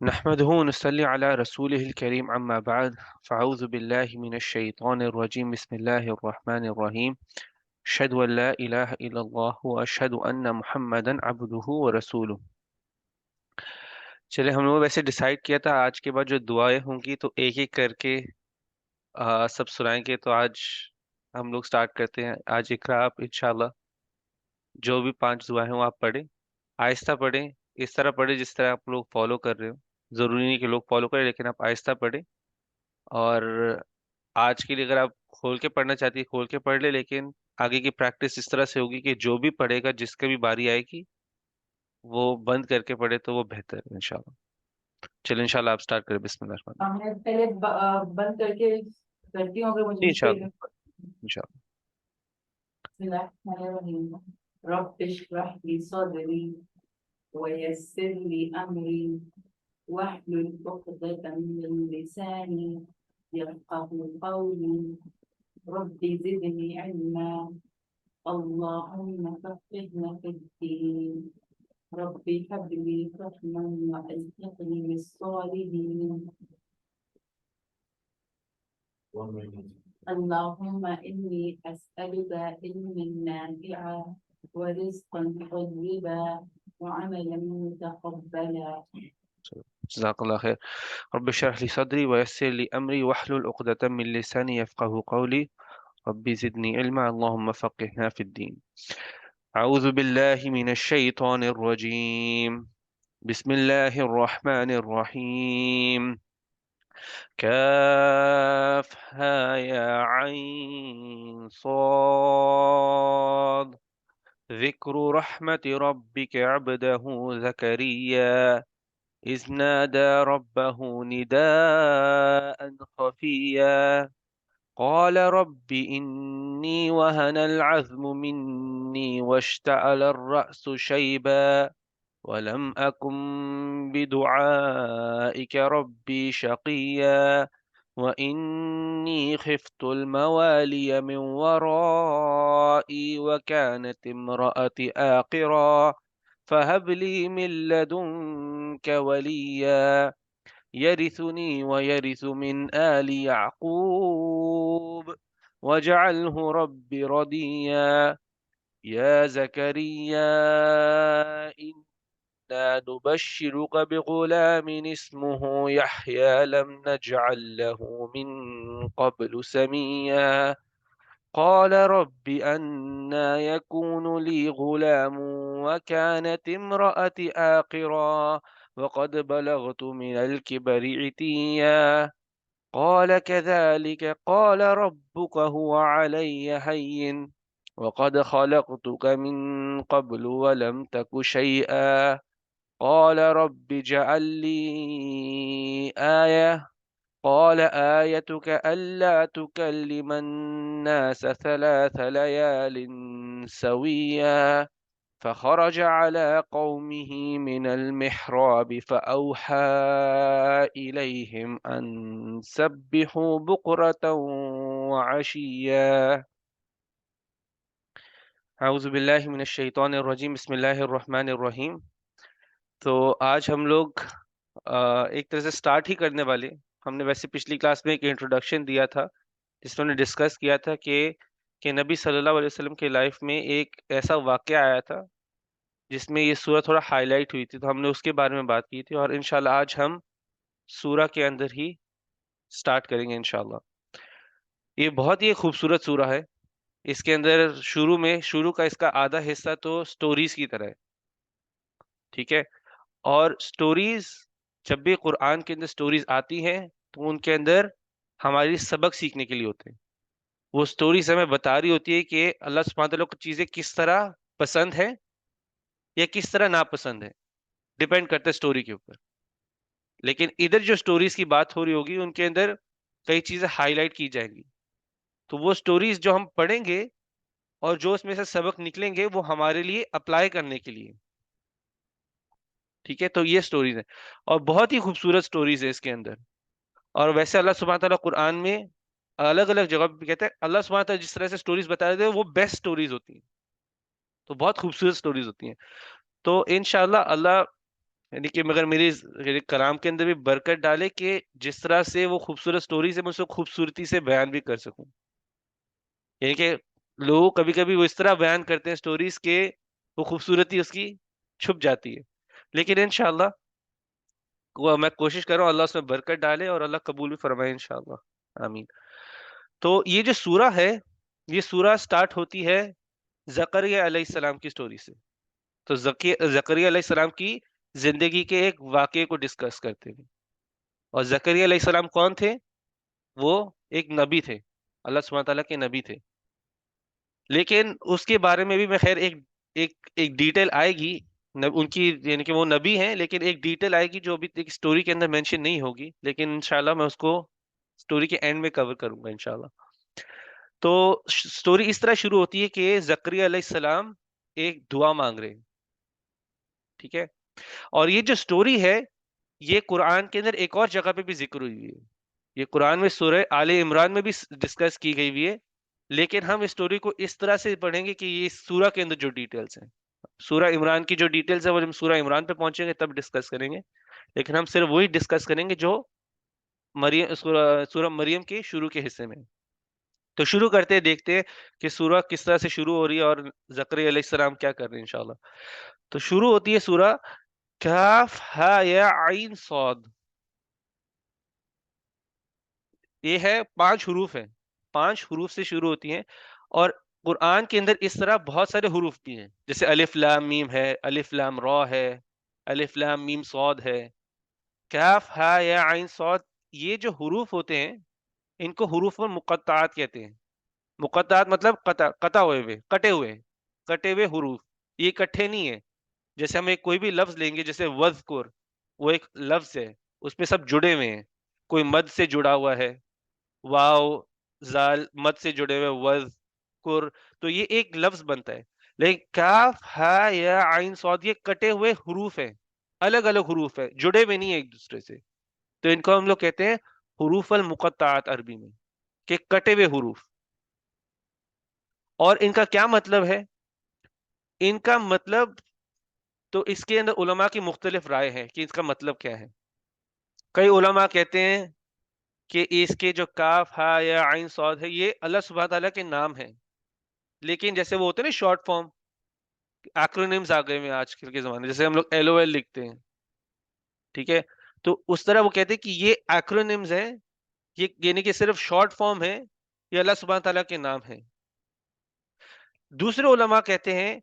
نحمده ونصلي على رسوله الكريم أما بعد فأعوذ بالله من الشيطان الرجيم بسم الله الرحمن الرحيم أشهد أن لا إله إلا الله وأشهد أن محمدا عبده ورسوله. چلے ہم لوگوں نے ویسے ڈیسائیڈ کیا تھا آج کے بعد جو دعائیں ہوں گی تو ایک ایک کر کے سب سنائیں گے. تو آج ہم لوگ سٹارٹ کرتے ہیں. آج اقرا آپ انشاءاللہ جو بھی 5 دعائیں ہیں وہ آپ پڑھیں. آہستہ پڑھیں, اس طرح پڑھیں جس طرح آپ لوگ فالو کر رہے ہو. ضروری نہیں کہ لوگ فالو کریں لیکن آپ آہستہ پڑھیں. اور آج کے لیے اگر آپ کھول کے پڑھنا چاہتی ہے کھول کے پڑھ لے, لیکن آگے کی پریکٹس اس طرح سے ہوگی کہ جو بھی پڑھے گا جس کا بھی باری آئے گی وہ بند کر کے پڑھے تو وہ بہتر ہے انشاءاللہ. چلیں انشاءاللہ آپ سٹارٹ کریں. بسم اللہ الرحمن میں پہلے بند کر کے کرتی ہوں اگر مجھے الرحیم. مسٹیک انشاءاللہ انشاءاللہ. بسم الله الرحمن الرحيم رب اشرح لي صدري ويسر لي أمري واحلل عقدة من لساني يفقه قولي رب زدني علما اللهم فقهنا في الدين رب هب لي حكما وألحقني بالصالحين اللهم إني أسألك علما نافعا ورزقا طيبا وعملا متقبلا. جزاک اللہ خیر. رب اشرح لي صدري ويسر لي امري واحلل عقدة من لساني يفقهوا قولي رب زدني علما اللهم فقهنا في الدين. اعوذ بالله من الشيطان الرجيم. بسم الله الرحمن الرحيم. كافها يا عين صاد ذكر رحمة ربك عبده زكريا إذ نادى ربه نداء خفيا قال رب إني وهن العظم مني واشتعل الرأس شيبا ولم أكن بدعائك ربي شقيا وإني خفت الموالي من ورائي وكانت امرأتي آقرا فهب لي من لدنك وليا يرثني ويرث من آل يعقوب واجعله رب رضيا يا زكريا إنا نبشرك بغلام اسمه يحيى لم نجعل له من قبل سميا قال رب أنى يكون لي غلام وكانت امرأتي آقرا وقد بلغت من الكبر عتيا قال كذلك قال ربك هو علي هين وقد خلقتك من قبل ولم تك شيئا قال رب اجعل لي آية قال آيتك ألا تكلم الناس 3 ليال سويا فخرج على قومه من المحراب فأوحى إليهم أن سبحوا بكرة وعشيا. أعوذ بالله من الشيطان الرجيم بسم الله الرحمن الرحيم. تو آج ہم لوگ ایک طرح سے سٹارٹ ہی کرنے والے. ہم نے ویسے پچھلی کلاس میں ایک انٹروڈکشن دیا تھا جس میں ہم نے ڈسکس کیا تھا کہ نبی صلی اللہ علیہ وسلم کے لائف میں ایک ایسا واقعہ آیا تھا جس میں یہ سورہ تھوڑا ہائی لائٹ ہوئی تھی, تو ہم نے اس کے بارے میں بات کی تھی. اور انشاءاللہ آج ہم سورہ کے اندر ہی سٹارٹ کریں گے انشاءاللہ. یہ بہت ہی خوبصورت سورہ ہے. اس کے اندر شروع کا اس کا آدھا حصہ تو سٹوریز کی طرح ہے, ٹھیک ہے. اور سٹوریز جب بھی قرآن کے اندر سٹوریز آتی ہیں تو ان کے اندر ہماری سبق سیکھنے کے لیے ہوتے ہیں. وہ سٹوریز ہمیں بتا رہی ہوتی ہے کہ اللہ سبحانہ تعالیٰ کو چیزیں کس طرح پسند ہیں یا کس طرح ناپسند ہے, ڈیپینڈ کرتا ہے سٹوری کے اوپر. لیکن ادھر جو سٹوریز کی بات ہو رہی ہوگی ان کے اندر کئی چیزیں ہائی لائٹ کی جائیں گی. تو وہ سٹوریز جو ہم پڑھیں گے اور جو اس میں سے سبق نکلیں گے وہ ہمارے لیے اپلائی کرنے کے لیے, ٹھیک ہے. تو یہ سٹوریز ہیں اور بہت ہی خوبصورت سٹوریز ہے اس کے اندر. اور ویسے اللہ سبحانہ تعالیٰ قرآن میں الگ الگ جگہ پہ کہتے ہیں اللہ سبحانہ تعالیٰ جس طرح سے سٹوریز بتا دیتے ہیں وہ بیسٹ سٹوریز ہوتی ہیں, تو بہت خوبصورت سٹوریز ہوتی ہیں. تو انشاءاللہ اللہ یعنی کہ مگر میری کلام کے اندر بھی برکت ڈالے کہ جس طرح سے وہ خوبصورت سٹوری سے میں اس کو خوبصورتی سے بیان بھی کر سکوں. یعنی کہ لوگ کبھی کبھی وہ اس طرح بیان کرتے ہیں سٹوریز کے وہ خوبصورتی اس کی چھپ جاتی ہے. لیکن انشاءاللہ میں کوشش کر رہا ہوں اللہ اس میں برکت ڈالے اور اللہ قبول بھی فرمائے انشاءاللہ. آمین. تو یہ جو سورہ ہے یہ سورہ سٹارٹ ہوتی ہے زکریا علیہ السلام کی سٹوری سے. تو زکریا علیہ السلام کی زندگی کے ایک واقعے کو ڈسکس کرتے ہیں. اور زکریا علیہ السلام کون تھے؟ وہ ایک نبی تھے، اللہ سبحانہ تعالیٰ کے نبی تھے. لیکن اس کے بارے میں بھی میں خیر ایک ڈیٹیل آئے گی ان کی، یعنی کہ وہ نبی ہیں لیکن ایک ڈیٹیل آئے گی جو ابھی ایک سٹوری کے اندر مینشن نہیں ہوگی، لیکن انشاءاللہ میں اس کو سٹوری کے اینڈ میں کور کروں گا انشاءاللہ. تو سٹوری اس طرح شروع ہوتی ہے کہ زکریا علیہ السلام ایک دعا مانگ رہے ہیں. ٹھیک ہے. اور یہ جو سٹوری ہے یہ قرآن کے اندر ایک اور جگہ پہ بھی ذکر ہوئی ہے. یہ قرآن میں سورہ آل عمران میں بھی ڈسکس کی گئی ہوئی ہے، لیکن ہم اس سٹوری کو اس طرح سے پڑھیں گے کہ یہ سورہ کے اندر جو ڈیٹیلز ہیں، سورہ عمران کی جو ڈیٹیلز ہیں وہ جب سورہ عمران پہ پہنچیں گے تب ڈسکس کریں گے. لیکن ہم صرف وہی ڈسکس کریں گے جو سورہ مریم کے شروع کے حصے میں. تو شروع کرتے ہیں، دیکھتے ہیں کہ سورہ کس طرح سے شروع ہو رہی ہے اور زکریا علیہ السلام کیا کر رہے ہیں انشاءاللہ. تو شروع ہوتی ہے سورہ کاف ہا یا عین صاد. یہ ہے 5 حروف ہیں، 5 حروف سے شروع ہوتی ہیں. اور قرآن کے اندر اس طرح بہت سارے حروف بھی ہیں، جیسے الف لام میم ہے، الف لام را ہے، الف لام میم صاد ہے. کاف ہا یا عین صاد، یہ جو حروف ہوتے ہیں ان کو حروف المقطعات کہتے ہیں. مقطعات مطلب قطع ہوئے کٹے ہوئے حروف. یہ اکٹھے نہیں ہے. جیسے ہم ایک کوئی بھی لفظ لیں گے، جیسے وذکر، وہ ایک لفظ ہے، اس میں سب جڑے ہوئے ہیں. کوئی مد سے جڑا ہوا ہے، واو زال مد سے جڑے ہوئے وذکر، تو یہ ایک لفظ بنتا ہے. لیکن کاف ہا یا عین صاد یہ کٹے ہوئے حروف ہیں، الگ الگ حروف ہیں، جڑے ہوئے نہیں ہیں ایک دوسرے سے. تو ان کو ہم لوگ کہتے ہیں حروف المقطعات عربی میں، کہ کٹے ہوئے حروف. اور ان کا کیا مطلب ہے؟ ان کا مطلب تو اس کے اندر علماء کی مختلف رائے ہیں کہ اس کا مطلب کیا ہے. کئی علماء کہتے ہیں کہ اس کے جو کاف ہا یا عین صاد ہے یہ اللہ سبحانہ تعالیٰ کے نام ہیں، لیکن جیسے وہ ہوتے ہیں نا شارٹ فارم، ایکرونیمز آ گئے ہیں آج کل کے زمانے، جیسے ہم لوگ ایل او ایل لکھتے ہیں. ٹھیک ہے. تو اس طرح وہ کہتے ہیں کہ یہ ایکرونیمز ہیں، یہ یعنی کہ صرف شارٹ فارم ہے، یہ اللہ سبحانہ تعالیٰ کے نام ہیں. دوسرے علماء کہتے ہیں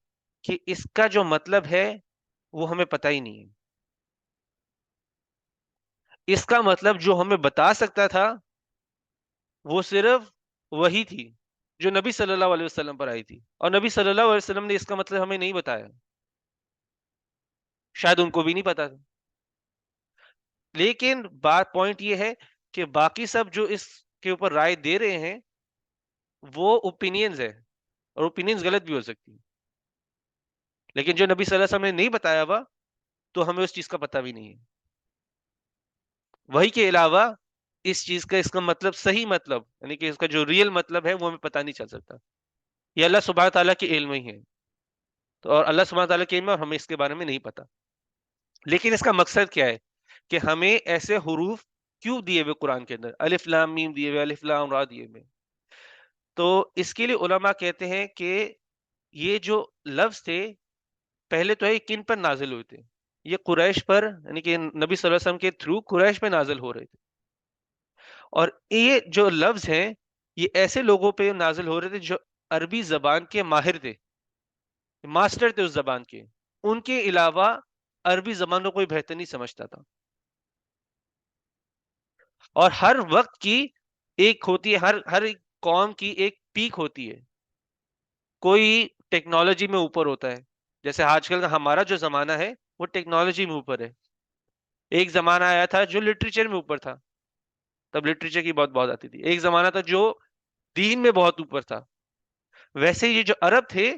کہ اس کا جو مطلب ہے وہ ہمیں پتہ ہی نہیں ہے. اس کا مطلب جو ہمیں بتا سکتا تھا وہ صرف وہی تھی جو نبی صلی اللہ علیہ وسلم پر آئی تھی، اور نبی صلی اللہ علیہ وسلم نے اس کا مطلب ہمیں نہیں بتایا، شاید ان کو بھی نہیں پتا تھا. لیکن بات پوائنٹ یہ ہے کہ باقی سب جو اس کے اوپر رائے دے رہے ہیں وہ اوپینینز ہے، اور اوپینینز غلط بھی ہو سکتی ہیں. لیکن جو نبی صلی اللہ علیہ وسلم نے نہیں بتایا ہوا تو ہمیں اس چیز کا پتہ بھی نہیں ہے. وہی کے علاوہ اس چیز کا اس کا مطلب صحیح مطلب، یعنی کہ اس کا جو ریئل مطلب ہے وہ ہمیں پتہ نہیں چل سکتا. یہ اللہ سبحانہ تعالیٰ کے علم ہی ہے. تو اور اللہ سبحانہ تعالیٰ کے علم ہے اور ہمیں اس کے بارے میں نہیں پتا. لیکن اس کا مقصد کیا ہے کہ ہمیں ایسے حروف کیوں دیے ہوئے قرآن کے اندر، الف لام میم دیے ہوئے، الف لام را دیے ہوئے. تو اس کے لیے علماء کہتے ہیں کہ یہ جو لفظ تھے پہلے تو ہے کن پر نازل ہوئے تھے؟ یہ قریش پر، یعنی کہ نبی صلی اللہ علیہ وسلم کے تھرو قریش پہ نازل ہو رہے تھے. اور یہ جو لفظ ہیں یہ ایسے لوگوں پہ نازل ہو رہے تھے جو عربی زبان کے ماہر تھے، ماسٹر تھے اس زبان کے. ان کے علاوہ عربی زبان کو کوئی بہتر نہیں سمجھتا تھا. اور ہر وقت کی ایک ہوتی ہے، ہر ایک قوم کی ایک پیک ہوتی ہے. کوئی ٹیکنالوجی میں اوپر ہوتا ہے، جیسے آج کل کا ہمارا جو زمانہ ہے وہ ٹیکنالوجی میں اوپر ہے. ایک زمانہ آیا تھا جو لٹریچر میں اوپر تھا، تب لٹریچر کی بہت آتی تھی. ایک زمانہ تھا جو دین میں بہت اوپر تھا. ویسے یہ جو عرب تھے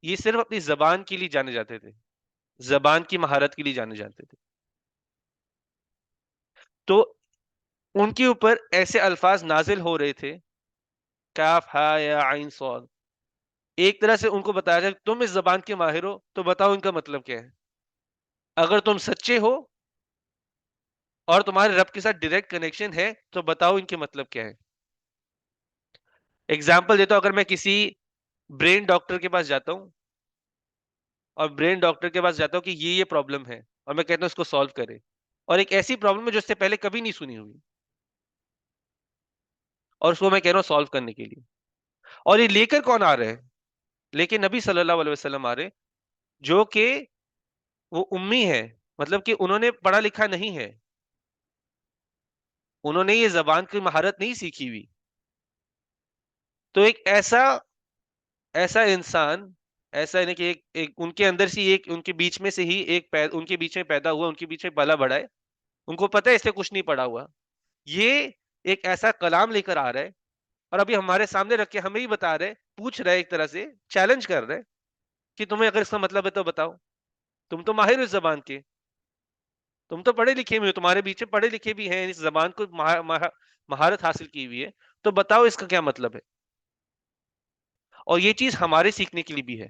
یہ صرف اپنی زبان کے لیے جانے جاتے تھے، زبان کی مہارت کے لیے جانے جاتے تھے. تو ان کے اوپر ایسے الفاظ نازل ہو رہے تھے، کاف ہا یا عین صاد. ایک طرح سے ان کو بتایا جائے تم اس زبان کے ماہر ہو تو بتاؤ ان کا مطلب کیا ہے. اگر تم سچے ہو اور تمہارے رب کے ساتھ ڈائریکٹ کنیکشن ہے تو بتاؤ ان کے مطلب کیا ہے. ایگزامپل دیتا ہوں, اگر میں کسی برین ڈاکٹر کے پاس جاتا ہوں اور برین ڈاکٹر کے پاس جاتا ہوں کہ یہ پرابلم ہے, اور میں کہتا ہوں اس کو سالو کرے, اور ایک ایسی پرابلم ہے جو اس سے پہلے کبھی نہیں سنی ہوئی, اور اس کو میں کہہ رہا ہوں سالو کرنے کے لیے, اور یہ لے کر کون آ رہے ہیں؟ لیکن نبی صلی اللہ علیہ وسلم آ رہے, جو کہ وہ امی ہے, مطلب کہ انہوں نے پڑھا لکھا نہیں ہے, انہوں نے یہ زبان کی مہارت نہیں سیکھی ہوئی. تو ایک ایسا انسان, ایسا یعنی کہ ان کے اندر سے ایک, ان کے بیچ میں سے ہی ایک ان کے بیچ میں پیدا ہوا, ان کے بیچ میں پلا بڑھا ہے, ان کو پتہ ہے اس سے کچھ نہیں پڑا ہوا, یہ ایک ایسا کلام لے کر آ رہا ہے, اور ابھی ہمارے سامنے رکھ کے ہمیں ہی بتا رہے, پوچھ رہے, ایک طرح سے چیلنج کر رہے کہ تمہیں اگر اس کا مطلب ہے تو بتاؤ, تم تو ماہر ہو اس زبان کے, تم تو پڑھے لکھے بھی ہو, تمہارے بیچ میں پڑھے لکھے بھی ہیں, اس زبان کو مہارت حاصل کی ہوئی ہے, تو بتاؤ اس کا کیا مطلب ہے. اور یہ چیز ہمارے سیکھنے کے لیے بھی ہے.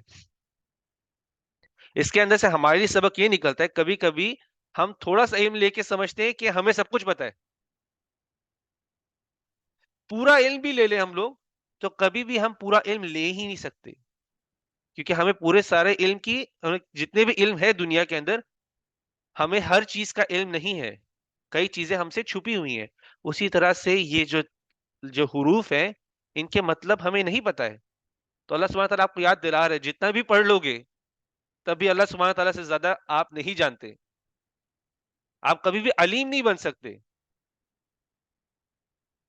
اس کے اندر سے ہمارے لیے سبق یہ نکلتا ہے, کبھی کبھی ہم تھوڑا سا علم لے کے سمجھتے ہیں کہ ہمیں سب کچھ پتا ہے. پورا علم بھی لے لیں ہم لوگ تو کبھی بھی ہم پورا علم لے ہی نہیں سکتے, کیونکہ ہمیں پورے سارے علم کی, جتنے بھی علم ہے دنیا کے اندر, ہمیں ہر چیز کا علم نہیں ہے, کئی چیزیں ہم سے چھپی ہوئی ہیں. اسی طرح سے یہ جو حروف ہیں, ان کے مطلب ہمیں نہیں پتا ہے. تو اللہ سبحانہ تعالیٰ آپ کو یاد دلا رہا ہے, جتنا بھی پڑھ لو گے تبھی اللہ سبحانہ تعالیٰ سے زیادہ آپ نہیں جانتے. آپ کبھی بھی علیم نہیں بن سکتے.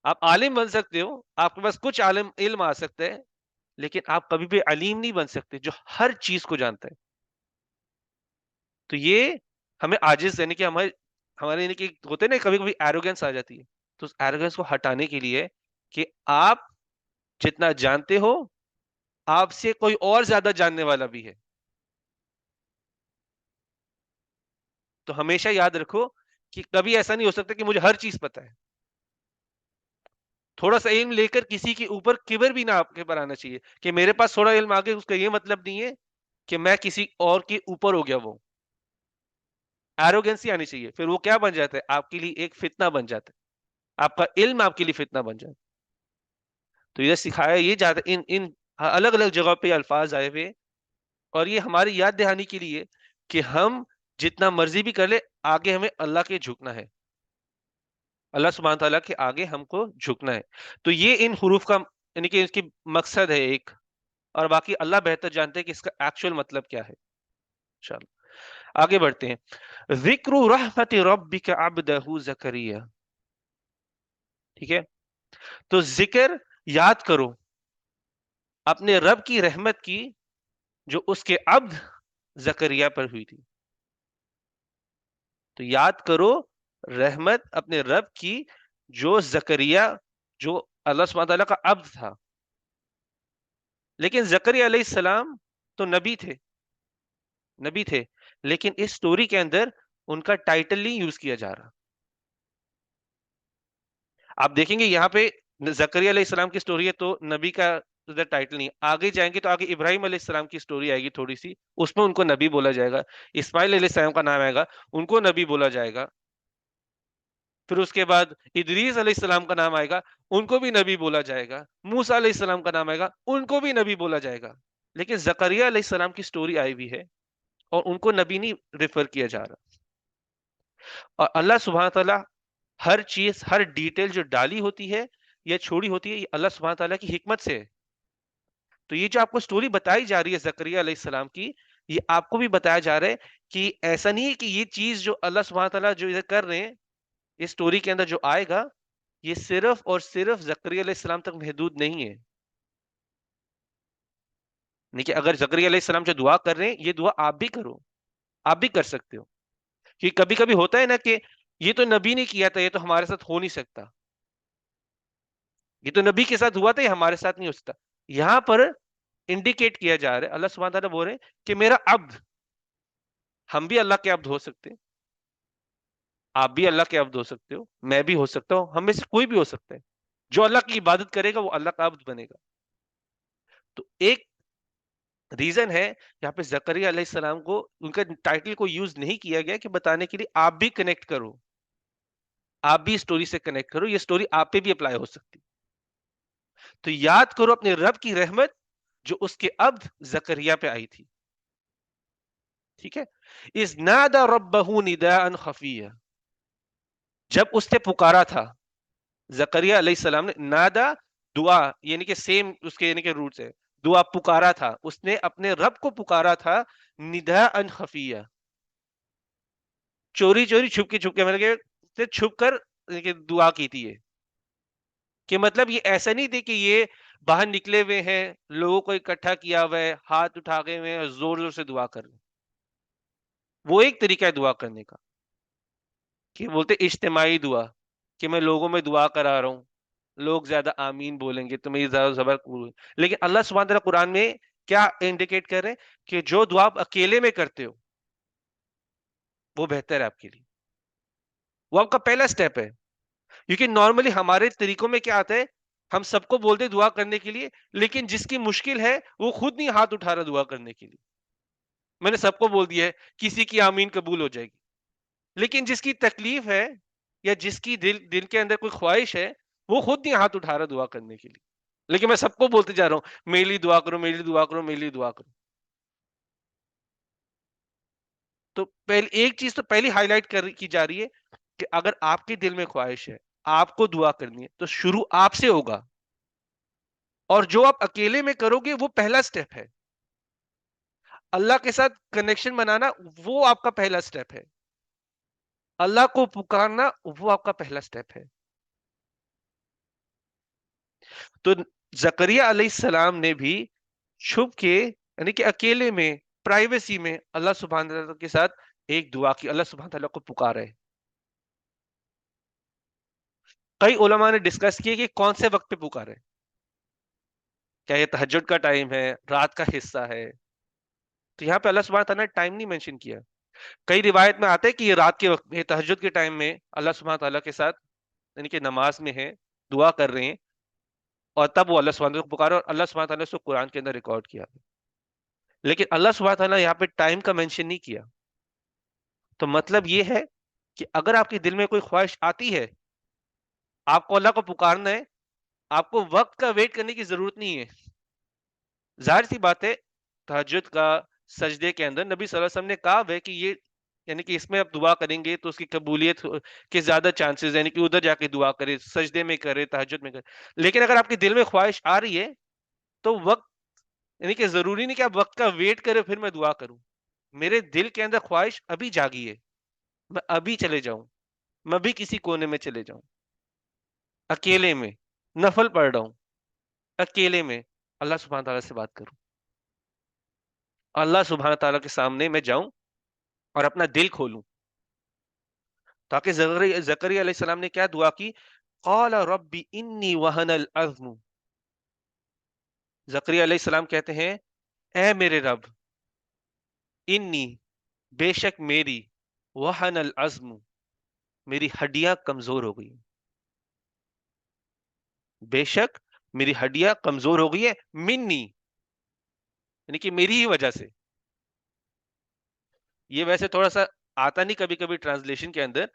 آپ عالم بن سکتے ہو, آپ کے پاس کچھ عالم علم آ سکتا ہے, لیکن آپ کبھی بھی علیم نہیں بن سکتے جو ہر چیز کو جانتا ہے. تو یہ ہمیں عاجز, یعنی کہ ہمارے یعنی کہ ہوتے نا کبھی کبھی ایروگنس آ جاتی ہے, تو اس ایروگنس کو ہٹانے کے لیے کہ آپ جتنا جانتے ہو آپ سے کوئی اور زیادہ جاننے والا بھی ہے. تو ہمیشہ یاد رکھو کہ کبھی ایسا نہیں ہو سکتا کہ مجھے ہر چیز پتا ہے. تھوڑا سا علم لے کر کسی کے اوپر کبر بھی نہ آپ کے پر آنا چاہیے کہ میرے پاس تھوڑا علم آ گیا, اس کا یہ مطلب نہیں ہے کہ میں کسی اور کے اوپر ہو گیا. وہ ایروگنسی آنی چاہیے, پھر وہ کیا بن جاتا ہے, آپ کے لیے ایک فتنہ بن جاتا ہے, آپ کا علم آپ کے لیے فتنہ بن جاتا ہے. تو یہ سکھایا یہ جاتا ہے, ان الگ الگ جگہوں پہ الفاظ آئے ہوئے, اور یہ ہماری یاد دہانی کے لیے کہ ہم جتنا مرضی بھی کر لے, آگے ہمیں اللہ کے جھکنا ہے, اللہ سبحانہ تعالیٰ کے آگے ہم کو جھکنا ہے. تو یہ ان حروف کا یعنی کہ اس کی مقصد ہے ایک, اور باقی اللہ بہتر جانتے ہیں کہ اس کا ایکچوئل مطلب کیا ہے. انشاءاللہ آگے بڑھتے ہیں. ذکر رحمت ربک عبدہ زکریا, ٹھیک ہے, تو ذکر یاد کرو اپنے رب کی رحمت کی جو اس کے عبد زکریا پر ہوئی تھی. تو یاد کرو رحمت اپنے رب کی جو زکریا, جو اللہ سبحانہ تعالیٰ کا عبد تھا. لیکن زکریا علیہ السلام تو نبی تھے, لیکن اس سٹوری کے اندر ان کا ٹائٹل نہیں یوز کیا جا رہا. آپ دیکھیں گے یہاں پہ زکریا علیہ السلام کی سٹوری ہے تو نبی کا ادھر ٹائٹل نہیں. آگے جائیں گے تو آگے ابراہیم علیہ السلام کی سٹوری آئے گی تھوڑی سی, اس میں ان کو نبی بولا جائے گا. اسماعیل علیہ السلام کا نام آئے گا, ان کو نبی بولا جائے گا. پھر اس کے بعد ادریس علیہ السلام کا نام آئے گا, ان کو بھی نبی بولا جائے گا. موسیٰ علیہ السلام کا نام آئے گا, ان کو بھی نبی بولا جائے گا. لیکن زکریا علیہ السلام کی سٹوری آئی ہوئی ہے اور ان کو نبی نہیں ریفر کیا جا رہا. اور اللہ سبحانہ تعالیٰ ہر چیز, ہر ڈیٹیل جو ڈالی ہوتی ہے یا چھوڑی ہوتی ہے, یہ اللہ سبحانہ تعالیٰ کی حکمت سے ہے. تو یہ جو آپ کو سٹوری بتائی جا رہی ہے زکریا علیہ السلام کی, یہ آپ کو بھی بتایا جا رہا ہے کہ ایسا نہیں ہے کہ یہ چیز جو اللہ سبحانہ تعالیٰ جو ادھر کر رہے ہیں اس سٹوری کے اندر جو آئے گا, یہ صرف اور صرف زکریا علیہ السلام تک محدود نہیں ہے. نہیں کہ اگر زکریا علیہ السلام جو دعا کر رہے ہیں یہ دعا آپ بھی کرو, آپ بھی کر سکتے ہو. کہ کبھی کبھی ہوتا ہے نا کہ یہ تو نبی نے کیا تھا, یہ تو ہمارے ساتھ ہو نہیں سکتا, یہ تو نبی کے ساتھ ہوا تھا, یہ ہمارے ساتھ نہیں ہو سکتا. یہاں پر انڈیکیٹ کیا جا رہا ہے, اللہ سبحانہ تعالیٰ بول رہے ہیں کہ میرا عبد, ہم بھی اللہ کے عبد ہو سکتے ہیں, آپ بھی اللہ کے عبد ہو سکتے ہو, میں بھی ہو سکتا ہوں, ہم میں سے کوئی بھی ہو سکتا ہے. جو اللہ کی عبادت کرے گا وہ اللہ کا عبد بنے گا. تو ایک ریزن ہے یہاں پہ زکریا علیہ السلام کو ان کا ٹائٹل کو یوز نہیں کیا گیا کہ بتانے کے لیے آپ بھی کنیکٹ کرو، آپ بھی اسٹوری سے کنیکٹ کرو، یہ اسٹوری آپ پہ بھی اپلائی ہو سکتی. تو یاد کرو اپنے رب کی رحمت جو اس کے عبد زکریا پہ آئی تھی. ٹھیک ہے. اس نادا ربہ نداء خفیہ، جب اس نے پکارا تھا زکریا علیہ السلام نے، نادا دعا یعنی کہ سیم اس کے یعنی کہ روٹ سے دعا، پکارا تھا اس نے اپنے رب کو پکارا تھا نداء خفیہ، چوری چوری چھپ کے مطلب کہ اس نے چھپ کر یعنی کہ دعا کی تھی. یہ کہ مطلب یہ ایسا نہیں تھے کہ یہ باہر نکلے ہوئے ہیں، لوگوں کو اکٹھا کیا ہوا ہے، ہاتھ اٹھا گئے ہوئے ہیں، زور زور سے دعا کر رہے ہیں. وہ ایک طریقہ ہے دعا کرنے کا کہ بولتے اجتماعی دعا، کہ میں لوگوں میں دعا کرا رہا ہوں، لوگ زیادہ آمین بولیں گے تو میری زیادہ زبر قبول ہوگی. لیکن اللہ سبحانہ تعالیٰ قرآن میں کیا انڈیکیٹ کر رہے ہیں کہ جو دعا آپ اکیلے میں کرتے ہو وہ بہتر ہے آپ کے لیے، وہ آپ کا پہلا سٹیپ ہے. کیونکہ نارملی ہمارے طریقوں میں کیا آتا ہے، ہم سب کو بولتے دعا کرنے کے لیے، لیکن جس کی مشکل ہے وہ خود نہیں ہاتھ اٹھا رہا دعا کرنے کے لیے. میں نے سب کو بول دیا ہے کسی کی آمین قبول ہو جائے گی، لیکن جس کی تکلیف ہے یا جس کی دل کے اندر کوئی خواہش ہے وہ خود نہیں ہاتھ اٹھا رہا دعا کرنے کے لیے، لیکن میں سب کو بولتے جا رہا ہوں میرے لیے دعا کرو، میرے لیے دعا کرو، میرے لیے دعا کرو. تو پہلی ایک چیز تو پہلی ہائی لائٹ کی جا رہی ہے کہ اگر آپ کے دل میں خواہش ہے، آپ کو دعا کرنی ہے، تو شروع آپ سے ہوگا، اور جو آپ اکیلے میں کرو گے وہ پہلا سٹیپ ہے. اللہ کے ساتھ کنیکشن بنانا وہ آپ کا پہلا سٹیپ ہے، اللہ کو پکارنا وہ آپ کا پہلا سٹیپ ہے. تو زکریا علیہ السلام نے بھی چھپ کے یعنی کہ اکیلے میں پرائیویسی میں اللہ سبحانہ تعالیٰ کے ساتھ ایک دعا کی، اللہ سبحانہ تعالیٰ کو پکارے. کئی علماء نے ڈسکس کیے کہ کون سے وقت پہ پکارے، کیا یہ تہجد کا ٹائم ہے، رات کا حصہ ہے. تو یہاں پہ اللہ سبحانہ تعالیٰ نے ٹائم نہیں مینشن کیا. کئی روایت میں آتا ہے کہ یہ رات کے وقت میں، تہجد کے ٹائم میں اللہ سبحانہ تعالیٰ کے ساتھ یعنی کہ نماز میں ہے، دعا کر رہے ہیں، اور تب وہ اللہ سبحانہ تعالیٰ کو پکارے، اور اللہ سبحانہ تعالیٰ نے اس کو قرآن کے اندر ریکارڈ کیا. لیکن اللہ سبحانہ تعالیٰ نے یہاں پہ ٹائم کا مینشن نہیں کیا. تو مطلب یہ ہے کہ اگر آپ کے دل میں کوئی خواہش آتی ہے، آپ کو اللہ کو پکارنا ہے، آپ کو وقت کا ویٹ کرنے کی ضرورت نہیں ہے. ظاہر سی بات ہے تہجد کا سجدے کے اندر نبی صلی اللہ علیہ وسلم نے کہا ہے کہ یہ یعنی کہ اس میں آپ دعا کریں گے تو اس کی قبولیت کے زیادہ چانسز، یعنی کہ ادھر جا کے دعا کرے، سجدے میں کرے، تہجد میں کرے. لیکن اگر آپ کے دل میں خواہش آ رہی ہے تو وقت یعنی کہ ضروری نہیں کہ آپ وقت کا ویٹ کرے پھر میں دعا کروں. میرے دل کے اندر خواہش ابھی جاگی ہے، میں ابھی چلے جاؤں، میں بھی کسی کونے میں چلے جاؤں، اکیلے میں نفل پڑھ رہا ہوں، اکیلے میں اللہ سبحانہ تعالیٰ سے بات کروں، اللہ سبحانہ تعالیٰ کے سامنے میں جاؤں اور اپنا دل کھولوں. تاکہ زکریا علیہ السلام نے کیا دعا کی، قال رب انی وہن العظم. زکریا علیہ السلام کہتے ہیں اے میرے رب، انی بے شک میری، وہن العظم میری ہڈیاں کمزور ہو گئی، بے شک میری ہڈیاں کمزور ہو گئی ہے، منی یعنی کہ میری ہی وجہ سے. یہ ویسے تھوڑا سا آتا نہیں کبھی کبھی ٹرانسلیشن کے اندر،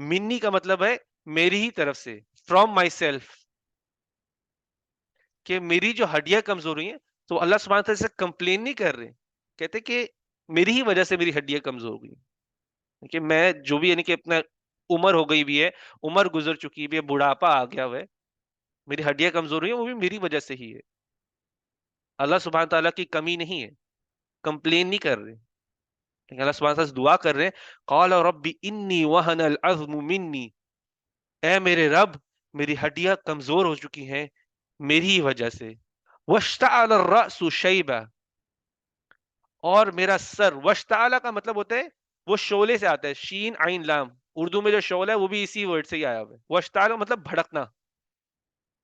منی کا مطلب ہے میری ہی طرف سے، فرام مائی سیلف، کہ میری جو ہڈیاں کمزور ہوئی ہیں. تو اللہ سبحانہ تعالیٰ سے کمپلین نہیں کر رہے، کہتے کہ میری ہی وجہ سے میری ہڈیاں کمزور ہو گئی، کہ میں جو بھی یعنی کہ اپنا عمر ہو گئی بھی ہے، عمر گزر چکی بھی ہے، بڑھاپا آ گیا ہوا ہے، میری ہڈیاں کمزور ہوئی ہیں وہ بھی میری وجہ سے ہی ہے. اللہ سبحانہ تعالیٰ کی کمی نہیں ہے، کمپلین نہیں کر رہے، لیکن اللہ سبحانہ تعالیٰ سے دعا کر رہے ہیں قال رب انی وہن العظم منی، اے میرے رب میری ہڈیاں کمزور ہو چکی ہیں میری ہی وجہ سے. واشتعل الرأس شیبہ، اور میرا سر، واشتعل کا مطلب ہوتا ہے وہ شعلے سے آتا ہے، شین عین لام، اردو میں جو شعلہ ہے وہ بھی اسی ورڈ سے ہی آیا ہوا ہے. واشتعل مطلب بھڑکنا،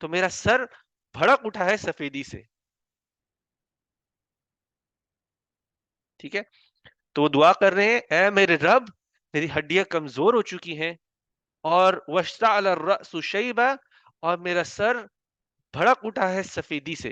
تو میرا سر بھڑک اٹھا ہے سفیدی سے. ٹھیک ہے. تو وہ دعا کر رہے ہیں اے میرے رب میری ہڈیاں کمزور ہو چکی ہیں، اور واشتعل الرأس شیبہ، اور میرا سر بھڑک اٹھا ہے سفیدی سے.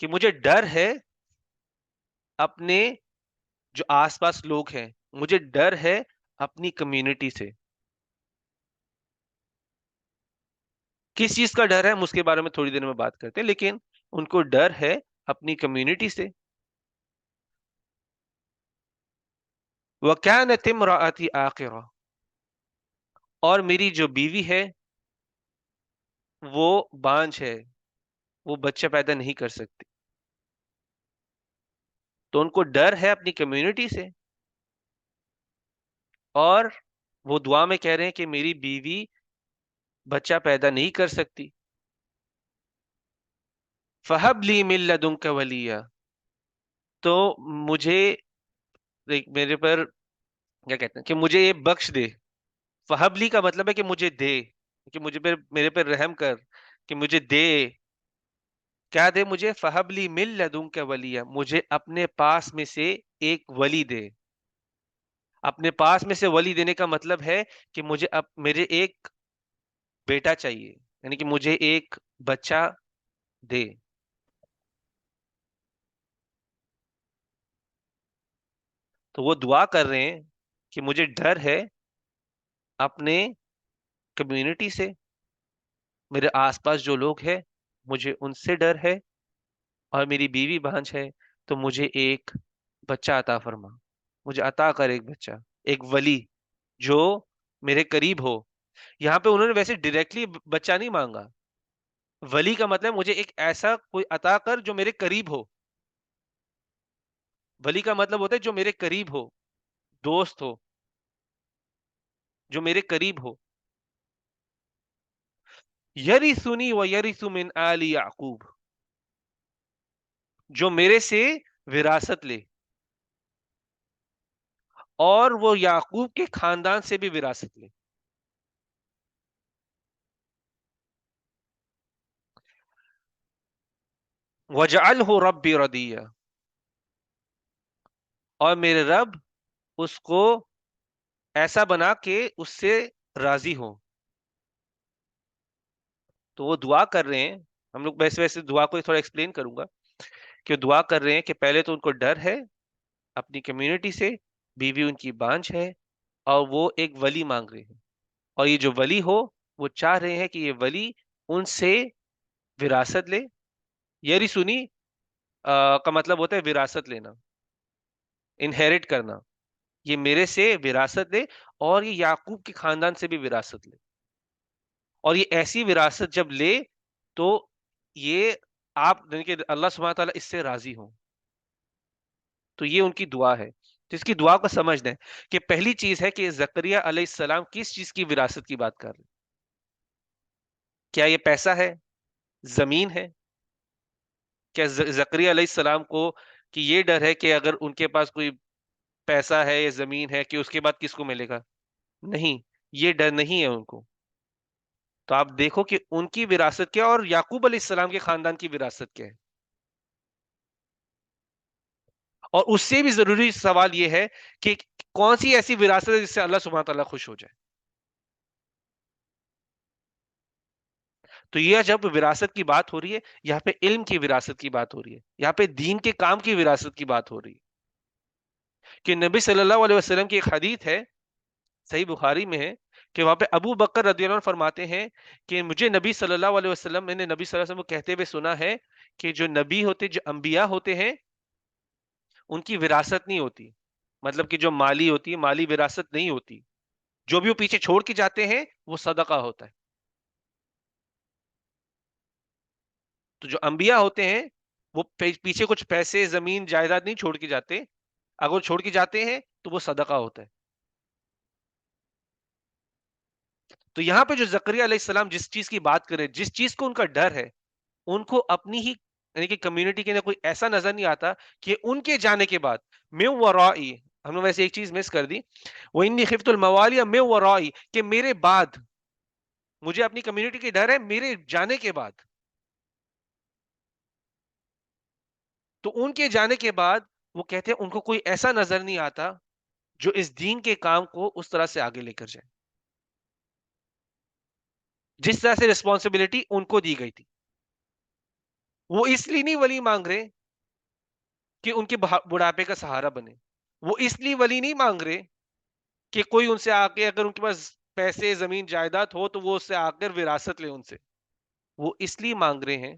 کہ مجھے ڈر ہے اپنے جو آس پاس لوگ ہیں، مجھے ڈر ہے اپنی کمیونٹی سے. کس چیز کا ڈر ہے ہم اس کے بارے میں تھوڑی دیر میں بات کرتے ہیں، لیکن ان کو ڈر ہے اپنی کمیونٹی سے. وَكَانَتِ امْرَأَتِي عَاقِرَةً، اور میری جو بیوی ہے وہ بانجھ ہے، وہ بچہ پیدا نہیں کر سکتی. تو ان کو ڈر ہے اپنی کمیونٹی سے، اور وہ دعا میں کہہ رہے ہیں کہ میری بیوی بچہ پیدا نہیں کر سکتی. فَهَبْ لِي مِن لَّدُنكَ وَلِيًّا، تو مجھے میرے پر کیا کہتے ہیں کہ مجھے یہ بخش دے. فہبلی کا مطلب ہے کہ مجھے دے، کہ مجھے میرے پر رحم کر، کہ مجھے دے. کیا دے مجھے؟ فہبلی مل لدنک ولیہ، مجھے اپنے پاس میں سے ایک ولی دے. اپنے پاس میں سے ولی دینے کا مطلب ہے کہ مجھے میرے ایک بیٹا چاہیے، یعنی کہ مجھے ایک بچہ دے. تو وہ دعا کر رہے ہیں کہ مجھے ڈر ہے اپنے کمیونٹی سے، میرے آس پاس جو لوگ ہیں مجھے ان سے ڈر ہے، اور میری بیوی بانجھ ہے، تو مجھے ایک بچہ عطا فرما، مجھے عطا کر ایک بچہ، ایک ولی جو میرے قریب ہو. یہاں پہ انہوں نے ویسے ڈائریکٹلی بچہ نہیں مانگا. ولی کا مطلب مجھے ایک ایسا کوئی عطا کر جو میرے قریب ہو. ولی کا مطلب ہوتا ہے جو میرے قریب ہو، دوست ہو، جو میرے قریب ہو. یرثنی و یرث من آل یعقوب، جو میرے سے وراثت لے اور وہ یعقوب کے خاندان سے بھی وراثت لے. وَجَعَلْهُ رَبِّ رَضِيًّا، اور میرے رب اس کو ایسا بنا کہ اس سے راضی ہو. تو وہ دعا کر رہے ہیں، ہم لوگ ویسے دعا کو تھوڑا ایکسپلین کروں گا، کہ دعا کر رہے ہیں کہ پہلے تو ان کو ڈر ہے اپنی کمیونٹی سے، بیوی ان کی بانجھ ہے، اور وہ ایک ولی مانگ رہے ہیں. اور یہ جو ولی ہو، وہ چاہ رہے ہیں کہ یہ ولی ان سے وراثت لے. یری سنی کا مطلب ہوتا ہے وراثت لینا، انہیرٹ کرنا. یہ میرے سے وراثت لے اور یہ یعقوب کے خاندان سے بھی وراثت لے. اور یہ ایسی وراثت جب لے تو یہ آپ یعنی کہ اللہ سبحانہ تعالیٰ اس سے راضی ہوں. تو یہ ان کی دعا ہے. تو اس کی دعا کو سمجھنا ہے کہ پہلی چیز ہے کہ زکریا علیہ السلام کس چیز کی وراثت کی بات کر رہے ہیں. کیا یہ پیسہ ہے؟ زمین ہے؟ کیا زکریا علیہ السلام کو کہ یہ ڈر ہے کہ اگر ان کے پاس کوئی پیسہ ہے یا زمین ہے کہ اس کے بعد کس کو ملے گا؟ نہیں، یہ ڈر نہیں ہے ان کو. تو آپ دیکھو کہ ان کی وراثت کیا اور یعقوب علیہ السلام کے خاندان کی وراثت کیا ہے. اور اس سے بھی ضروری سوال یہ ہے کہ کون سی ایسی وراثت ہے جس سے اللہ سبحانہ تعالیٰ خوش ہو جائے. تو یہ جب وراثت کی بات ہو رہی ہے، یہاں پہ علم کی وراثت کی بات ہو رہی ہے، یہاں پہ دین کے کام کی وراثت کی بات ہو رہی ہے. کہ نبی صلی اللہ علیہ وسلم کی ایک حدیث ہے، صحیح بخاری میں ہے، کہ وہاں پہ ابو بکر رضی اللہ عنہ فرماتے ہیں کہ مجھے نبی صلی اللہ علیہ وسلم، میں نے نبی صلی اللہ علیہ وسلم کو کہتے ہوئے سنا ہے کہ جو نبی ہوتے، جو انبیاء ہوتے ہیں، ان کی وراثت نہیں ہوتی. مطلب کہ جو مالی ہوتی ہے، مالی وراثت نہیں ہوتی. جو بھی وہ پیچھے چھوڑ کے جاتے ہیں وہ صدقہ ہوتا ہے. تو جو انبیاء ہوتے ہیں وہ پیچھے کچھ پیسے، زمین، جائیداد نہیں چھوڑ کے جاتے. اگر وہ چھوڑ کے جاتے ہیں تو وہ صدقہ ہوتا ہے. تو یہاں پہ جو زکریا علیہ السلام جس چیز کی بات کرے، جس چیز کو ان کا ڈر ہے، ان کو اپنی ہی یعنی کہ کمیونٹی کے اندر کوئی ایسا نظر نہیں آتا کہ ان کے جانے کے بعد من ورائی، ہم نے ویسے ایک چیز مس کر دی، وانی خفت الموالی من ورائی، کہ میرے بعد، مجھے اپنی کمیونٹی کی ڈر ہے میرے جانے کے بعد. تو ان کے جانے کے بعد وہ کہتے ہیں ان کو کوئی ایسا نظر نہیں آتا جو اس دین کے کام کو اس طرح سے آگے لے کر جائے جس طرح سے رسپانسبلٹی ان کو دی گئی تھی. وہ اس لیے نہیں ولی مانگ رہے کہ ان کے بڑھاپے کا سہارا بنے. وہ اس لیے ولی نہیں مانگ رہے کہ کوئی ان سے آ کے اگر ان کے پاس پیسے زمین جائیداد ہو تو وہ اس سے آ کر وراثت لے ان سے. وہ اس لیے مانگ رہے ہیں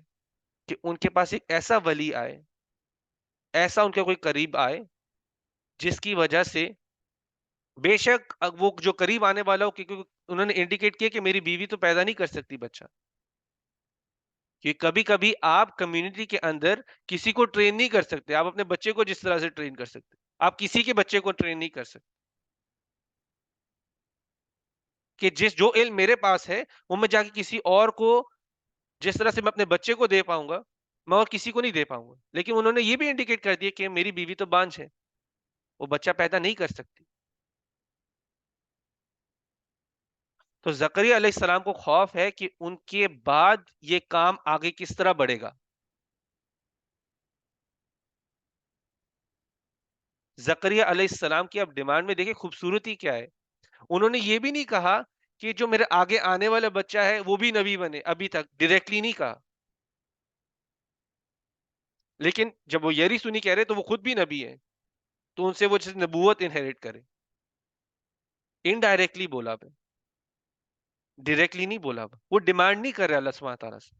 کہ ان کے پاس ایک ایسا ولی آئے, ایسا ان کا کوئی قریب آئے جس کی وجہ سے بے شک وہ جو قریب آنے والا ہو, کیونکہ انہوں نے انڈیکیٹ کیا کہ میری بیوی تو پیدا نہیں کر سکتی بچہ, کہ کبھی کبھی آپ کمیونٹی کے اندر کسی کو ٹرین نہیں کر سکتے, آپ اپنے بچے کو جس طرح سے ٹرین کر سکتے آپ کسی کے بچے کو ٹرین نہیں کر سکتے, کہ جو علم میرے پاس ہے وہ میں جا کے کسی اور کو جس طرح سے میں اپنے بچے کو دے پاؤں گا میں اور کسی کو نہیں دے پاؤں گا. لیکن انہوں نے یہ بھی انڈیکیٹ کر دیا کہ میری بیوی تو بانجھ ہے, وہ بچہ پیدا نہیں کر سکتی. تو زکریا علیہ السلام کو خوف ہے کہ ان کے بعد یہ کام آگے کس طرح بڑھے گا. زکریا علیہ السلام کی اب ڈیمانڈ میں دیکھیں خوبصورتی کیا ہے. انہوں نے یہ بھی نہیں کہا کہ جو میرے آگے آنے والا بچہ ہے وہ بھی نبی بنے, ابھی تک ڈائریکٹلی نہیں کہا. لیکن جب وہ یری سنی کہہ رہے تو وہ خود بھی نبی ہے, تو ان سے وہ نبوت انہیریٹ کرے. انڈائریکٹلی بولا, ڈائریکٹلی نہیں بولا. وہ ڈیمانڈ نہیں کر رہے اللہ سبحانہ تعالیٰ سے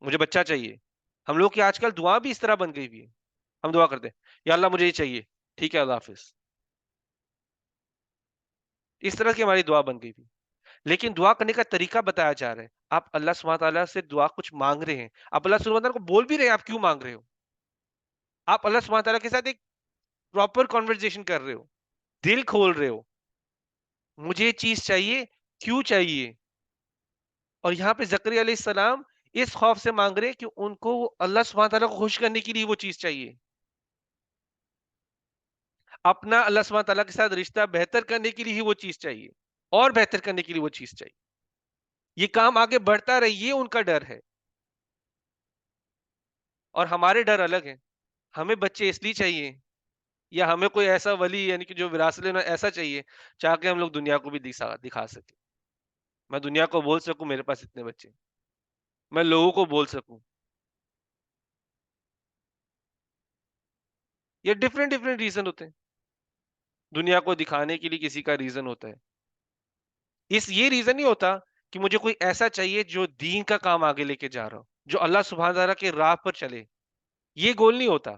مجھے بچہ چاہیے. ہم لوگ کی آج کل دعا بھی اس طرح بن گئی ہوئی ہے, ہم دعا کرتے ہیں یا اللہ مجھے یہ چاہیے, ٹھیک ہے اللہ حافظ, اس طرح کی ہماری دعا بن گئی ہوئی. لیکن دعا کرنے کا طریقہ بتایا جا رہا ہے. آپ اللہ سبحانہ تعالیٰ سے دعا کچھ مانگ رہے ہیں, آپ اللہ سبحانہ تعالیٰ کو بول بھی رہے ہیں آپ کیوں مانگ رہے ہو, آپ اللہ سبحانہ تعالیٰ کے ساتھ ایک پراپر کانورزیشن کر رہے ہو, دل کھول رہے ہو, مجھے یہ چیز چاہیے, کیوں چاہیے. اور یہاں پہ زکریا علیہ السلام اس خوف سے مانگ رہے کہ ان کو اللہ سبحانہ تعالیٰ کو خوش کرنے کے لیے وہ چیز چاہیے, اپنا اللہ سبحانہ تعالیٰ کے ساتھ رشتہ بہتر کرنے کے لیے ہی وہ چیز چاہیے, اور بہتر کرنے کے لیے وہ چیز چاہیے. یہ کام آگے بڑھتا رہے, یہ ان کا ڈر ہے. اور ہمارے ڈر الگ ہیں. ہمیں بچے اس لیے چاہیے, یا ہمیں کوئی ایسا ولی یعنی کہ جو وراثت لینا ایسا چاہیے چاہ کے ہم لوگ دنیا کو بھی دکھا سکیں, میں دنیا کو بول سکوں میرے پاس اتنے بچے, میں لوگوں کو بول سکوں. یہ ڈفرینٹ ڈفرینٹ ریزن ہوتے ہیں. دنیا کو دکھانے کے لیے کسی کا ریزن ہوتا ہے, یہ ریزن نہیں ہوتا کہ مجھے کوئی ایسا چاہیے جو دین کا کام آگے لے کے جا رہا ہو, جو اللہ سبحانہ تعالیٰ کے راہ پر چلے. یہ گول نہیں ہوتا.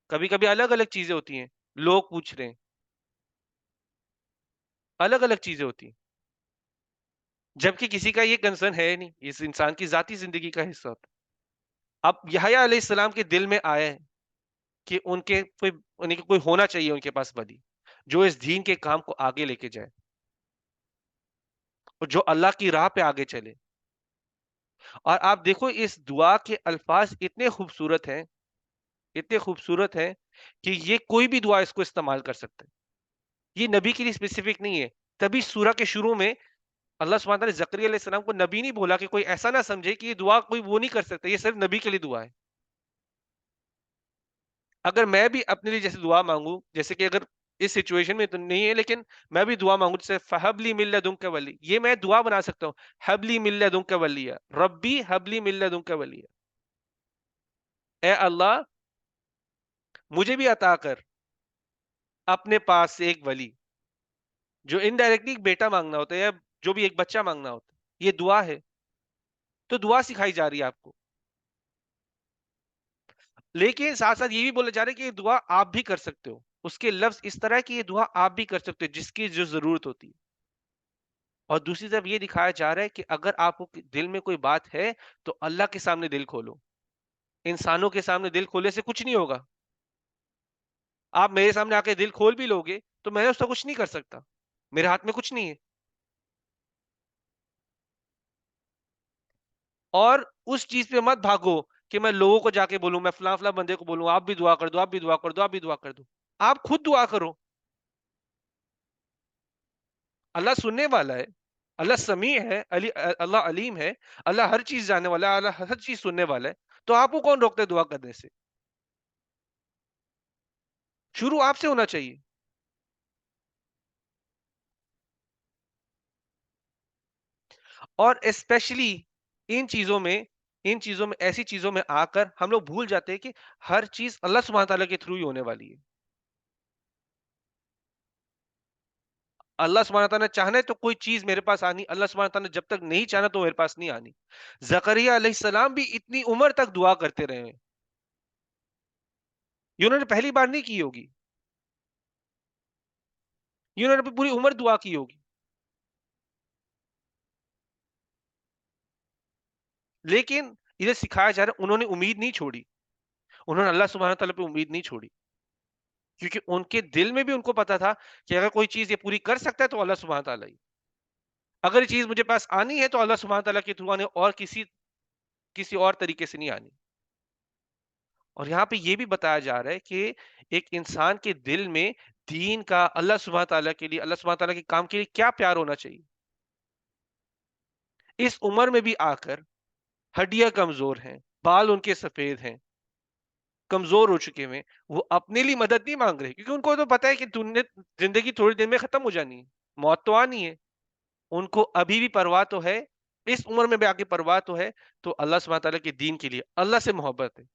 کبھی کبھی الگ الگ چیزیں ہوتی ہیں, لوگ پوچھ رہے ہیں, الگ الگ چیزیں ہوتی ہیں, جبکہ کسی کا یہ کنسرن ہے نہیں, اس انسان کی ذاتی زندگی کا حصہ ہوتا ہے. اب یحییٰ علیہ السلام کے دل میں آیا ہے کہ ان کے کوئی ہونا چاہیے ان کے پاس ولی, جو اس دین کے کام کو آگے لے کے جائے اور جو اللہ کی راہ پہ آگے چلے. اور آپ دیکھو اس دعا کے الفاظ اتنے خوبصورت ہیں, اتنے خوبصورت ہیں کہ یہ کوئی بھی دعا اس کو استعمال کر سکتا ہے. یہ نبی کے لیے اسپیسیفک نہیں ہے. تبھی سورہ کے شروع میں اللہ سبحانہ تعالیٰ نے زکریا علیہ السلام کو نبی نہیں بولا کہ کوئی ایسا نہ سمجھے کہ یہ دعا کوئی وہ نہیں کر سکتا, یہ صرف نبی کے لیے دعا ہے. اگر میں بھی اپنے لیے جیسے دعا مانگوں, جیسے کہ اگر اس سچویشن میں تو نہیں ہے, لیکن میں بھی دعا مانگوں جیسے فہبلی من لدنک ولی, یہ میں دعا بنا سکتا ہوں, حبلی من لدنک ولیہ, ربی حبلی من لدنک ولیہ, اے اللہ مجھے بھی عطا کر اپنے پاس سے ایک ولی, جو انڈائریکٹلی ایک بیٹا مانگنا ہوتا ہے یا جو بھی ایک بچہ مانگنا ہوتا ہے, یہ دعا ہے. تو دعا سکھائی جا رہی ہے آپ کو, لیکن ساتھ ساتھ یہ بھی بولا جا رہا ہے کہ یہ دعا آپ بھی کر سکتے ہو. اس کے لفظ اس طرح ہے کہ یہ دعا آپ بھی کر سکتے ہو جس کی جو ضرورت ہوتی ہے. اور دوسری طرف یہ دکھایا جا رہا ہے کہ اگر آپ کو دل میں کوئی بات ہے تو اللہ کے سامنے دل کھولو, انسانوں کے سامنے دل کھولنے سے کچھ نہیں ہوگا. آپ میرے سامنے آ کے دل کھول بھی لوگے تو میں اس کا کچھ نہیں کر سکتا, میرے ہاتھ میں کچھ نہیں ہے. اور اس چیز پہ مت بھاگو کہ میں لوگوں کو جا کے بولوں, میں فلاں فلاں بندے کو بولوں آپ بھی دعا کر دو, آپ بھی دعا کر دو, آپ بھی دعا کر دو. آپ خود دعا کرو, اللہ سننے والا ہے, اللہ سمیع ہے, اللہ علیم ہے, اللہ ہر چیز جاننے والا ہے, اللہ ہر چیز سننے والا ہے. تو آپ کو کون روکتا ہے دعا کرنے سے؟ شروع آپ سے ہونا چاہیے. اور اسپیشلی ان چیزوں میں ایسی چیزوں میں آ کر ہم لوگ بھول جاتے ہیں کہ ہر چیز اللہ سبحانہ تعالیٰ کے تھرو ہی ہونے والی ہے. اللہ سبحانہ تعالیٰ نے چاہنا ہے تو کوئی چیز میرے پاس آنی, اللہ سبحانہ تعالیٰ نے جب تک نہیں چاہنا تو میرے پاس نہیں آنی. زکریا علیہ السلام بھی اتنی عمر تک دعا کرتے رہے ہیں, یہ انہوں نے پہلی بار نہیں کی ہوگی, یہ انہوں نے پوری عمر دعا کی ہوگی, لیکن ادھر سکھایا جا رہا ہے انہوں نے امید نہیں چھوڑی, انہوں نے اللہ سبحانہ تعالیٰ پہ امید نہیں چھوڑی, کیونکہ ان کے دل میں بھی ان کو پتا تھا کہ اگر کوئی چیز یہ پوری کر سکتا ہے تو اللہ سبحانہ تعالیٰ ہی, اگر یہ چیز مجھے پاس آنی ہے تو اللہ سبحانہ تعالیٰ کے تھرو آنے, اور کسی اور طریقے سے نہیں آنی. اور یہاں پہ یہ بھی بتایا جا رہا ہے کہ ایک انسان کے دل میں دین کا, اللہ سبحانہ تعالیٰ کے لیے, اللہ سبحانہ تعالیٰ کے کام کے لیے کیا پیار ہونا چاہیے. اس عمر میں بھی آ کر ہڈیاں کمزور ہیں, بال ان کے سفید ہیں, کمزور ہو چکے ہوئے, وہ اپنے لیے مدد نہیں مانگ رہے, کیونکہ ان کو تو پتا ہے کہ زندگی تھوڑی دیر میں ختم ہو جانی ہے, موت تو آنی ہے. ان کو ابھی بھی پرواہ تو ہے, اس عمر میں بھی آگے پرواہ تو ہے, تو اللہ سبحانہ تعالیٰ کے دین کے لیے اللہ سے محبت ہے,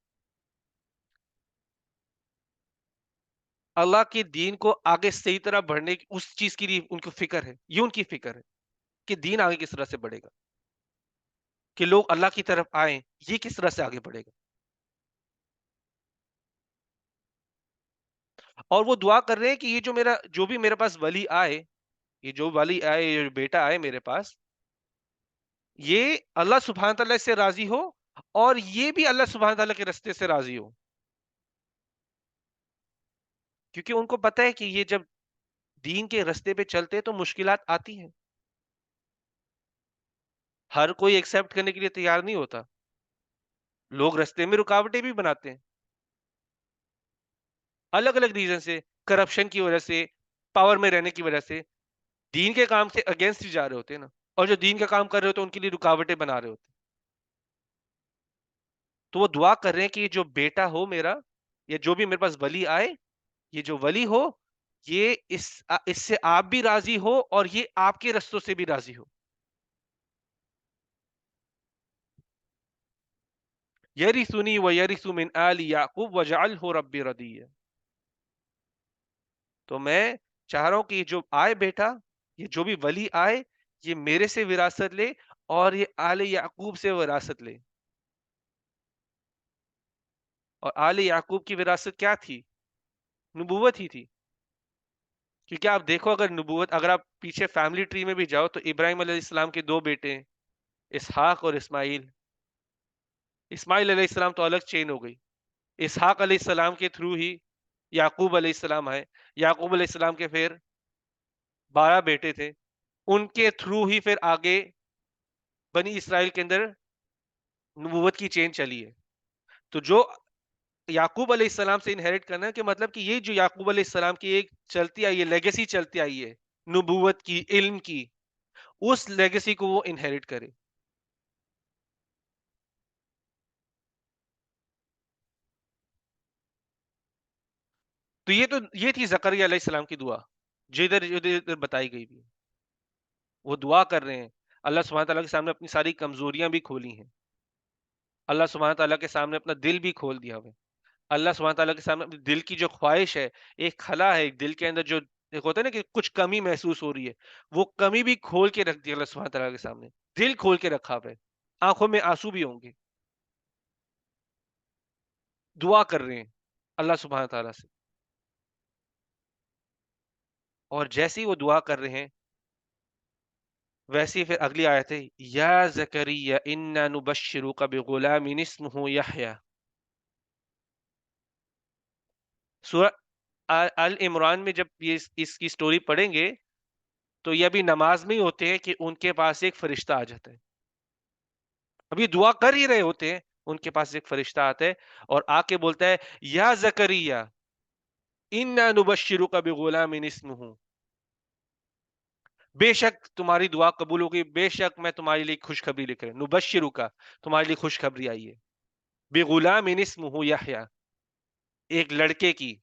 اللہ کے دین کو آگے صحیح طرح بڑھنے کی اس چیز کے لیے ان کو فکر ہے, یہ ان کی فکر ہے کہ دین آگے کس طرح سے بڑھے گا, کہ لوگ اللہ کی طرف آئیں, یہ کس طرح سے آگے بڑھے گا. اور وہ دعا کر رہے ہیں کہ یہ جو بھی میرے پاس ولی آئے, یہ جو ولی آئے, یہ جو بیٹا آئے میرے پاس, یہ اللہ سبحانہ تعالیٰ سے راضی ہو, اور یہ بھی اللہ سبحانہ تعالیٰ کے راستے سے راضی ہو, کیونکہ ان کو پتہ ہے کہ یہ جب دین کے راستے پہ چلتے تو مشکلات آتی ہیں, ہر کوئی ایکسپٹ کرنے کے لیے تیار نہیں ہوتا, لوگ راستے میں رکاوٹیں بھی بناتے ہیں الگ الگ ریزن سے, کرپشن کی وجہ سے, پاور میں رہنے کی وجہ سے, دین کے کام سے اگینسٹ ہی جا رہے ہوتے ہیں نا, اور جو دین کا کام کر رہے ہوتے ہیں ان کے لیے رکاوٹیں بنا رہے ہوتے ہیں. تو وہ دعا کر رہے ہیں کہ یہ جو بیٹا ہو میرا, یا جو بھی میرے پاس ولی آئے, یہ جو ولی ہو, یہ اس سے آپ بھی راضی ہو, اور یہ آپ کے رستوں سے بھی راضی ہو. یرثنی و یرث من آل یعقوب وجعلہ رب ردیہ. تو میں چاہ رہا ہوں کہ یہ جو آئے بیٹا, یہ جو بھی ولی آئے, یہ میرے سے وراثت لے, اور یہ آل یعقوب سے وراثت لے. اور آل یعقوب کی وراثت کیا تھی؟ نبوت ہی تھی. کیونکہ آپ دیکھو, اگر نبوت, اگر آپ پیچھے فیملی ٹری میں بھی جاؤ تو ابراہیم علیہ السلام کے 2 بیٹے ہیں, اسحاق اور اسماعیل. اسماعیل علیہ السلام تو الگ چین ہو گئی, اسحاق علیہ السلام کے تھرو ہی یعقوب علیہ السلام آئے. یعقوب علیہ السلام کے پھر 12 بیٹے تھے, ان کے تھرو ہی پھر آگے بنی اسرائیل کے اندر نبوت کی چین چلی ہے. تو جو یعقوب علیہ السلام سے انہیرٹ کرنا ہے, کہ مطلب کہ یہ جو یعقوب علیہ السلام کی ایک چلتی آئی ہے, لیگیسی چلتی آئی ہے نبوت کی, علم کی, اس لیگیسی کو وہ انہیرٹ کرے. تو یہ تھی زکریا علیہ السلام کی دعا, جو ادھر بتائی گئی بھی. وہ دعا کر رہے ہیں, اللہ سبحانہ تعالیٰ کے سامنے اپنی ساری کمزوریاں بھی کھولی ہیں, اللہ سبحانہ تعالیٰ کے سامنے اپنا دل بھی کھول دیا ہوا ہے, اللہ سبحانہ تعالیٰ کے سامنے اپنے دل کی جو خواہش ہے, ایک خلا ہے ایک دل کے اندر, جو ایک ہوتا ہے نا کہ کچھ کمی محسوس ہو رہی ہے, وہ کمی بھی کھول کے رکھ دی اللہ سبحانہ تعالیٰ کے سامنے, دل کھول کے رکھا ہوا ہے, آنکھوں میں آنسو بھی ہوں گے, دعا کر رہے ہیں اللہ سبحانہ تعالیٰ سے. اور جیسے ہی وہ دعا کر رہے ہیں, ویسے ہی پھر اگلی آیت ہے, یا زکریا انا نبشرک بغلام اسمہ یحییٰ. سورہ آل عمران میں جب یہ اس کی سٹوری پڑھیں گے تو یہ ابھی نماز میں ہی ہوتے ہیں کہ ان کے پاس ایک فرشتہ آ جاتا ہے. ابھی دعا کر ہی رہے ہوتے ہیں, ان کے پاس ایک فرشتہ آتا ہے اور آ کے بولتا ہے, یا زکریا انا نبشرک بغلام اسمہ, بے شک تمہاری دعا قبول ہو گئی, بے شک میں تمہارے لیے خوشخبری لے کر, نبشرک, تمہارے لیے خوشخبری آئی ہے, بغلام اسمہ یحییٰ, ایک لڑکے کی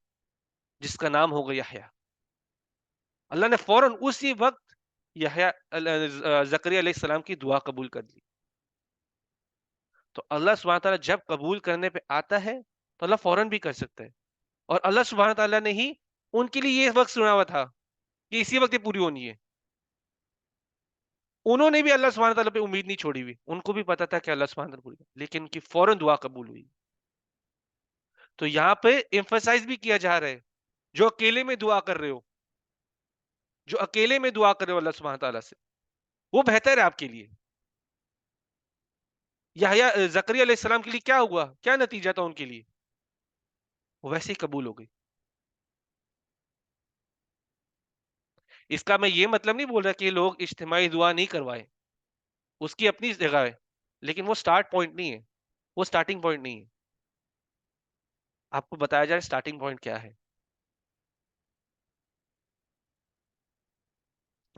جس کا نام ہوگا یحییٰ. اللہ نے فوراً اسی وقت زکریا علیہ السلام کی دعا قبول کر لی. تو اللہ سبحانہ تعالیٰ جب قبول کرنے پہ آتا ہے تو اللہ فوراً بھی کر سکتا ہے. اور اللہ سبحانہ تعالیٰ نے ہی ان کے لیے یہ وقت سنا ہوا تھا کہ اسی وقت یہ پوری ہونی ہے. انہوں نے بھی اللہ سبحانہ تعالیٰ پہ امید نہیں چھوڑی ہوئی, ان کو بھی پتا تھا کہ اللہ سبحانہ تعالیٰ پوری, لیکن ان کی فوراً دعا قبول ہوئی. تو یہاں پہ ایمفسائز بھی کیا جا رہا ہے, جو اکیلے میں دعا کر رہے ہو, جو اکیلے میں دعا کر رہے ہو اللہ سبحانہ تعالیٰ سے, وہ بہتر ہے آپ کے لیے. یحییٰ زکریا علیہ السلام کے لیے کیا ہوا, کیا نتیجہ تھا ان کے لیے, وہ ویسے ہی قبول ہو گئی. اس کا میں یہ مطلب نہیں بول رہا کہ لوگ اجتماعی دعا نہیں کروائے, اس کی اپنی جگہ ہے, لیکن وہ سٹارٹ پوائنٹ نہیں ہے, وہ سٹارٹنگ پوائنٹ نہیں ہے. آپ کو بتایا جائے سٹارٹنگ پوائنٹ کیا ہے,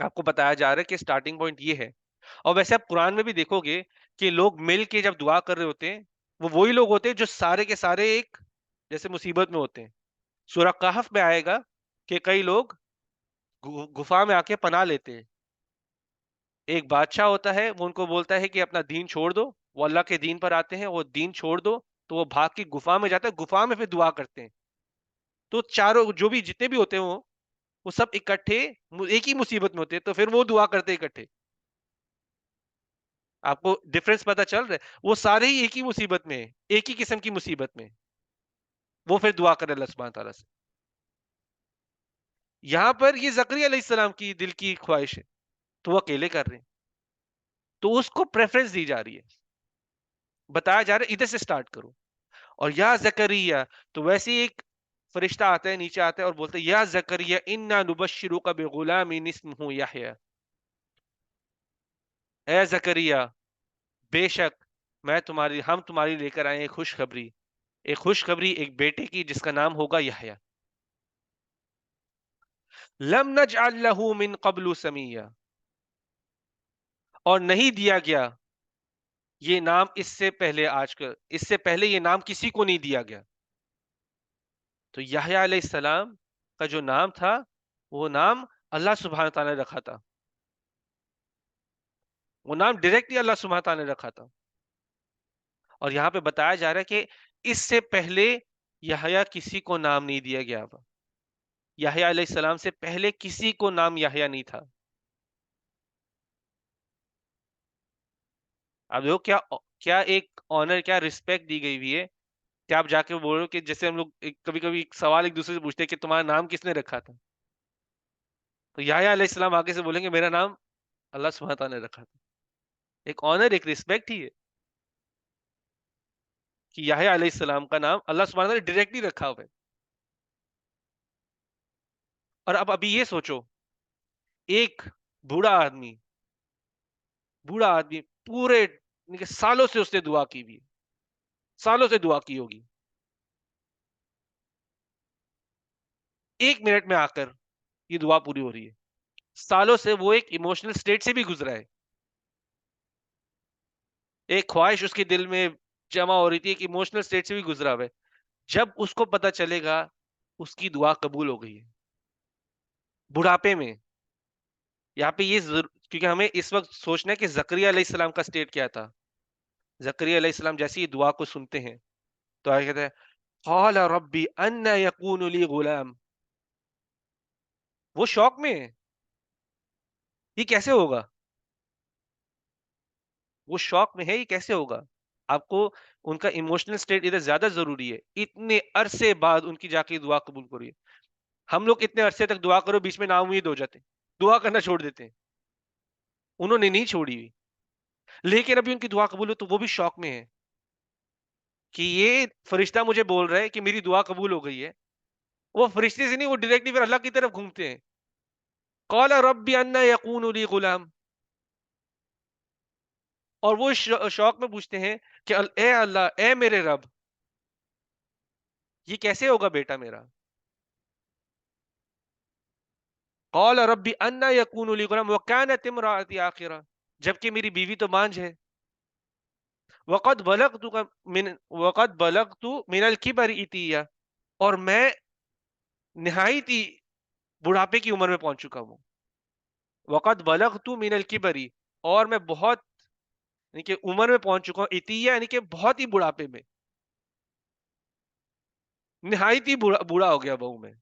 آپ کو بتایا جا رہا ہے کہ سٹارٹنگ پوائنٹ یہ ہے. اور ویسے آپ قرآن میں بھی دیکھو گے کہ لوگ مل کے جب دعا کر رہے ہوتے ہیں, وہ وہی لوگ ہوتے ہیں جو سارے کے سارے ایک جیسے مصیبت میں ہوتے ہیں. سورہ کہف میں آئے گا کہ کئی لوگ گفا میں آ کے پناہ لیتے ہیں. ایک بادشاہ ہوتا ہے, وہ ان کو بولتا ہے کہ اپنا دین چھوڑ دو, وہ اللہ کے دین پر آتے ہیں, وہ دین چھوڑ دو, تو وہ بھاگ کے گفا میں جاتے ہیں, گفا میں پھر دعا کرتے ہیں. تو چاروں جو بھی جتنے بھی ہوتے ہیں وہ سب اکٹھے ایک ہی مصیبت میں ہوتے ہیں, تو پھر وہ دعا کرتے اکٹھے. آپ کو ڈفرنس پتا چل رہا ہے, وہ سارے ہی ایک ہی مصیبت میں, ایک ہی قسم کی مصیبت میں, وہ پھر دعا کرے اللہ سبحانہ تعالیٰ سے. یہاں پر یہ زکریا علیہ السلام کی دل کی خواہش ہے, تو وہ اکیلے کر رہے ہیں, تو اس کو پریفرنس دی جا رہی ہے, بتایا جا رہا ہے ادھر سے سٹارٹ کرو. اور یا زکریا, تو ویسے ہی ایک فرشتہ آتا ہے, نیچے آتا ہے اور بولتا ہے یا زکریا انا نبشروک بغلام اسمہ یحییٰ, اے زکریا بے شک ہم تمہاری لے کر آئے ایک خوشخبری, ایک خوشخبری ایک بیٹے کی جس کا نام ہوگا یحییٰ. لم نجعل له من قبل سمیہ, اور نہیں دیا گیا یہ نام اس سے پہلے, اس سے پہلے یہ نام کسی کو نہیں دیا گیا. تو یحییٰ علیہ السلام کا جو نام تھا وہ نام اللہ سبحانہ تعالیٰ نے رکھا تھا, وہ نام ڈائریکٹلی اللہ سبحانہ تعالیٰ نے رکھا تھا. اور یہاں پہ بتایا جا رہا ہے کہ اس سے پہلے یحییٰ کسی کو نام نہیں دیا گیا تھا, یحییٰ علیہ السلام سے پہلے کسی کو نام یحییٰ نہیں تھا. اب دیکھو کیا ایک آنر, کیا رسپیکٹ دی گئی ہوئی ہے, کہ آپ جا کے بول رہے ہو کہ جیسے ہم لوگ کبھی کبھی سوال ایک دوسرے سے پوچھتے ہیں کہ تمہارا نام کس نے رکھا تھا, تو یحییٰ علیہ السلام آگے سے بولیں گے میرا نام اللہ سبحانہ تعالیٰ نے رکھا تھا. ایک آنر, ایک رسپیکٹ ہی ہے کہ یحییٰ علیہ السلام کا نام اللہ سبحانہ تعالیٰ نے ڈائریکٹلی رکھا ہوا ہے. اور اب ابھی یہ سوچو, ایک بوڑھا آدمی پورے سالوں سے اس نے دعا کی ہوئی, سالوں سے دعا کی ہوگی, ایک منٹ میں آ کر یہ دعا پوری ہو رہی ہے. سالوں سے وہ ایک ایموشنل سٹیٹ سے بھی گزرا ہے, ایک خواہش اس کے دل میں جمع ہو رہی تھی, ایک ایموشنل سٹیٹ سے بھی گزرا ہوا ہے. جب اس کو پتا چلے گا اس کی دعا قبول ہو گئی ہے بڑھاپے میں, یہاں پہ یہ کیونکہ ہمیں اس وقت سوچنا ہے کہ زکریا علیہ السلام کا سٹیٹ کیا تھا. زکریا علیہ السلام جیسی یہ دعا کو سنتے ہیں تو آگے کہتے ہیں قال ربی ان یکون لی غلام, وہ شوق میں ہے, یہ کیسے ہوگا, وہ شوق میں ہے, یہ کیسے ہوگا. آپ کو ان کا ایموشنل سٹیٹ ادھر زیادہ ضروری ہے, اتنے عرصے بعد ان کی جا کے دعا قبول کر رہی ہے. ہم لوگ اتنے عرصے تک دعا کرو بیچ میں نا امید ہو جاتے ہیں, دعا کرنا چھوڑ دیتے ہیں, انہوں نے نہیں چھوڑی ہوئی, لیکن ابھی ان کی دعا قبول ہو تو وہ بھی شوق میں ہے کہ یہ فرشتہ مجھے بول رہا ہے کہ میری دعا قبول ہو گئی ہے. وہ فرشتے سے نہیں, وہ ڈائریکٹلی پھر اللہ کی طرف گھومتے ہیں. قال رب ان یکون لی غلام, اور وہ شوق میں پوچھتے ہیں کہ اے اللہ, اے میرے رب, یہ کیسے ہوگا بیٹا میرا. قال رب ان یکون لی غلام وکانت امراتی عاقرا, جبکہ میری بیوی تو مانج ہے. وقد بلغت من الکبر عتیہ, اور میں نہایت ہی بڑھاپے کی عمر میں پہنچ چکا ہوں. وقد بلغت من الکبری، اور میں بہت یعنی کہ عمر میں پہنچ چکا ہوں، عتیہ یعنی کہ بہت ہی بڑھاپے میں، نہایت ہی بوڑھا ہو گیا بہو میں،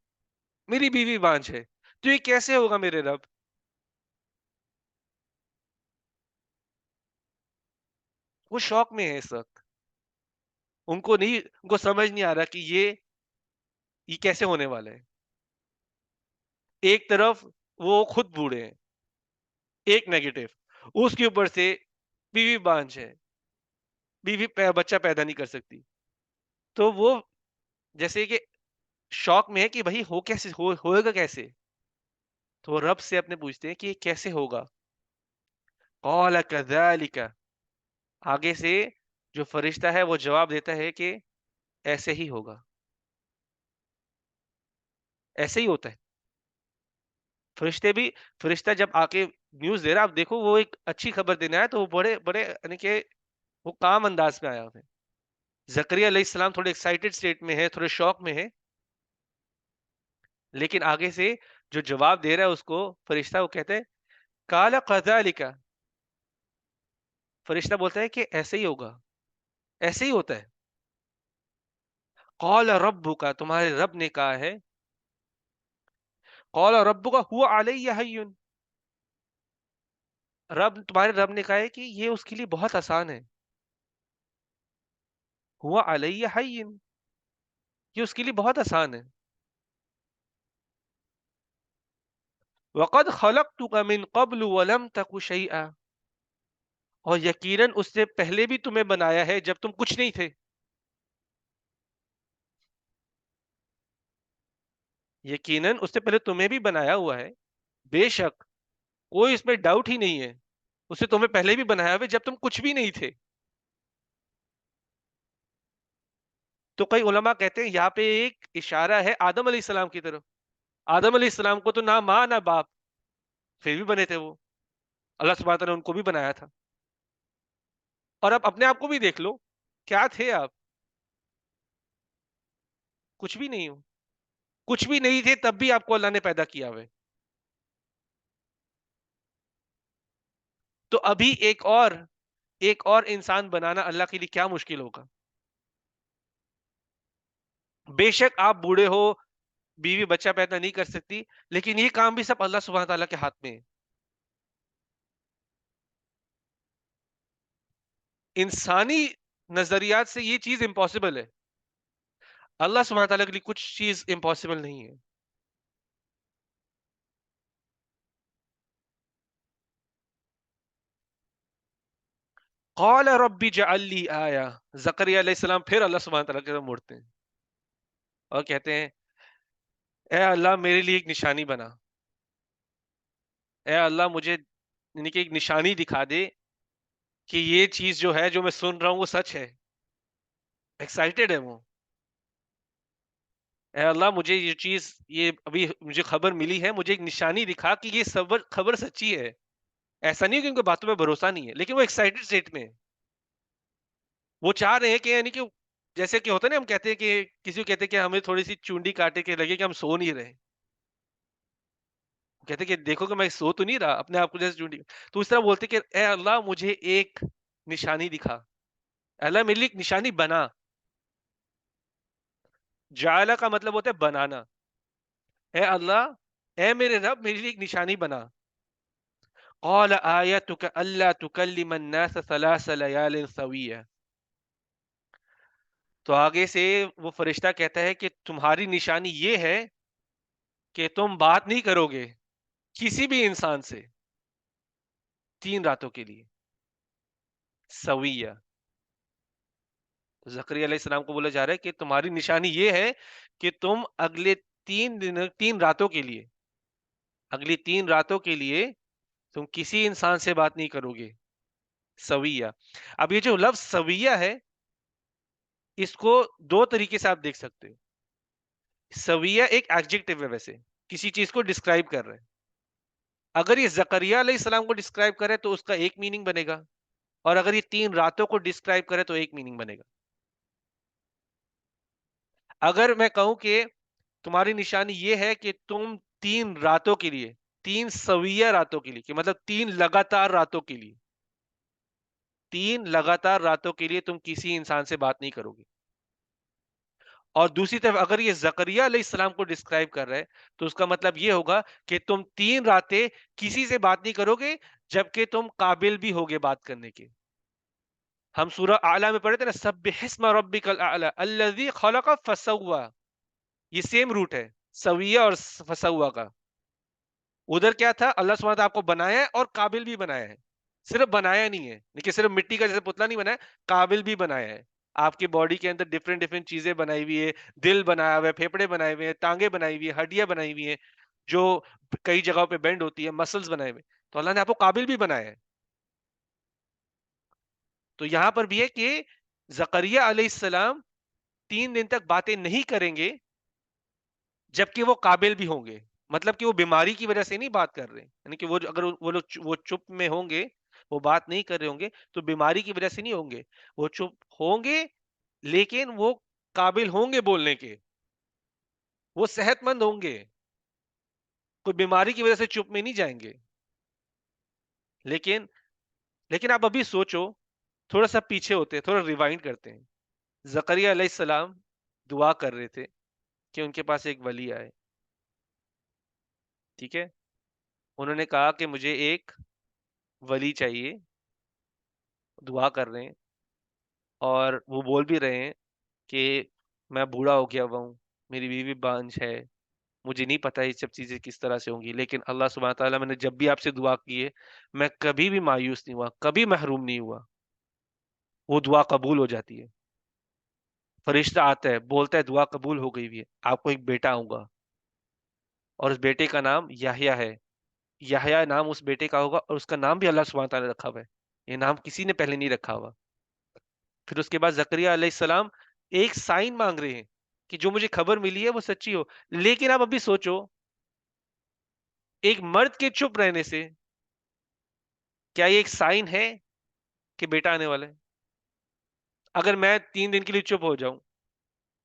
میری بیوی بانجھ ہے، تو یہ کیسے ہوگا میرے رب؟ وہ شوق میں ہے اس وقت، ان کو سمجھ نہیں آ رہا کہ یہ کیسے ہونے والا ہے۔ ایک طرف وہ خود بوڑھے ہیں، ایک نیگیٹو، اس کے اوپر سے بیوی بانجھ ہے، بیوی بچہ پیدا نہیں کر سکتی، تو وہ جیسے کہ شوق میں ہے کہ بھائی ہو کیسے، ہوئے گا کیسے؟ تو وہ رب سے اپنے پوچھتے ہیں کہ یہ کیسے ہوگا؟ قال كذلك، آگے سے جو فرشتہ ہے وہ جواب دیتا ہے کہ ایسے ہی ہوگا، ایسے ہی ہوتا ہے۔ فرشتہ جب آ کے نیوز دے رہا، آپ دیکھو وہ ایک اچھی خبر دینا ہے تو وہ بڑے بڑے یعنی کہ وہ کام انداز میں آیا ہوتا ہے۔ زکریا علیہ السلام تھوڑے ایکسائٹڈ اسٹیٹ میں ہے، تھوڑے شوق میں ہے، لیکن آگے سے جو جواب دے رہا ہے اس کو فرشتہ، وہ کہتے ہیں قال كذلك، فرشتہ بولتا ہے کہ ایسے ہی ہوگا، ایسے ہی ہوتا ہے۔ قال ربک، تمہارے رب نے کہا ہے، قال ربک هو علی هین، تمہارے رب نے کہا ہے کہ یہ اس کے لیے بہت آسان ہے، ہوا علی ہین، یہ اس کے لیے بہت آسان ہے۔ وقد خلقتک من قبل ولم تک شیئا، اور یقیناً اس سے پہلے بھی تمہیں بنایا ہے جب تم کچھ نہیں تھے، یقیناً اس سے پہلے تمہیں بھی بنایا ہوا ہے، بے شک کوئی اس میں ڈاؤٹ ہی نہیں ہے، اس سے تمہیں پہلے بھی بنایا ہوا ہے جب تم کچھ بھی نہیں تھے۔ تو کئی علماء کہتے ہیں یہاں پہ ایک اشارہ ہے آدم علیہ السلام کی طرف، آدم علیہ السلام کو تو نہ ماں نہ باپ، پھر بھی بنے تھے وہ، اللہ سبحانہ تعالیٰ نے ان کو بھی بنایا تھا۔ اور آپ اپنے آپ کو بھی دیکھ لو، کیا تھے آپ؟ کچھ بھی نہیں ہو، کچھ بھی نہیں تھے تب بھی آپ کو اللہ نے پیدا کیا ہوئے۔ تو ابھی ایک اور انسان بنانا اللہ کے لیے کیا مشکل ہوگا؟ بے شک آپ بوڑھے ہو، بیوی بچہ پیدا نہیں کر سکتی، لیکن یہ کام بھی سب اللہ سبحانہ تعالیٰ کے ہاتھ میں ہے۔ انسانی نظریات سے یہ چیز امپاسبل ہے، اللہ سبحانہ تعالیٰ کے لیے کچھ چیز امپاسبل نہیں ہے۔ قال رب اجعل لی آیا، زکریا علیہ السلام پھر اللہ سبحانہ تعالیٰ کی طرف مڑتے ہیں اور کہتے ہیں اے اللہ میرے لیے ایک نشانی بنا، اے اللہ مجھے یعنی کہ ایک نشانی دکھا دے کہ یہ چیز جو ہے جو میں سن رہا ہوں وہ سچ ہے، ایکسائٹیڈ ہے وہ، اے اللہ مجھے یہ چیز، یہ ابھی مجھے خبر ملی ہے، مجھے ایک نشانی دکھا کہ یہ خبر سچی ہے۔ ایسا نہیں کہ ان کو باتوں پہ بھروسہ نہیں ہے، لیکن وہ ایکسائٹیڈ اسٹیٹ میں ہے، وہ چاہ رہے ہیں کہ یعنی کہ جیسے کہ ہوتا ہے نا، ہم کہتے ہیں کہ کسی کو کہتے ہیں کہ ہمیں تھوڑی سی چونڈی کاٹے کے لگے کہ ہم سو نہیں رہے، کہتے ہیں کہ دیکھو کہ میں سو تو نہیں رہا، اپنے آپ کو جیسے چونڈی، تو اس طرح بولتے کہ اے اللہ مجھے ایک نشانی دکھا، اے اللہ میرے لیے ایک نشانی بنا۔ جعلہ کا مطلب ہوتا ہے بنانا، اے اللہ، اے میرے رب میرے لیے ایک نشانی بنا۔ قال آیتک الا تکلم الناس ثلاث لیال سویہ، تو آگے سے وہ فرشتہ کہتا ہے کہ تمہاری نشانی یہ ہے کہ تم بات نہیں کرو گے کسی بھی انسان سے 3 راتوں کے لیے، سویہ۔ زکریا علیہ السلام کو بولا جا رہا ہے کہ تمہاری نشانی یہ ہے کہ تم اگلے 3 راتوں کے لیے، اگلی 3 راتوں کے لیے تم کسی انسان سے بات نہیں کرو گے، سویہ۔ اب یہ جو لفظ سویہ ہے، اس کو 2 طریقے سے آپ دیکھ سکتے ہیں۔ سویہ ایک ایڈجیکٹو ہے، ویسے کسی چیز کو ڈسکرائب کر رہے ہیں، اگر یہ زکریا علیہ السلام کو ڈسکرائب کرے تو اس کا ایک میننگ بنے گا، اور اگر یہ 3 راتوں کو ڈسکرائب کرے تو ایک میننگ بنے گا۔ اگر میں کہوں کہ تمہاری نشانی یہ ہے کہ تم 3 راتوں کے لیے 3 سویہ راتوں کے لیے، کہ مطلب 3 لگاتار راتوں کے لیے، 3 لگاتار راتوں کے لیے تم کسی انسان سے بات نہیں کرو گے. اور دوسری طرف اگر یہ زکریا علیہ السلام کو ڈسکرائب کر رہا ہے تو اس کا مطلب یہ ہوگا کہ تم 3 راتیں کسی سے بات نہیں کرو گے جبکہ تم قابل بھی ہوگے بات کرنے کے. ہم سورہ اعلیٰ میں پڑھے تھے نا، سبح اسم ربک الاعلی الذی خلق فسوا، یہ سیم روٹ ہے سویہ اور فسوا کا. ادھر کیا تھا، اللہ سبحانہ وتعالیٰ آپ کو بنایا ہے اور قابل بھی بنایا ہے. صرف بنایا نہیں ہے، لیکن صرف مٹی کا جیسے پتلا نہیں بنایا، قابل بھی بنایا ہے. آپ کی باڈی کے اندر ڈفرینٹ ڈفرینٹ چیزیں بنائی ہوئی ہے، دل بنایا ہوا ہے، پھیپڑے بنائے ہوئے ہیں، ٹانگیں بنائی ہوئی ہیں، ہڈیاں بنائی ہوئی ہیں جو کئی جگہوں پہ بینڈ ہوتی ہے، مسلز بنائے ہوئے. تو اللہ نے آپ کو قابل بھی بنایا ہے. تو یہاں پر بھی ہے کہ زکریا علیہ السلام 3 دن تک باتیں نہیں کریں گے جبکہ وہ قابل بھی ہوں گے. مطلب کہ وہ بیماری کی وجہ سے نہیں بات کر رہے، یعنی کہ اگر وہ لوگ وہ چپ میں ہوں گے، وہ بات نہیں کر رہے ہوں گے تو بیماری کی وجہ سے نہیں ہوں گے. وہ چپ ہوں گے لیکن وہ قابل ہوں گے بولنے کے، وہ صحت مند ہوں گے، کوئی بیماری کی وجہ سے چپ میں نہیں جائیں گے. لیکن لیکن آپ ابھی سوچو، تھوڑا سا پیچھے ہوتے ہیں، تھوڑا ریوائنڈ کرتے ہیں. زکریا علیہ السلام دعا کر رہے تھے کہ ان کے پاس ایک ولی آئے. ٹھیک ہے، انہوں نے کہا کہ مجھے ایک ولی چاہیے. دعا کر رہے ہیں اور وہ بول بھی رہے ہیں کہ میں بوڑھا ہو گیا ہوا ہوں، میری بیوی بانجھ ہے، مجھے نہیں پتا یہ سب چیزیں کس طرح سے ہوں گی، لیکن اللہ سبحانہ تعالیٰ میں نے جب بھی آپ سے دعا کی ہے میں کبھی بھی مایوس نہیں ہوا، کبھی محروم نہیں ہوا. وہ دعا قبول ہو جاتی ہے. فرشتہ آتا ہے بولتا ہے دعا قبول ہو گئی ہوئی ہے، آپ کو ایک بیٹا ہوگا اور اس بیٹے کا نام یحییٰ ہے. یحییٰ نام اس بیٹے کا ہوگا اور اس کا نام بھی اللہ سبحانہ تعالیٰ نے رکھا ہوا ہے، یہ نام کسی نے پہلے نہیں رکھا ہوا. پھر اس کے بعد زکریا علیہ السلام ایک سائن مانگ رہے ہیں کہ جو مجھے خبر ملی ہے وہ سچی ہو. لیکن آپ ابھی سوچو، ایک مرد کے چپ رہنے سے کیا یہ ایک سائن ہے کہ بیٹا آنے والا ہے؟ اگر میں 3 دن کے لیے چپ ہو جاؤں،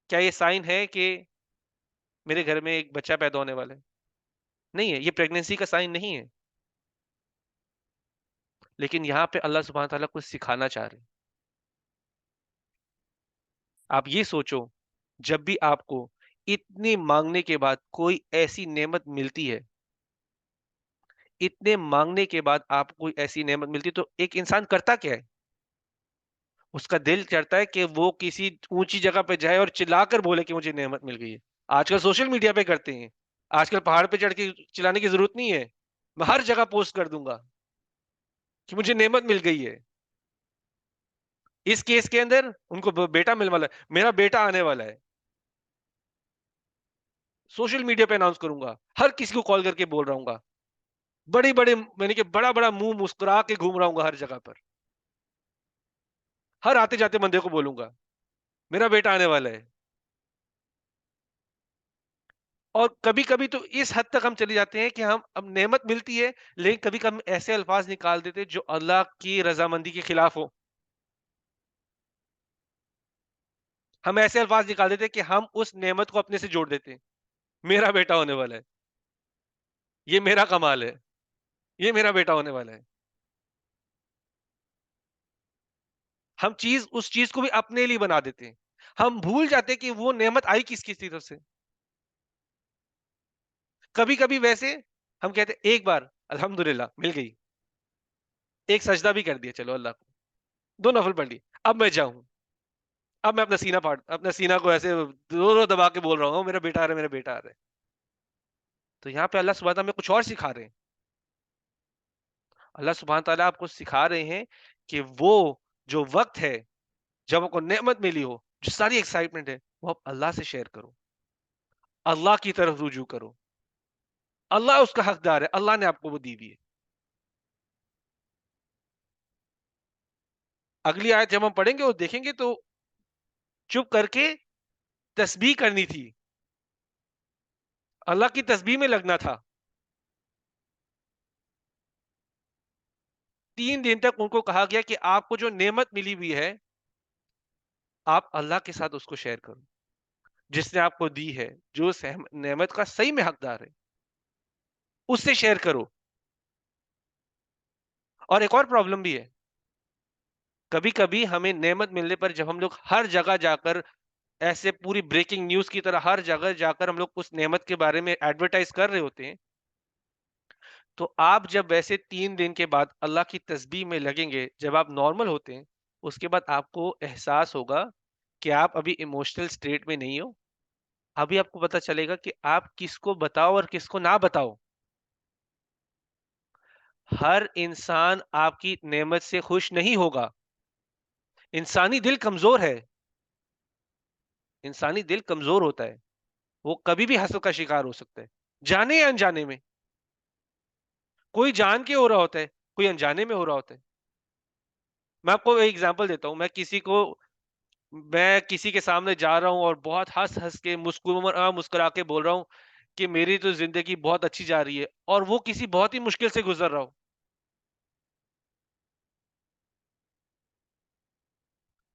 کیا یہ سائن ہے کہ میرے گھر میں ایک بچہ پیدا ہونے والا ہے؟ نہیں ہے، یہ پریگننسی کا سائن نہیں ہے. لیکن یہاں پہ اللہ سبحانہ تعالیٰ کچھ سکھانا چاہ رہے ہیں. آپ یہ سوچو، جب بھی آپ کو اتنے مانگنے کے بعد کوئی ایسی نعمت ملتی ہے، اتنے مانگنے کے بعد آپ کو کوئی ایسی نعمت ملتی ہے تو ایک انسان کرتا کیا ہے؟ اس کا دل چاہتا ہے کہ وہ کسی اونچی جگہ پہ جائے اور چلا کر بولے کہ مجھے نعمت مل گئی ہے. آج کل سوشل میڈیا پہ کرتے ہیں، آج کل پہاڑ پہ چڑھ کے چلانے کی ضرورت نہیں ہے، میں ہر جگہ پوسٹ کر دوں گا کہ مجھے نعمت مل گئی ہے. اس کیس کے اندر ان کو بیٹا ملنے والا ہے، میرا بیٹا آنے والا ہے، سوشل میڈیا پہ اناؤنس کروں گا، ہر کسی کو کال کر کے بول رہا ہوں گا، بڑے بڑے یعنی کہ بڑا بڑا منہ مسکرا کے گھوم رہا ہوں گا ہر جگہ پر، ہر آتے جاتے بندے کو بولوں گا میرا بیٹا آنے والا ہے. اور کبھی کبھی تو اس حد تک ہم چلے جاتے ہیں کہ ہم اب نعمت ملتی ہے لیکن کبھی کبھی ایسے الفاظ نکال دیتے جو اللہ کی رضامندی کے خلاف ہو. ہم ایسے الفاظ نکال دیتے کہ ہم اس نعمت کو اپنے سے جوڑ دیتے ہیں. میرا بیٹا ہونے والا ہے، یہ میرا کمال ہے، یہ میرا بیٹا ہونے والا ہے. ہم اس چیز کو بھی اپنے لیے بنا دیتے ہیں. ہم بھول جاتے کہ وہ نعمت آئی کس کی طرف سے. کبھی کبھی ویسے ہم کہتے ایک بار الحمدللہ مل گئی، ایک سجدہ بھی کر دیا چلو اللہ کو، 2 نفل پڑھ لی، اب میں جاؤں، اب میں اپنا سینہ کو ایسے رو دبا کے بول رہا ہوں میرا بیٹا آ رہا ہے، میرا بیٹا آ رہا ہے. تو یہاں پہ اللہ سبحانہ تعالیٰ ہمیں کچھ اور سکھا رہے ہیں. اللہ سبحانہ تعالیٰ آپ کو سکھا رہے ہیں کہ وہ جو وقت ہے جب آپ کو نعمت ملی ہو، جو ساری ایکسائٹمنٹ ہے، وہ آپ اللہ سے شیئر کرو، اللہ کی طرف رجوع کرو. اللہ اس کا حقدار ہے، اللہ نے آپ کو وہ دی ہوئی ہے. اگلی آیت جب ہم پڑھیں گے وہ دیکھیں گے تو چپ کر کے تسبیح کرنی تھی، اللہ کی تسبیح میں لگنا تھا. 3 دن تک ان کو کہا گیا کہ آپ کو جو نعمت ملی ہوئی ہے آپ اللہ کے ساتھ اس کو شیئر کرو، جس نے آپ کو دی ہے، جو اس نعمت کا صحیح میں حقدار ہے. اس سے شیئر کرو. اور ایک اور پرابلم بھی ہے, کبھی کبھی ہمیں نعمت ملنے پر جب ہم لوگ ہر جگہ جا کر ایسے پوری بریکنگ نیوز کی طرح ہر جگہ جا کر ہم لوگ اس نعمت کے بارے میں ایڈورٹائز کر رہے ہوتے ہیں, تو آپ جب ویسے 3 دن کے بعد اللہ کی تسبیح میں لگیں گے, جب آپ نارمل ہوتے ہیں, اس کے بعد آپ کو احساس ہوگا کہ آپ ابھی ایموشنل اسٹیٹ میں نہیں ہو. ابھی آپ کو پتا چلے گا کہ آپ کس کو بتاؤ اور کس کو نہ بتاؤ. ہر انسان آپ کی نعمت سے خوش نہیں ہوگا. انسانی دل کمزور ہے, انسانی دل کمزور ہوتا ہے, وہ کبھی بھی حسد کا شکار ہو سکتا ہے, جانے یا انجانے میں. کوئی جان کے ہو رہا ہوتا ہے, کوئی انجانے میں ہو رہا ہوتا ہے. میں آپ کو ایک ایگزامپل دیتا ہوں. میں کسی کے سامنے جا رہا ہوں اور بہت ہنس ہنس کے مسکرا کے بول رہا ہوں کہ میری تو زندگی بہت اچھی جا رہی ہے, اور وہ کسی بہت ہی مشکل سے گزر رہا ہو.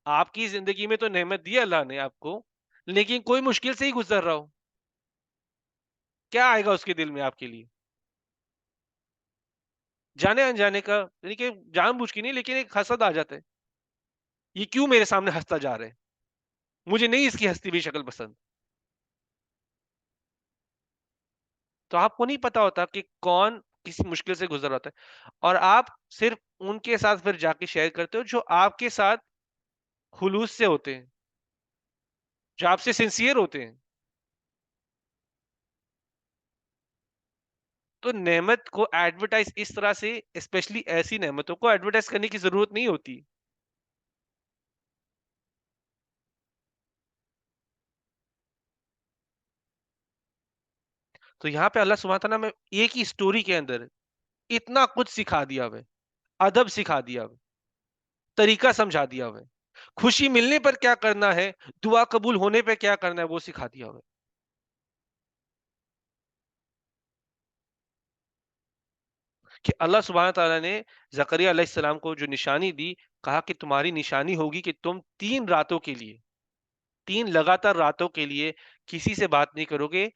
آپ کی زندگی میں تو نعمت دی اللہ نے آپ کو, لیکن کوئی مشکل سے ہی گزر رہا ہو, کیا آئے گا اس کے دل میں آپ کے لیے؟ جانے انجانے کا, یعنی کہ جان بوجھ کے نہیں, لیکن ایک حسد آ جاتا ہے, یہ کیوں میرے سامنے ہنستا جا رہا ہے, مجھے نہیں اس کی ہنستی ہوئی شکل پسند. تو آپ کو نہیں پتا ہوتا کہ کون کسی مشکل سے گزر رہا ہے, اور آپ صرف ان کے ساتھ پھر جا کے شیئر کرتے ہو جو آپ کے ساتھ خلوص سے ہوتے ہیں, جو آپ سے سنسیئر ہوتے ہیں. تو نعمت کو ایڈورٹائز اس طرح سے, اسپیشلی ایسی نعمتوں کو ایڈورٹائز کرنے کی ضرورت نہیں ہوتی. تو یہاں پہ اللہ سبحانہ تعالیٰ میں ایک ہی سٹوری کے اندر اتنا کچھ سکھا دیا ہوئے, ادب سکھا دیا ہوئے, طریقہ سمجھا دیا ہوئے, خوشی ملنے پر کیا کرنا ہے, دعا قبول ہونے پہ کیا کرنا ہے, وہ سکھا دیا ہوئے. کہ اللہ سبحانہ تعالیٰ نے زکریا علیہ السلام کو جو نشانی دی, کہا کہ تمہاری نشانی ہوگی کہ تم 3 راتوں کے لیے, 3 لگاتار راتوں کے لیے کسی سے بات نہیں کرو گے,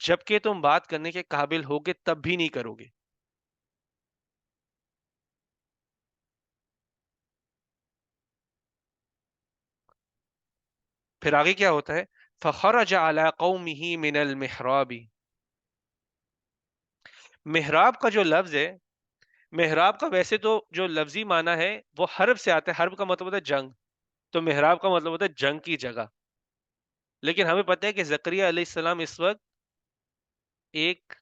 جبکہ تم بات کرنے کے قابل ہوگے تب بھی نہیں کرو گے. پھر آگے کیا ہوتا ہے, فخرج علی قومہ من المحراب. محراب کا جو لفظ ہے, محراب کا ویسے تو جو لفظی معنی ہے وہ حرب سے آتا ہے, حرب کا مطلب ہوتا ہے جنگ, تو محراب کا مطلب ہوتا ہے جنگ کی جگہ. لیکن ہمیں پتہ ہے کہ زکریا علیہ السلام اس وقت ایک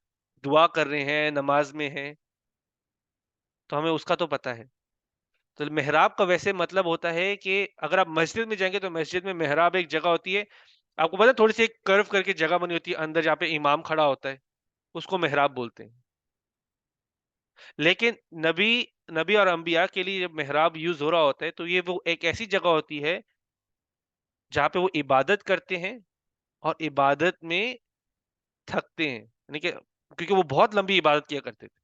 دعا کر رہے ہیں, نماز میں ہیں, تو ہمیں اس کا تو پتہ ہے. تو محراب کا ویسے مطلب ہوتا ہے کہ اگر آپ مسجد میں جائیں گے تو مسجد میں محراب ایک جگہ ہوتی ہے, آپ کو پتہ ہے تھوڑی سی ایک کرو کر کے جگہ بنی ہوتی ہے اندر جہاں پہ امام کھڑا ہوتا ہے, اس کو محراب بولتے ہیں. لیکن نبی اور انبیاء کے لیے جب محراب یوز ہو رہا ہوتا ہے تو یہ وہ ایک ایسی جگہ ہوتی ہے جہاں پہ وہ عبادت کرتے ہیں, اور عبادت میں تھکتے ہیں, یعنی کہ کیونکہ وہ بہت لمبی عبادت کیا کرتے تھے.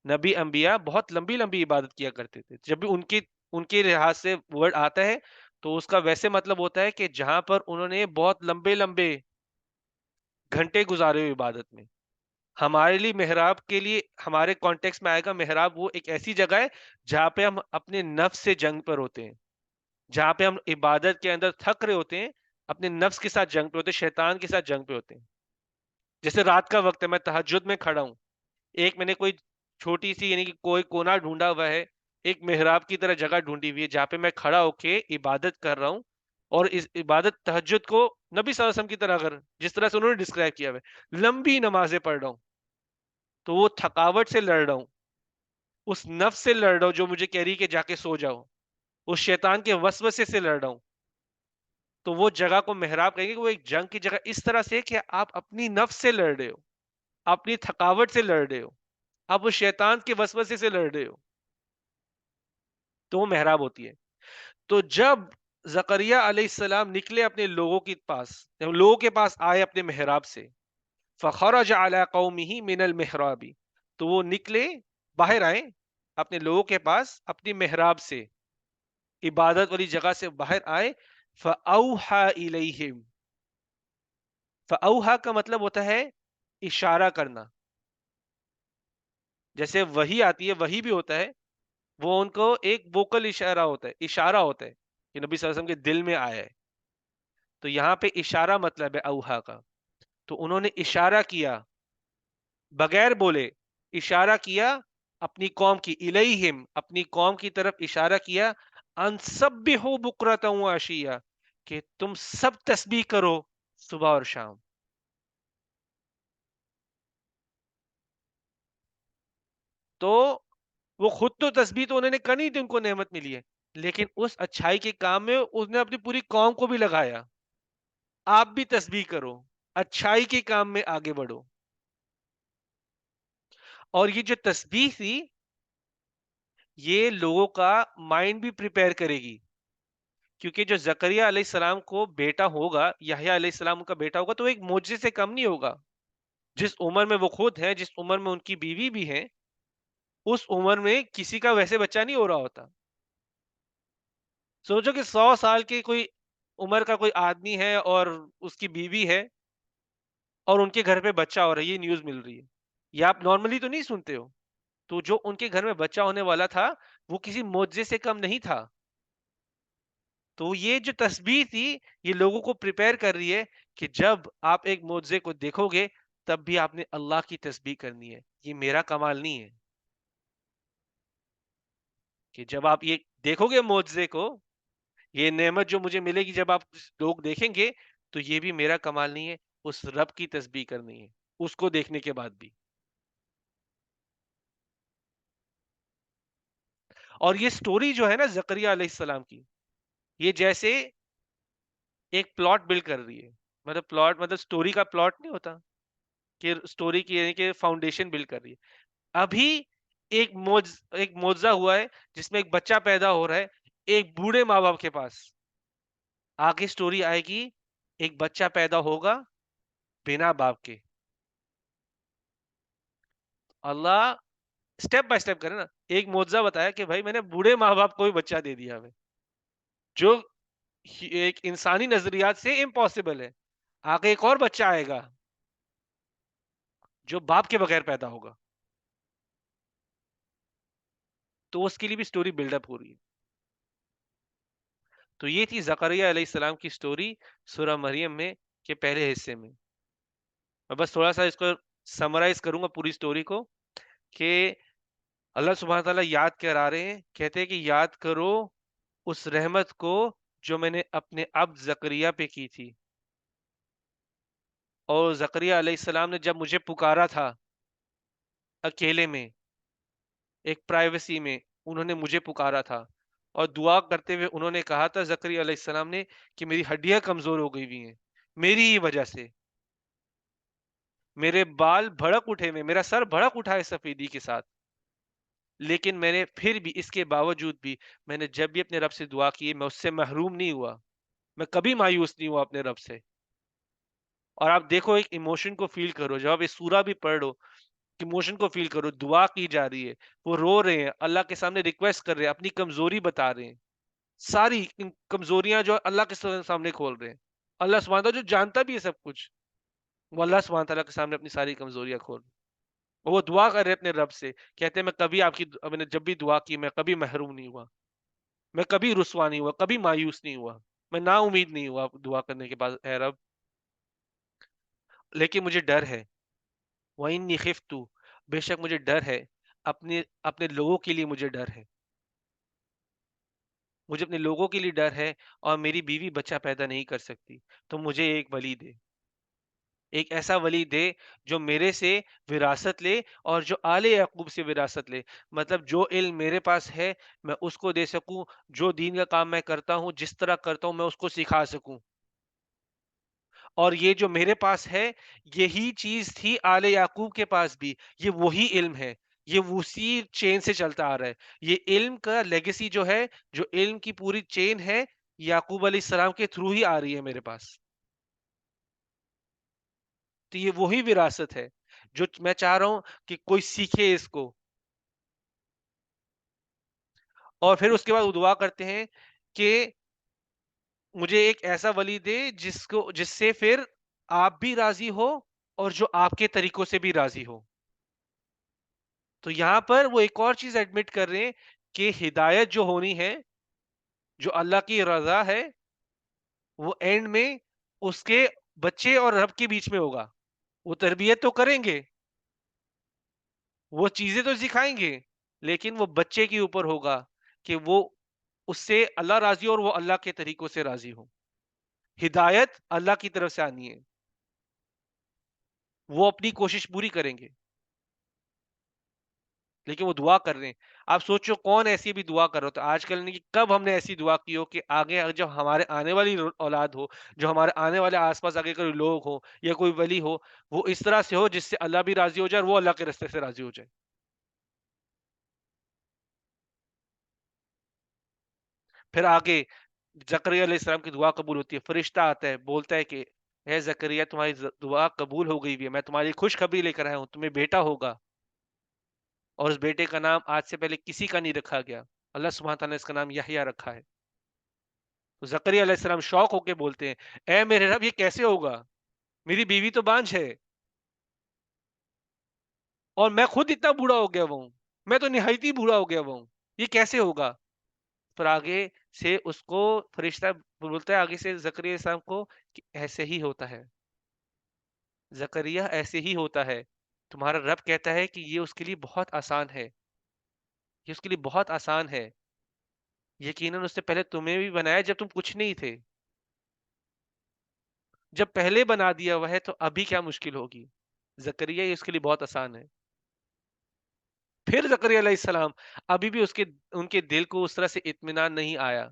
نبی انبیاء بہت لمبی لمبی عبادت کیا کرتے تھے. جب بھی ان کے لحاظ سے ورڈ آتا ہے تو اس کا ویسے مطلب ہوتا ہے کہ جہاں پر انہوں نے بہت لمبے لمبے گھنٹے گزارے ہوئے عبادت میں. ہمارے لیے محراب کے لیے ہمارے کانٹیکس میں آئے گا, محراب وہ ایک ایسی جگہ ہے جہاں پہ ہم اپنے نفس سے جنگ پر ہوتے ہیں, جہاں پہ ہم عبادت کے اندر تھک رہے ہوتے ہیں, اپنے نفس کے ساتھ جنگ پہ ہوتے ہیں, شیطان کے ساتھ جنگ پہ ہوتے ہیں. جیسے رات کا وقت ہے, میں تہجد میں کھڑا ہوں, ایک میں نے کوئی چھوٹی سی یعنی کہ کوئی کونا ڈھونڈا ہوا ہے, ایک محراب کی طرح جگہ ڈھونڈی ہوئی ہے جہاں پہ میں کھڑا ہو کے عبادت کر رہا ہوں, اور اس عبادت تہجد کو نبی صلی اللہ علیہ وسلم کی طرح اگر جس طرح سے انہوں نے ڈسکرائب کیا ہے لمبی نمازیں پڑھ رہا ہوں, تو وہ تھکاوٹ سے لڑ رہا ہوں, اس نفس سے لڑ رہا ہوں جو مجھے کہہ رہی کہ جا کے سو جاؤ, اس شیطان کے وسوسے سے لڑ رہا ہوں. تو وہ جگہ کو محراب کہیں گے کہ وہ ایک جنگ کی جگہ اس طرح سے کہ آپ اپنی نفس سے لڑ رہے ہو, اپنی تھکاوٹ سے لڑ رہے ہو, آپ اس شیطان کے وسوسے سے لڑ رہے ہو, تو وہ محراب ہوتی ہے. تو جب زکریا علیہ السلام نکلے اپنے لوگوں کے پاس, جب لوگوں کے پاس آئے اپنے محراب سے, فخرج علی قومہ من المحراب, تو وہ نکلے, باہر آئے اپنے لوگوں کے پاس اپنی محراب سے, عبادت والی جگہ سے باہر آئے. فاوحى الیہم, فاوحى کا مطلب ہوتا ہے اشارہ کرنا, جیسے وحی آتی ہے، وحی بھی ہوتا ہے، وہ ان کو ایک ووکل اشارہ ہوتا ہے کہ نبی صلی اللہ علیہ وسلم کے دل میں آیا ہے. تو یہاں پہ اشارہ مطلب ہے اوہا کا. تو انہوں نے اشارہ کیا بغیر بولے، اشارہ کیا اپنی قوم کی الیہم، اپنی قوم کی طرف اشارہ کیا، ان سبحوا بکرۃ و عشیہ، کہ تم سب تسبیح کرو صبح اور شام. تو وہ خود تو تسبیح تو انہوں نے کرنی تھی، ان کو نعمت ملی ہے، لیکن اس اچھائی کے کام میں اس نے اپنی پوری قوم کو بھی لگایا. آپ بھی تسبیح کرو، اچھائی کے کام میں آگے بڑھو. اور یہ جو تسبیح تھی، یہ لوگوں کا مائنڈ بھی پریپئر کرے گی، کیونکہ جو زکریہ علیہ السلام کو بیٹا ہوگا، یحییٰ علیہ السلام کا بیٹا ہوگا، تو ایک معجزے سے کم نہیں ہوگا. جس عمر میں وہ خود ہیں، جس عمر میں ان کی بیوی بھی ہیں، اس عمر میں کسی کا ویسے بچہ نہیں ہو رہا ہوتا. سوچو کہ 100 سال کی کوئی عمر کا کوئی آدمی ہے اور اس کی بیوی ہے اور ان کے گھر پہ بچہ ہو رہا ہے، یہ نیوز مل رہی ہے. یہ آپ نارملی تو نہیں سنتے ہو. تو جو ان کے گھر میں بچہ ہونے والا تھا، وہ کسی معجزے سے کم نہیں تھا. تو یہ جو تسبیح تھی، یہ لوگوں کو پریپئر کر رہی ہے کہ جب آپ ایک معجزے کو دیکھو گے، تب بھی آپ نے اللہ کی تسبیح کرنی ہے. یہ میرا کمال نہیں ہے کہ جب آپ یہ دیکھو گے معجزے کو، یہ نعمت جو مجھے ملے گی جب آپ لوگ دیکھیں گے، تو یہ بھی میرا کمال نہیں ہے. اس رب کی تسبیح کرنی ہے اس کو دیکھنے کے بعد بھی. اور یہ سٹوری جو ہے نا زکریا علیہ السلام کی، یہ جیسے ایک پلاٹ بلڈ کر رہی ہے. مطلب پلاٹ مطلب سٹوری کا پلاٹ نہیں ہوتا کہ سٹوری کی، یعنی کہ فاؤنڈیشن بلڈ کر رہی ہے. ابھی ایک معجزہ ہوا ہے جس میں ایک بچہ پیدا ہو رہا ہے ایک بوڑھے ماں باپ کے پاس. آگے سٹوری آئے گی، ایک بچہ پیدا ہوگا بنا باپ کے. اللہ سٹیپ بائی سٹیپ کرے نا. ایک معجزہ بتایا کہ بھائی میں نے بوڑھے ماں باپ کو بھی بچہ دے دیا ہمیں، جو ایک انسانی نظریات سے امپاسبل ہے. آگے ایک اور بچہ آئے گا جو باپ کے بغیر پیدا ہوگا، تو اس کے لیے بھی سٹوری بلڈ اپ ہو رہی ہے. تو یہ تھی زکریا علیہ السلام کی سٹوری سورہ مریم میں کے پہلے حصے میں. میں بس تھوڑا سا اس کو سمرائز کروں گا پوری سٹوری کو، کہ اللہ سبحانہ تعالیٰ یاد کرا رہے ہیں، کہتے ہیں کہ یاد کرو اس رحمت کو جو میں نے اپنے اب زکریا پہ کی تھی. اور زکریا علیہ السلام نے جب مجھے پکارا تھا اکیلے میں، ایک پرائیویسی میں، انہوں نے مجھے پکارا تھا اور دعا کرتے ہوئے انہوں نے کہا تھا زکریا علیہ السلام نے کہ میری ہڈیاں کمزور ہو گئی ہوئی ہیں میری ہی وجہ سے، میرے بال بھڑک اٹھے ہوئے، میرا سر بھڑک اٹھا ہے سفیدی کے ساتھ، لیکن میں نے پھر بھی اس کے باوجود بھی میں نے جب بھی اپنے رب سے دعا کی میں اس سے محروم نہیں ہوا، میں کبھی مایوس نہیں ہوا اپنے رب سے. اور آپ دیکھو ایک ایموشن کو فیل کرو، جب آپ یہ سورہ بھی پڑھ لو، ایموشن کو فیل کرو، دعا کی جا رہی ہے، وہ رو رہے ہیں، اللہ کے سامنے ریکویسٹ کر رہے ہیں، اپنی کمزوری بتا رہے ہیں، ساری کمزوریاں جو اللہ کے سامنے کھول رہے ہیں. اللہ سبحانہ تعالیٰ جو جانتا بھی ہے سب کچھ، وہ اللہ سبحانہ تعالیٰ کے سامنے اپنی ساری کمزوریاں کھول رہے ہیں. اور وہ دعا کر رہے ہیں اپنے رب سے، کہتے ہیں میں کبھی میں نے جب بھی دعا کی میں کبھی محروم نہیں ہوا، میں کبھی رسوا نہیں ہوا، کبھی مایوس نہیں ہوا، میں نا امید نہیں ہوا دعا کرنے کے بعد اے رب. لیکن مجھے ڈر ہے، وَإِنِّي خِفْتُ، بے شک مجھے ڈر ہے، اپنے اپنے لوگوں کے لیے مجھے ڈر ہے، مجھے اپنے لوگوں کے لیے ڈر ہے، اور میری بیوی بچہ پیدا نہیں کر سکتی، تو مجھے ایک ولی دے، ایک ایسا ولی دے جو میرے سے وراثت لے اور جو آل یعقوب سے وراثت لے. مطلب جو علم میرے پاس ہے میں اس کو دے سکوں، جو دین کا کام میں کرتا ہوں جس طرح کرتا ہوں میں اس کو سکھا سکوں. اور یہ جو میرے پاس ہے یہی چیز تھی آل یعقوب کے پاس بھی، یہ وہی علم ہے، یہ اسی چین سے چلتا آ رہا ہے. یہ علم کا لیگیسی جو ہے، جو علم کی پوری چین ہے، یعقوب علیہ السلام کے تھرو ہی آ رہی ہے میرے پاس. تو یہ وہی وراثت ہے جو میں چاہ رہا ہوں کہ کوئی سیکھے اس کو. اور پھر اس کے بعد وہ دعا کرتے ہیں کہ مجھے ایک ایسا ولی دے جس سے پھر آپ بھی راضی ہو اور جو آپ کے طریقوں سے بھی راضی ہو. تو یہاں پر وہ ایک اور چیز ایڈمٹ کر رہے ہیں کہ ہدایت جو ہونی ہے، جو اللہ کی رضا ہے، وہ اینڈ میں اس کے بچے اور رب کے بیچ میں ہوگا. وہ تربیت تو کریں گے، وہ چیزیں تو سکھائیں گے، لیکن وہ بچے کے اوپر ہوگا کہ وہ اس سے اللہ راضی ہو اور وہ اللہ کے طریقوں سے راضی ہو. ہدایت اللہ کی طرف سے آنی ہے، وہ اپنی کوشش پوری کریں گے، لیکن وہ دعا کر رہے ہیں. آپ سوچو کون ایسی بھی دعا کر رہا ہوتا آج کل نہیں، کب ہم نے ایسی دعا کی ہو کہ آگے جب ہمارے آنے والی اولاد ہو، جو ہمارے آنے والے آس پاس آگے کوئی لوگ ہو یا کوئی ولی ہو، وہ اس طرح سے ہو جس سے اللہ بھی راضی ہو جائے اور وہ اللہ کے راستے سے راضی ہو جائے. پھر آگے زکریا علیہ السلام کی دعا قبول ہوتی ہے، فرشتہ آتا ہے، بولتا ہے کہ اے زکریا تمہاری دعا قبول ہو گئی بھی ہے، میں تمہاری خوشخبری لے کر آیا ہوں، تمہیں بیٹا ہوگا، اور اس بیٹے کا نام آج سے پہلے کسی کا نہیں رکھا گیا، اللہ سبحانہ تعالیٰ نے اس کا نام یحییٰ رکھا ہے. تو زکریا علیہ السلام شوق ہو کے بولتے ہیں اے میرے رب یہ کیسے ہوگا، میری بیوی تو بانجھ ہے اور میں خود اتنا بوڑھا ہو گیا ہوں، میں تو نہایت ہی بوڑھا ہو گیا ہوں، یہ کیسے ہوگا. پھر آگے سے اس کو فرشتہ بولتا ہے آگے سے زکریا علیہ السلام کو کہ ایسے ہی ہوتا ہے زکریا، ایسے ہی ہوتا ہے. تمہارا رب کہتا ہے کہ یہ اس کے لیے بہت آسان ہے، یہ اس کے لیے بہت آسان ہے. یقیناً اس نے پہلے تمہیں بھی بنایا جب تم کچھ نہیں تھے، جب پہلے بنا دیا ہوا ہے تو ابھی کیا مشکل ہوگی. زکریا یہ اس کے لیے بہت آسان ہے. پھر زکریا علیہ السلام ابھی بھی ان کے دل کو اس طرح سے اطمینان نہیں آیا،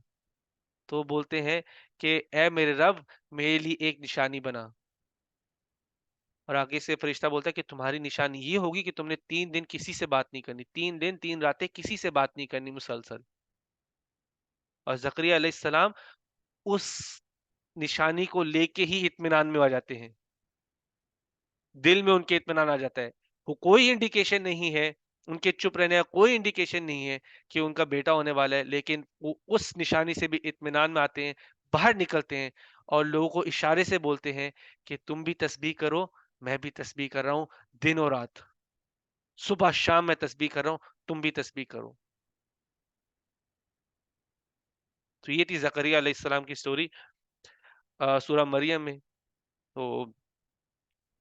تو بولتے ہیں کہ اے میرے رب میرے لیے ایک نشانی بنا. اور آگے سے فرشتہ بولتا ہے کہ تمہاری نشانی یہ ہوگی کہ تم نے 3 دن کسی سے بات نہیں کرنی، 3 دن 3 راتیں کسی سے بات نہیں کرنی مسلسل. اور زکریا علیہ السلام اس نشانی کو لے کے ہی اطمینان میں آ جاتے ہیں، دل میں ان کے اطمینان آ جاتا ہے. وہ کوئی انڈیکیشن نہیں ہے، ان کے چپ رہنے کا کوئی انڈیکیشن نہیں ہے کہ ان کا بیٹا ہونے والا ہے، لیکن وہ اس نشانی سے بھی اطمینان میں آتے ہیں، باہر نکلتے ہیں اور لوگوں کو اشارے سے بولتے ہیں کہ تم بھی تسبیح کرو، میں بھی تسبیح کر رہا ہوں، دن اور رات، صبح شام میں تسبیح کر رہا ہوں، تم بھی تسبیح کرو. تو یہ تھی زکریا علیہ السلام کی سٹوری سورہ مریم میں. تو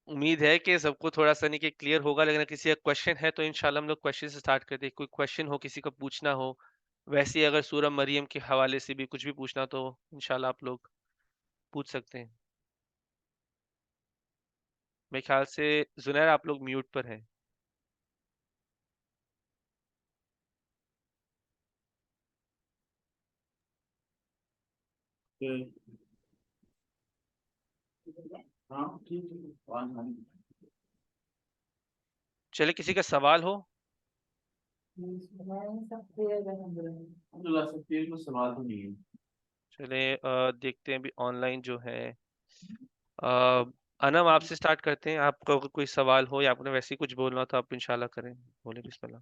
امید ہے کہ سب کو تھوڑا سا نہیں کہ کلیئر ہوگا، لیکن اگر کسی کا کوشچن ہے تو انشاءاللہ ہم لوگ کوشچن سے سٹارٹ کرتے ہیں. کوئی کوشچن ہو کسی کو پوچھنا ہو، ویسے ہی اگر سورہ مریم کے حوالے سے بھی کچھ بھی پوچھنا تو انشاءاللہ آپ لوگ پوچھ سکتے ہیں. میرے خیال سے زنیر آپ لوگ میوٹ پر ہیں. چلے کسی کا سوال ہو. سوال تو نہیں ہے. چلے دیکھتے ہیں ابھی آن لائن جو ہے. انم آپ سے سٹارٹ کرتے ہیں، آپ کو اگر کوئی سوال ہو یا آپ نے ویسے ہی کچھ بولنا ہو تو آپ انشاءاللہ کریں، بولیں بسم اللہ.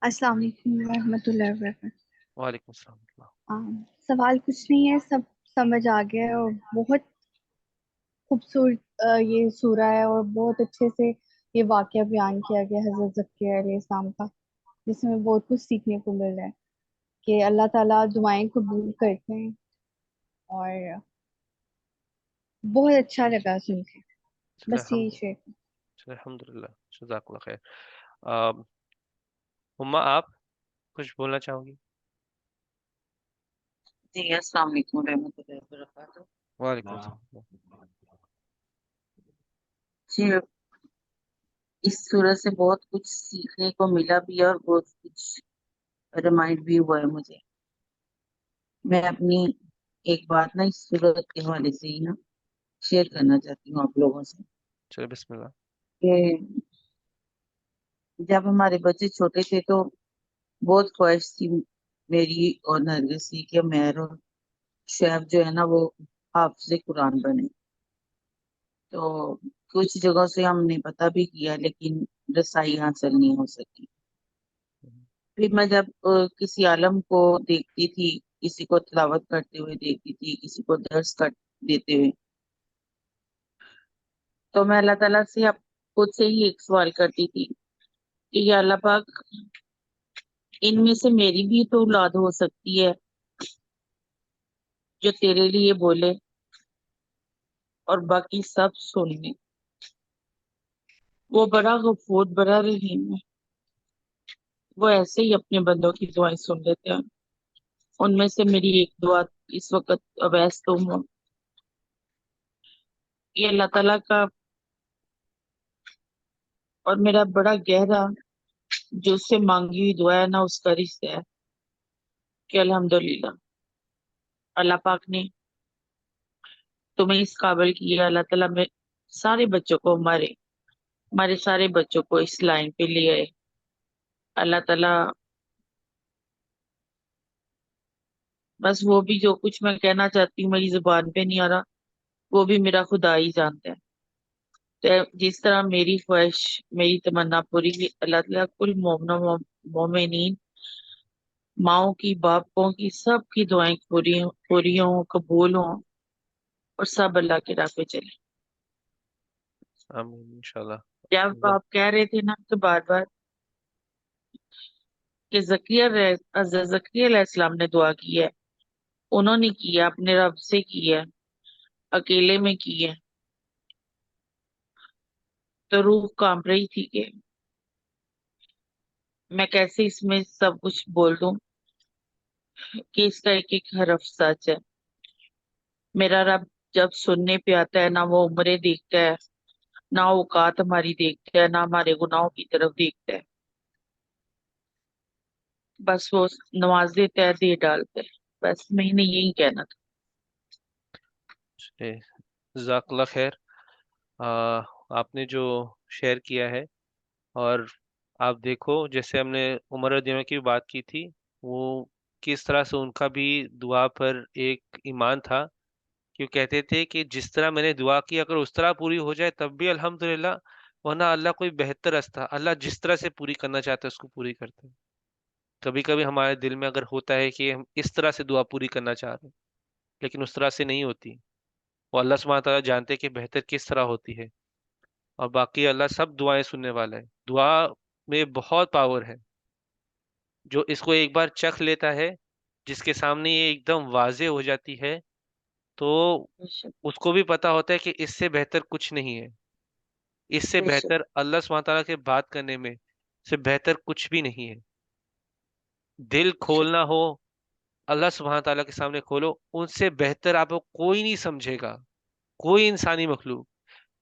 السلام علیکم ورحمۃ اللہ وبرکاتہ. وعلیکم السلام. سوال کچھ نہیں ہے، سب سمجھ آ گیا ہے، اور بہت خوبصورت یہ سورہ ہے اور بہت اچھے سے یہ واقعہ بیان کیا گیا حضرت زکریا علیہ السلام کا، جس میں بہت کچھ سیکھنے کو مل رہا ہے کہ اللہ تعالیٰ دعائیں قبول کرتے ہیں، اور بہت اچھا لگا سن کے. بس یہی شیئر. الحمد للہ، جزاک اللہ خیر. ہما آپ کچھ بولنا چاہو گی؟ جی السلام علیکم ورحمۃ اللہ وبرکاتہ. وعلیکم السلام. جی اس صورت سے بہت کچھ سیکھنے کو ملا بھی اور بہت کچھ ریمائنڈ بھی ہوا ہے مجھے. میں اپنی ایک بات نا اس صورت کے حوالے سے ہی نا شیئر کرنا چاہتی ہوں آپ لوگوں سے چلو بسم اللہ. کہ جب ہمارے بچے چھوٹے تھے تو بہت خواہش تھی میری اور نرگس کی کہ مہر اور شعیب جو ہے نا وہ حافظ قرآن بنے. تو کچھ جگہوں سے ہم نے پتہ بھی کیا لیکن رسائی حاصل نہیں ہو سکی. پھر میں جب کسی عالم کو دیکھتی تھی، کسی کو تلاوت کرتے ہوئے دیکھتی تھی، کسی کو درس کر دیتے ہوئے، تو میں اللہ تعالیٰ سے خود سے ہی ایک سوال کرتی تھی کہ یا اللہ پاک ان میں سے میری بھی تو اولاد ہو سکتی ہے جو تیرے لیے بولے اور باقی سب سن لیں. وہ بڑا غفور بڑا رحیم ہے. وہ ایسے ہی اپنے بندوں کی دعائیں سن لیتے ہیں. ان میں سے میری ایک دعا اس وقت اویس تم ہو. یہ اللہ تعالیٰ کا اور میرا بڑا گہرا جو اس سے مانگی ہوئی دعا ہے نا اس کا رشتہ ہے کہ الحمدللہ اللہ پاک نے تمہیں اس قابل کیا. اللہ تعالیٰ میں سارے بچوں کو ہمارے سارے بچوں کو اس لائن پہ لے آئے. اللہ تعالیٰ بس وہ بھی جو کچھ میں کہنا چاہتی ہوں میری زبان پہ نہیں آ رہا وہ بھی میرا خدا ہی جانتا ہے. تو جس طرح میری خواہش میری تمنا پوری کی اللہ تعالیٰ کل مومنین ماؤں کی باپوں کی سب کی دعائیں پوری ہوں قبول ہوں اور سب اللہ کے راہ پہ چلیں. آمین انشاءاللہ. جب آپ کہہ رہے تھے نا تو بار بار کہ زکریا علیہ السلام نے دعا کی ہے انہوں نے کیا اپنے رب سے کی ہے اکیلے میں کی ہے تو روح کانپ رہی تھی کہ میں کیسے اس میں سب کچھ بول دوں کہ اس کا ایک ایک حرف سچ ہے. میرا رب جب سننے پہ آتا ہے نہ وہ عمریں دیکھتا ہے نہ اوقات ہماری دیکھتا ہے نہ ہمارے گناہوں کی طرف دیکھتا ہے. بس وہ نواز دیتا ہے دے ڈالتا ہے. بس میں نے یہی کہنا تھا. جزاک اللہ خیر. آپ نے جو شیئر کیا ہے اور آپ دیکھو جیسے ہم نے عمر رضی اللہ عنہ کی بات کی تھی وہ کس طرح سے ان کا بھی دعا پر ایک ایمان تھا کہ وہ کہتے تھے کہ جس طرح میں نے دعا کی اگر اس طرح پوری ہو جائے تب بھی الحمدللہ ورنہ اللہ کوئی بہتر راستہ اللہ جس طرح سے پوری کرنا چاہتا ہے اس کو پوری کرتے ہیں. کبھی کبھی ہمارے دل میں اگر ہوتا ہے کہ ہم اس طرح سے دعا پوری کرنا چاہ رہے ہیں لیکن اس طرح سے نہیں ہوتی. وہ اللہ سبحانہ تعالیٰ جانتے کہ بہتر کس طرح ہوتی ہے اور باقی اللہ سب دعائیں سننے والا ہے. دعا میں بہت پاور ہے. جو اس کو ایک بار چکھ لیتا ہے جس کے سامنے یہ ایک دم واضح ہو جاتی ہے تو بے شک اس کو بھی پتا ہوتا ہے کہ اس سے بہتر کچھ نہیں ہے. اس سے بے شک بہتر اللہ سبحانہ تعالیٰ کے بات کرنے میں سے بہتر کچھ بھی نہیں ہے. دل بے شک کھولنا ہو اللہ سبحانہ تعالیٰ کے سامنے کھولو ان سے بہتر آپ کو کوئی نہیں سمجھے گا. کوئی انسانی مخلوق.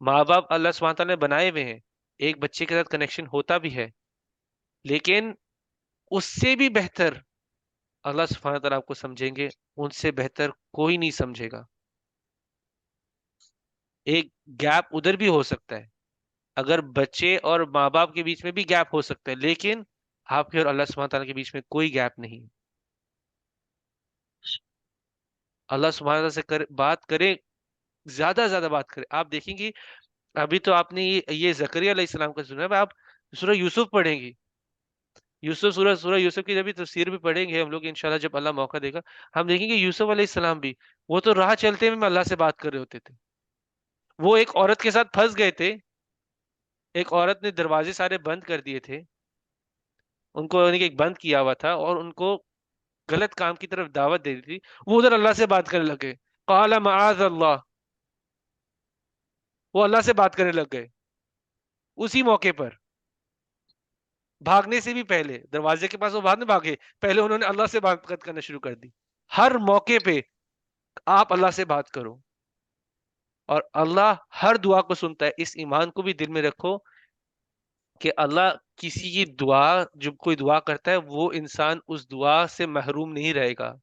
ماں باپ اللہ سبحانہ تعالیٰ نے بنائے ہوئے ہیں ایک بچے کے ساتھ کنیکشن ہوتا بھی ہے لیکن اس سے بھی بہتر اللہ سبحانہ تعالیٰ آپ کو سمجھیں گے. ان سے بہتر کوئی نہیں سمجھے گا. ایک گیپ ادھر بھی ہو سکتا ہے اگر بچے اور ماں باپ کے بیچ میں بھی گیپ ہو سکتا ہے لیکن آپ کے اور اللہ سبحانہ تعالیٰ کے بیچ میں کوئی گیپ نہیں. اللہ سبحانہ تعالیٰ سے بات کرے زیادہ سے زیادہ بات کرے. آپ دیکھیں گے ابھی تو آپ نے یہ زکریا علیہ السلام کا سنا ہے. آپ سورہ یوسف پڑھیں گی یوسف سورہ یوسف کی جب بھی تفسیر بھی پڑھیں گے ہم لوگ انشاءاللہ جب اللہ موقع دے گا ہم دیکھیں گے یوسف علیہ السلام بھی وہ تو راہ چلتے میں اللہ سے بات کر رہے ہوتے تھے. وہ ایک عورت کے ساتھ پھنس گئے تھے. ایک عورت نے دروازے سارے بند کر دیے تھے ان کو یعنی کہ ایک بند کیا ہوا تھا اور ان کو غلط کام کی طرف دعوت دے دی تھی. وہ ادھر اللہ سے بات کرنے لگے. قال معاذ اللہ. وہ اللہ سے بات کرنے لگ گئے اسی موقع پر بھاگنے سے بھی پہلے. دروازے کے پاس وہ بعد میں بھاگے پہلے انہوں نے اللہ سے بات کرنا شروع کر دی. ہر موقع پہ آپ اللہ سے بات کرو اور اللہ ہر دعا کو سنتا ہے. اس ایمان کو بھی دل میں رکھو کہ اللہ کسی کی دعا جب کوئی دعا کرتا ہے وہ انسان اس دعا سے محروم نہیں رہے گا.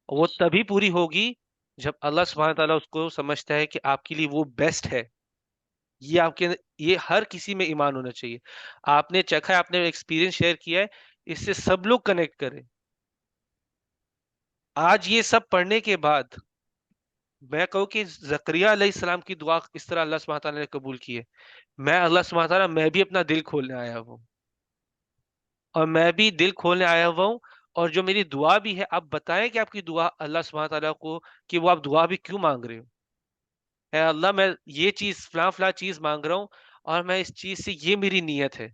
وہ تبھی پوری ہوگی جب اللہ سبحانہ تعالیٰ اس کو سمجھتا ہے کہ آپ کے لیے وہ بیسٹ ہے. یہ آپ کے یہ ہر کسی میں ایمان ہونا چاہیے. آپ نے چکھا ہے آپ نے ایکسپیرینس شیئر کیا ہے اس سے سب لوگ کنیکٹ کریں. آج یہ سب پڑھنے کے بعد میں کہوں کہ زکریا علیہ السلام کی دعا اس طرح اللہ سبحانہ تعالیٰ نے قبول کی ہے. میں اللہ سبحانہ تعالیٰ میں بھی اپنا دل کھولنے آیا ہوں اور میں بھی دل کھولنے آیا ہوا ہوں اور جو میری دعا بھی ہے آپ بتائیں کہ آپ کی دعا اللہ سبحانہ تعالیٰ کو کہ وہ آپ دعا بھی کیوں مانگ رہے ہو. اے اللہ میں یہ چیز فلاں فلاں چیز مانگ رہا ہوں اور میں اس چیز سے یہ میری نیت ہے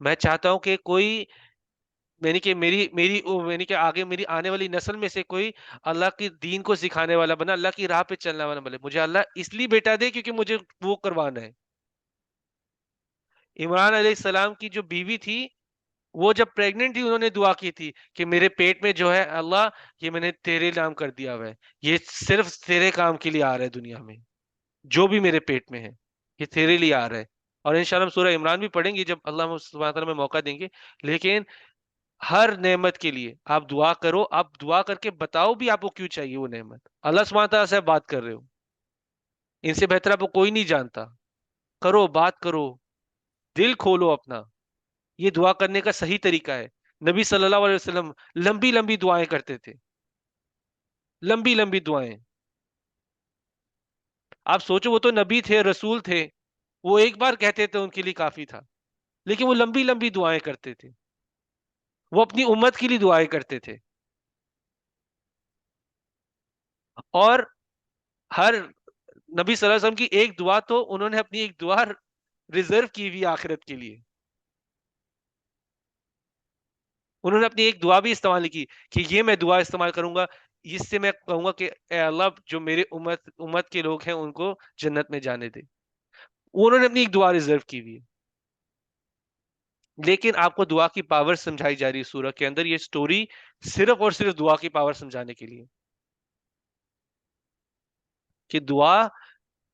میں چاہتا ہوں کہ کوئی یعنی کہ یعنی کہ آگے میری آنے والی نسل میں سے کوئی اللہ کی دین کو سکھانے والا بنا، اللہ کی راہ پہ چلنے والا بنے. مجھے اللہ اس لیے بیٹا دے کیونکہ مجھے وہ کروانا ہے. عمران علیہ السلام کی جو بیوی تھی وہ جب پریگننٹ تھی انہوں نے دعا کی تھی کہ میرے پیٹ میں جو ہے اللہ یہ میں نے تیرے نام کر دیا ہوا ہے، یہ صرف تیرے کام کے لیے آ رہا ہے دنیا میں، جو بھی میرے پیٹ میں ہے یہ تیرے لیے آ رہا ہے. اور انشاءاللہ ہم سورہ عمران بھی پڑھیں گے جب اللہ ہمیں سبحانہ وتعالیٰ میں موقع دیں گے. لیکن ہر نعمت کے لیے آپ دعا کرو، آپ دعا کر کے بتاؤ بھی آپ کو کیوں چاہیے وہ نعمت. اللہ سبحانہ وتعالیٰ سے آپ بات کر رہے ہو، ان سے بہتر آپ کو کوئی نہیں جانتا. کرو، بات کرو، دل کھولو اپنا. یہ دعا کرنے کا صحیح طریقہ ہے. نبی صلی اللہ علیہ وسلم لمبی لمبی دعائیں کرتے تھے، لمبی لمبی دعائیں. آپ سوچو وہ تو نبی تھے، رسول تھے، وہ ایک بار کہتے تھے ان کے لیے کافی تھا، لیکن وہ لمبی لمبی دعائیں کرتے تھے، وہ اپنی امت کے لیے دعائیں کرتے تھے. اور ہر نبی صلی اللہ علیہ وسلم کی ایک دعا تو انہوں نے اپنی ایک دعا ریزرو کی ہوئی آخرت کے لیے. انہوں نے اپنی ایک دعا بھی استعمال کی کہ یہ میں دعا استعمال کروں گا، اس سے میں کہوں گا کہ اے اللہ جو میرے امت کے لوگ ہیں ان کو جنت میں جانے دے. انہوں نے اپنی ایک دعا ریزرو کی ہوئی ہے. لیکن آپ کو دعا کی پاور سمجھائی جا رہی ہے سورہ کے اندر. یہ سٹوری صرف اور صرف دعا کی پاور سمجھانے کے لیے کہ دعا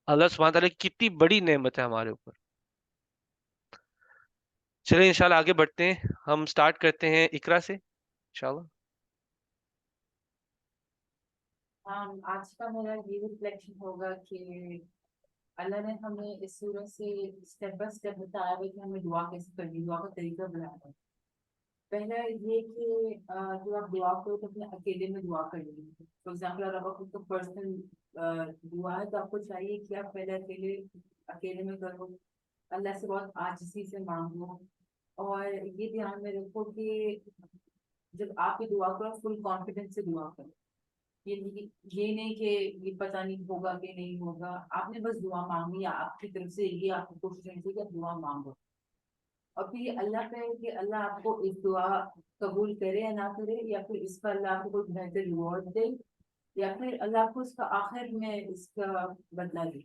اللہ سبحانہ تعالیٰ کی کتنی بڑی نعمت ہے ہمارے اوپر. چلیں انشاءاللہ آگے بڑھتے ہیں. ہم سٹارٹ کرتے ہیں اقرا سے انشاءاللہ. آج کا میرا یہ ریفلیکشن ہوگا کہ اللہ نے ہمیں اس صورت سے اسٹیپ بائی اسٹیپ بتایا ہے کہ ہمیں دعا کیسے کرنی، دعا کا طریقہ بنایا ہے. پہلا یہ کہ جو آپ دعا کرو تو اپنے اکیلے میں دعا کر لیجیے. فار ایگزامپل اگر آپ کو پرسنل دعا ہے تو آپ کو چاہیے کہ آپ پہلے اکیلے میں کرو، اللہ سے بہت عاجزی سے مانگو. اور یہ دھیان میں رکھو کہ جب آپ یہ دعا کرو فل کانفیڈنس سے دعا کرو. یہ نہیں کہ یہ پتہ نہیں ہوگا کہ نہیں ہوگا، آپ نے بس دعا مانگی، آپ کی طرف سے یہ آپ کو کوشش کرنی چاہیے کہ آپ دعا مانگو. اور پھر یہ اللہ کا ہے کہ اللہ آپ کو اس دعا قبول کرے یا نہ کرے، یا پھر اس کا اللہ آپ کو کوئی بہتر ریوارڈ دے، یا پھر اللہ آپ کو اس کا آخر میں اس کا بدلہ دے.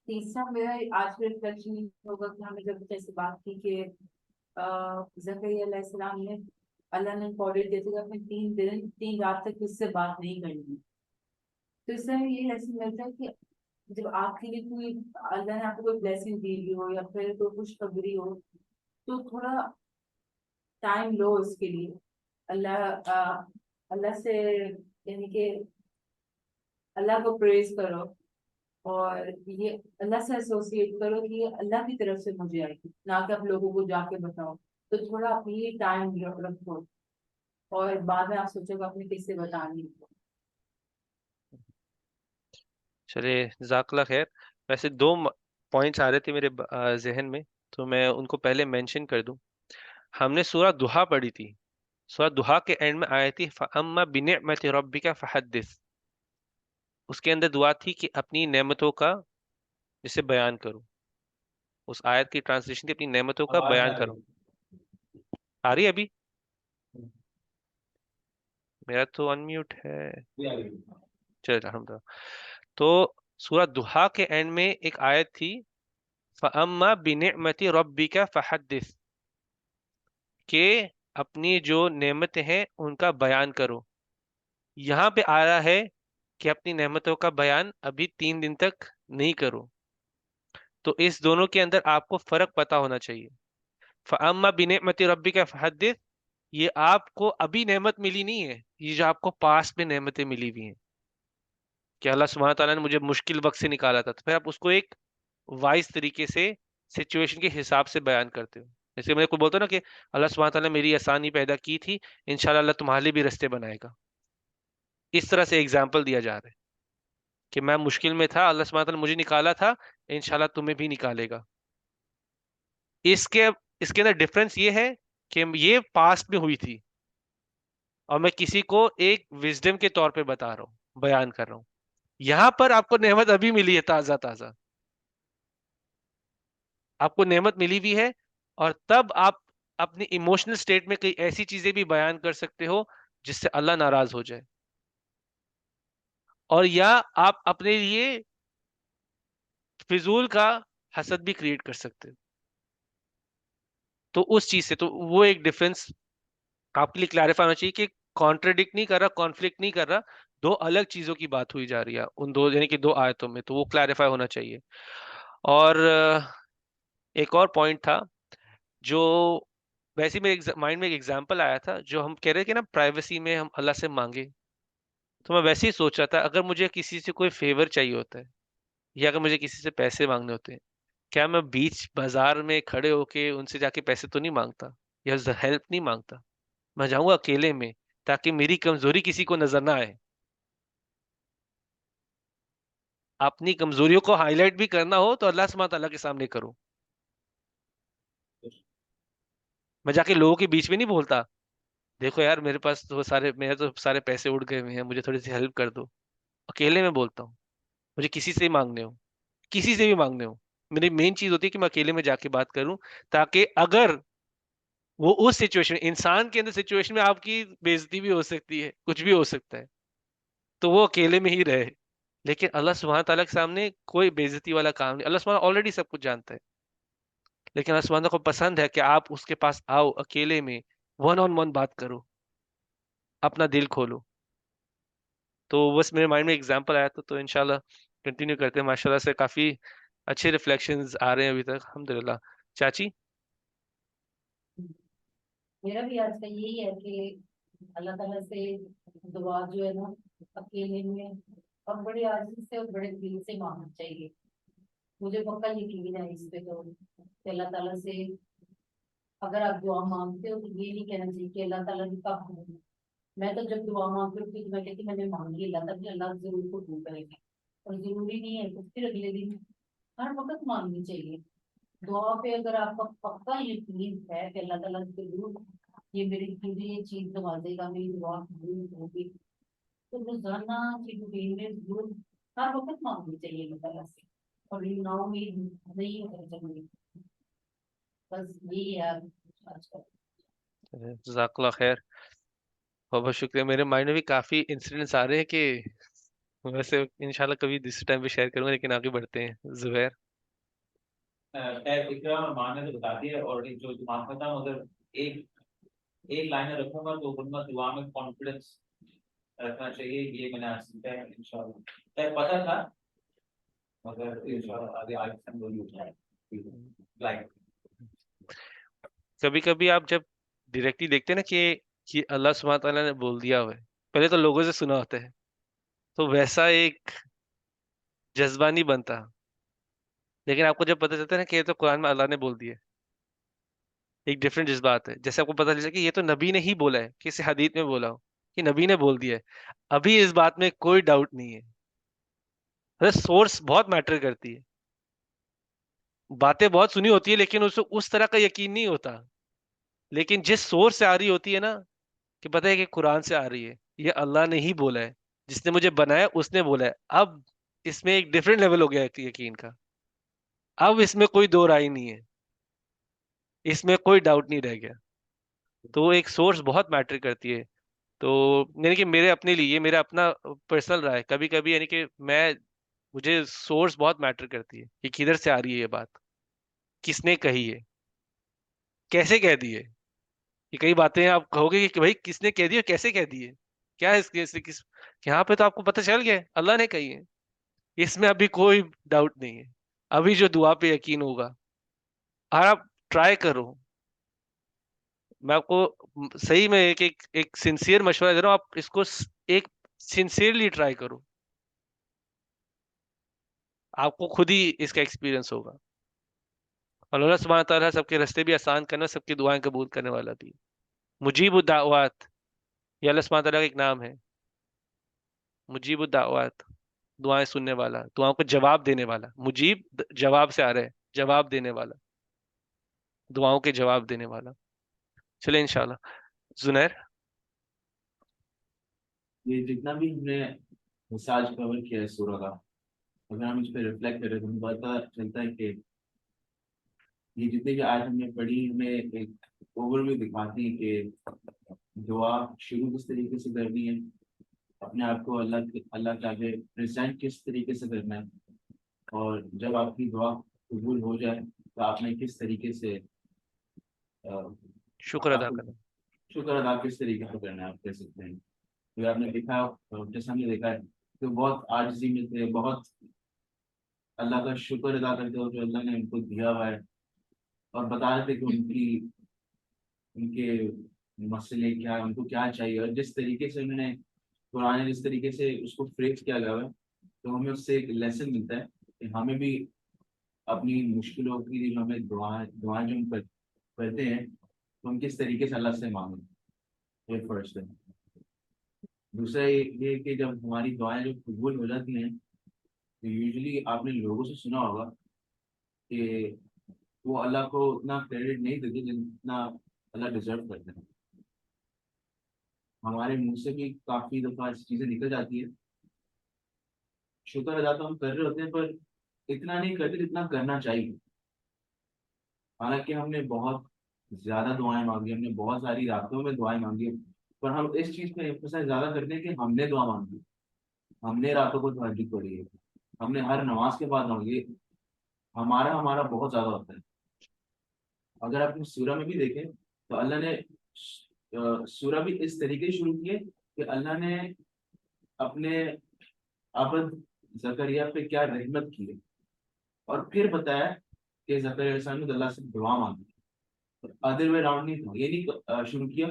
تیسرا میرا آج کا ریفلیکشن ہوگا کہ ہمیں جب جیسے بات کی کہ زکریا علیہ السلام نے اللہ نے امپورٹنٹ دیتے کہ اپنے 3 دن 3 رات تک اس سے بات نہیں کرنی. تو اس سے ہمیں یہ لیسن ملتا ہے کہ جب آپ کے لیے کوئی اللہ نے آپ کو کوئی بلیسنگ دی ہو یا پھر کوئی خوشخبری ہو تو تھوڑا ٹائم لو اس کے لیے. اللہ سے یعنی کہ اللہ کو پریز کرو اور یہ اللہ سے ایسوسیٹ کرو کہ یہ اللہ کی طرف سے مجھے آئے گی، نہ کہ آپ لوگوں کو جا کے بتاؤ. تو تھوڑا اپنی ٹائم رکھو اور بعد میں آپ سوچو کہ اپنے کس سے بتانی. چلے جزاک اللہ خیر. ویسے 2 پوائنٹس آ رہے تھے میرے ذہن میں تو میں ان کو پہلے مینشن کر دوں. ہم نے سورہ دہا پڑھی تھی. سورہ دہا کے اینڈ میں آئی تھی فَأَمَّا بِنِعْمَةِ رَبِّكَ فَحَدِّثْ. اس کے اندر دعا تھی کہ اپنی نعمتوں کا جسے بیان کرو. اس آیت کی ٹرانسلیشن تھی اپنی نعمتوں کا بیان کرو. آ رہی ہے ابھی؟ میرا تو انمیوٹ ہے. چلے الحمدللہ. تو سورہ دہا کے اینڈ میں ایک آیت تھی فَأَمَّا بِنِعْمَةِ رَبِّكَ فَحَدِّثْ کہ اپنی جو نعمتیں ہیں ان کا بیان کرو. یہاں پہ آ رہا ہے کہ اپنی نعمتوں کا بیان ابھی 3 دن تک نہیں کرو. تو اس دونوں کے اندر آپ کو فرق پتا ہونا چاہیے. فَأَمَّا بِنِعْمَةِ رَبِّكَ فَحَدِّثْ یہ آپ کو ابھی نعمت ملی نہیں ہے، یہ جو آپ کو پاس میں نعمتیں ملی ہوئی ہیں کہ اللہ سبحانہ تعالیٰ نے مجھے مشکل وقت سے نکالا تھا، تو پھر آپ اس کو ایک وائز طریقے سے سچویشن کے حساب سے بیان کرتے ہو. جیسے میں کو بولتا ہوں نا کہ اللہ سبحانہ تعالیٰ نے میری آسانی پیدا کی تھی، انشاءاللہ اللہ تمہارے لیے بھی رستے بنائے گا. اس طرح سے ایگزامپل دیا جا رہا ہے کہ میں مشکل میں تھا، اللہ سبحانہ تعالیٰ نے مجھے نکالا تھا، انشاءاللہ تمہیں بھی نکالے گا. اس کے اندر ڈفرنس یہ ہے کہ یہ پاسٹ میں ہوئی تھی اور میں کسی کو ایک وزڈم کے طور پہ بتا رہا ہوں، بیان کر رہا ہوں. یہاں پر آپ کو نعمت ابھی ملی ہے، تازہ تازہ آپ کو نعمت ملی بھی ہے اور تب آپ اپنی ایموشنل سٹیٹ میں کئی ایسی چیزیں بھی بیان کر سکتے ہو جس سے اللہ ناراض ہو جائے، اور یا آپ اپنے لیے فضول کا حسد بھی کریٹ کر سکتے ہو. تو اس چیز سے تو وہ ایک ڈفرنس آپ کے لیے کلیریفائی ہونا چاہیے کہ کانٹرڈکٹ نہیں کر رہا، کانفلکٹ نہیں کر رہا، دو الگ چیزوں کی بات ہوئی جا رہی ہے ان دو یعنی کہ دو آیتوں میں، تو وہ کلیریفائی ہونا چاہیے. اور ایک اور پوائنٹ تھا جو ویسے میرے مائنڈ میں ایک ایگزامپل آیا تھا، جو ہم کہہ رہے کہ نا پرائیویسی میں ہم اللہ سے مانگے، تو میں ویسے ہی سوچ رہا تھا اگر مجھے کسی سے کوئی فیور چاہیے ہوتا ہے یا اگر مجھے کسی سے پیسے مانگنے ہوتے ہیں، کیا میں بیچ بازار میں کھڑے ہو کے ان سے جا کے پیسے تو نہیں مانگتا یا ہیلپ نہیں مانگتا، میں جاؤں گا اکیلے میں تاکہ میری کمزوری کسی کو نظر نہ آئے. اپنی کمزوریوں کو ہائی لائٹ بھی کرنا ہو تو اللہ سبحانہ تعالیٰ کے سامنے کرو. میں جا کے لوگوں کے بیچ میں نہیں بولتا دیکھو یار میرے تو سارے پیسے اڑ گئے ہوئے ہیں، مجھے تھوڑی سی ہیلپ کر دو. اکیلے میں بولتا ہوں، مجھے کسی سے ہی مانگنے ہو، کسی سے بھی مانگنے ہو، میری مین چیز ہوتی ہے کہ میں اکیلے میں جا کے بات کروں، تاکہ اگر وہ اس سچویشن انسان کے اندر سچویشن میں آپ کی بےعزتی بھی ہو سکتی ہے، کچھ بھی ہو سکتا ہے، تو وہ اکیلے میں ہی رہے. لیکن اللہ سبحانہ تعالیٰ کے سامنے کوئی بےعزتی والا کام نہیں، اللہ سبحانہ آلریڈی سب کچھ جانتا ہے. لیکن اللہ سبحانہ کو پسند ہے کہ آپ اس کے پاس آؤ اکیلے میں، ون آن ون بات کرو، اپنا دل کھولو. تو بس میرے مائنڈ میں ایگزامپل آیا تو انشاءاللہ کنٹینیو کرتے ہیں. ماشاءاللہ سے کافی اچھے ریفلیکشنز آ رہے ہیں ابھی تک الحمدللہ. چاچی میرا بھی آج کا یہی ہے کہ اللہ تعالیٰ سے دعا جو ہے نا اکیلے میں اور بڑے عاجزی سے اور بڑے دل سے مانگنا چاہیے. مجھے پکا یقین ہے اس پہ تو کہ اللہ تعالیٰ سے اگر آپ دعا مانگتے ہو تو یہ نہیں کہنا چاہیے کہ اللہ تعالیٰ نے کہا ہے. میں تو جب دعا مانگتی ہوں تو میں کہتی میں نے مانگی اللہ تب اللہ ضرور قبول کرے گا. اور ضروری نہیں ہے تو پھر اگلے دن ہر وقت مانگنی چاہیے. دعا پہ اگر آپ کا پکا یقین ہے کہ اللہ تعالیٰ ضرور یہ میری مجھے یہ چیز نوازے گا، میری دعا قبول ہوگی، تو روزانہ کی روٹین میں ضرور ہر وقت مانگنی چاہیے اللہ تعالیٰ سے، اور نا امید نہیں ہونا چاہیے. بس یہی ہے آج کل. جزاک اللہ خیر، بہت بہت شکریہ. میرے مائنڈ میں بھی کافی انسیڈنٹس آ رہے ہیں کہ ویسے انشاءاللہ کبھی دوسرے ٹائم پہ شیئر کروں گا، لیکن آگے بڑھتے ہیں. زبیر ماں نے تو بتا دیا، اور جو دماغ تھا مگر ایک لائن رکھوں گا تو دعا میں کانفیڈنس رکھنا چاہیے. یہ میں نے آج سیکھا ہے انشاءاللہ. پتا تھا مگر انشاءاللہ آگے کبھی کبھی آپ جب ڈائریکٹلی دیکھتے ہیں نا کہ اللہ سبحانہ تعالیٰ نے بول دیا ہوا ہے، پہلے تو لوگوں سے سنا ہوتا ہے تو ویسا ایک جذبہ نہیں بنتا، لیکن آپ کو جب پتہ چلتا ہے نا کہ یہ تو قرآن میں اللہ نے بول دیا ہے، ایک ڈفرینٹ جذبہ آتا ہے. جیسے آپ کو پتہ چلتا ہے کہ یہ تو نبی نے ہی بولا ہے، کسی حدیث میں بولا ہو کہ نبی نے بول دیا ہے، ابھی اس بات میں کوئی ڈاؤٹ نہیں ہے. سورس بہت میٹر کرتی ہے. باتیں بہت سنی ہوتی ہے لیکن اس طرح کا یقین نہیں ہوتا، لیکن جس سورس سے آ رہی ہوتی ہے نا کہ پتہ ہے کہ قرآن سے آ رہی ہے، یہ اللہ نے ہی بولا ہے، جس نے مجھے بنایا اس نے بولا ہے، اب اس میں ایک ڈفرینٹ لیول ہو گیا ہے یقین کا. اب اس میں کوئی دو رائے نہیں ہے، اس میں کوئی ڈاؤٹ نہیں رہ گیا. تو ایک سورس بہت میٹر کرتی ہے. تو یعنی کہ میرے اپنے لیے یہ میرا اپنا پرسنل رائے، کبھی کبھی یعنی کہ مجھے سورس بہت میٹر کرتی ہے کہ کدھر سے آ رہی ہے یہ بات، کس نے کہی ہے، کیسے کہہ دی ہے. یہ کئی باتیں آپ کہو گے کہ بھائی کس نے کہہ دی اور کیسے کہہ دی ہے، کیا ہے کس یہاں پہ تو آپ کو پتہ چل گیا اللہ نے کہی ہے، اس میں ابھی کوئی ڈاؤٹ نہیں ہے. ابھی جو دعا پہ یقین ہوگا، اور آپ ٹرائی کرو. میں آپ کو صحیح میں ایک سنسیئر مشورہ دے رہا ہوں، آپ اس کو ایک سنسیئرلی ٹرائی کرو، آپ کو خود ہی اس کا ایکسپیرینس ہوگا. اور اللہ سبحانہ تعالیٰ سب کے راستے بھی آسان کرنا، سب کی دعائیں قبول کرنے والا بھی. مجیب الدعوات یہ اللہ سبحانہ تعالیٰ کا ایک نام ہے، مجیب الدعوات، دعائیں سننے والا، دعاؤں کو جواب دینے والا. مجیب جواب سے آ رہا ہے، جواب دینے والا، دعاؤں کے جواب دینے والا. چلے انشاءاللہ. زنیر یہ جتنا بھی ہم نے مساج کور کیا ہے سورہ کا، اگر ہم اس پہ ریفلیکٹ کریں تو ہمیں پتہ چلتا ہے کہ یہ جتنے بھی آج ہم نے پڑھی ہمیں ایک اوور ویو دکھاتی ہے کہ دعا شروع کس طریقے سے کرنی ہے، اپنے آپ کو اللہ کے آگے پریزنٹ کس طریقے سے کرنا ہے، اور جب آپ کی دعا قبول ہو جائے تو آپ نے کس طریقے سے شکر اللہ ادا کو کرنا. شکر ادا کس طریقے سے کرنا ہے آپ کہہ سکتے ہیں. جو آپ نے دیکھا جیسے ہم نے دیکھا ہے کہ بہت عاجزی میں تھے، بہت اللہ کا شکر ادا کرتے ہو جو اللہ نے ان کو دیا ہوا ہے، اور بتا رہے تھے کہ ان کے مسئلے کیا ہے، ان کو کیا چاہیے، اور جس طریقے سے انہوں نے قرآن نے جس طریقے سے اس کو فریز کیا گیا ہے تو ہمیں اس سے ایک لیسن ملتا ہے کہ ہمیں بھی اپنی مشکلوں کے لیے جو ہمیں دعائیں جو ہم کرتے ہیں تو ہم کس طریقے سے اللہ سے مانگیں. یہ فرسٹ ہے. دوسرا یہ کہ جب ہماری دعائیں جو قبول ہو جاتی ہیں تو یوزلی آپ نے لوگوں سے سنا ہوگا کہ وہ اللہ کو اتنا کریڈٹ نہیں دیتے جتنا اللہ ڈیزرو کرتے ہیں. ہمارے منہ سے بھی کافی دفعہ ایسی چیزیں نکل جاتی ہیں، شکر ادا تو ہم کر رہے ہوتے ہیں پر اتنا نہیں کرتے جتنا کرنا چاہیے. حالانکہ ہم نے بہت زیادہ دعائیں مانگی، ہم نے بہت ساری راتوں میں دعائیں مانگی، پر ہم اس چیز پہ ایمفسائز زیادہ کرتے ہیں کہ ہم نے دعا مانگی، ہم نے راتوں کو تہجد پڑھی ہے، ہم نے ہر نماز کے بعد مانگی. ہمارا بہت زیادہ ہوتا ہے. اگر آپ نے سورہ میں بھی دیکھیں تو اللہ نے سورہ بھی اس طریقے سے شروع کیے کہ اللہ نے اپنے عبد زکریا پہ کیا رحمت کی ہے، اور پھر بتایا کہ زکریا علیہ السلام نے اللہ سے دعا مانگی. ادر وے راؤنڈ نہیں تھا، یہ نہیں شروع کیا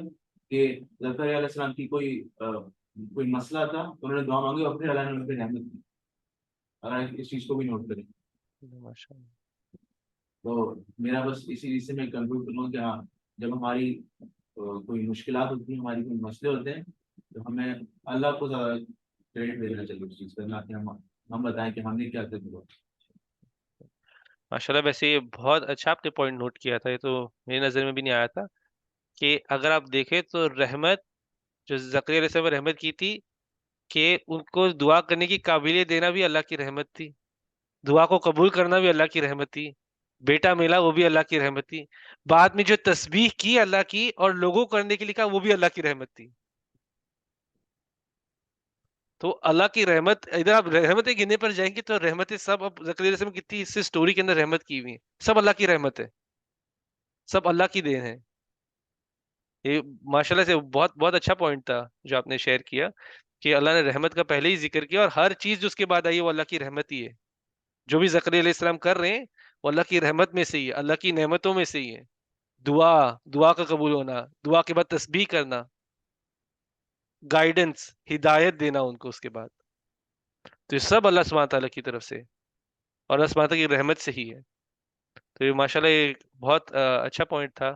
کہ زکریا علیہ السلام کی کوئی مسئلہ تھا تو انہوں نے دعا مانگی اور پھر اللہ نے ان پہ رحمت کی. اگر اس چیز کو بھی نوٹ کریں ماشاء اللہ. تو میرا بس اسی چیز سے میں کنکلوڈ کروں کہ ہاں جب ہماری کوئی مشکلات ہوتی ہیں، ہماری کوئی مسئلے ہوتے ہیں تو ہمیں اللہ کو زیادہ کریڈٹ دینا چاہیے اس چیز کا، نہ کہ ہم بتائیں کہ ہم نے کیا کر دیا. ماشاء اللہ. ویسے یہ بہت اچھا آپ نے پوائنٹ نوٹ کیا تھا، یہ تو میری نظر میں بھی نہیں آیا تھا کہ اگر آپ دیکھیں تو رحمت جو زکریا علیہ السلام نے رحمت کی تھی کہ ان کو دعا کرنے کی قابلیت دینا بھی اللہ کی رحمت تھی، دعا کو قبول کرنا بھی اللہ کی رحمت تھی، بیٹا ملا وہ بھی اللہ کی رحمت تھی، بعد میں جو تسبیح کی اللہ کی اور لوگوں کو کرنے کے لیے کہا وہ بھی اللہ کی رحمت تھی. تو اللہ کی رحمت ادھر آپ رحمتیں گننے پر جائیں گے تو رحمتیں سب اب زکریا علیہ السلام کتنی اس سے سٹوری کے اندر رحمت کی ہوئی ہیں، سب اللہ کی رحمت ہے، سب اللہ کی دین ہے. یہ ماشاءاللہ سے بہت بہت اچھا پوائنٹ تھا جو آپ نے شیئر کیا کہ اللہ نے رحمت کا پہلے ہی ذکر کیا اور ہر چیز جو اس کے بعد آئی ہے وہ اللہ کی رحمت ہی ہے. جو بھی زکریا علیہ السلام کر رہے ہیں وہ اللہ کی رحمت میں سے ہی ہے، اللہ کی نعمتوں میں سے ہی ہے. دعا کا قبول ہونا، دعا کے بعد تسبیح کرنا، گائیڈنس ہدایت دینا ان کو اس کے بعد، تو یہ سب اللہ سبحانہ تعالیٰ کی طرف سے اور اللہ سبحانہ تعالیٰ کی رحمت سے ہی ہے. تو یہ ماشاءاللہ یہ بہت اچھا پوائنٹ تھا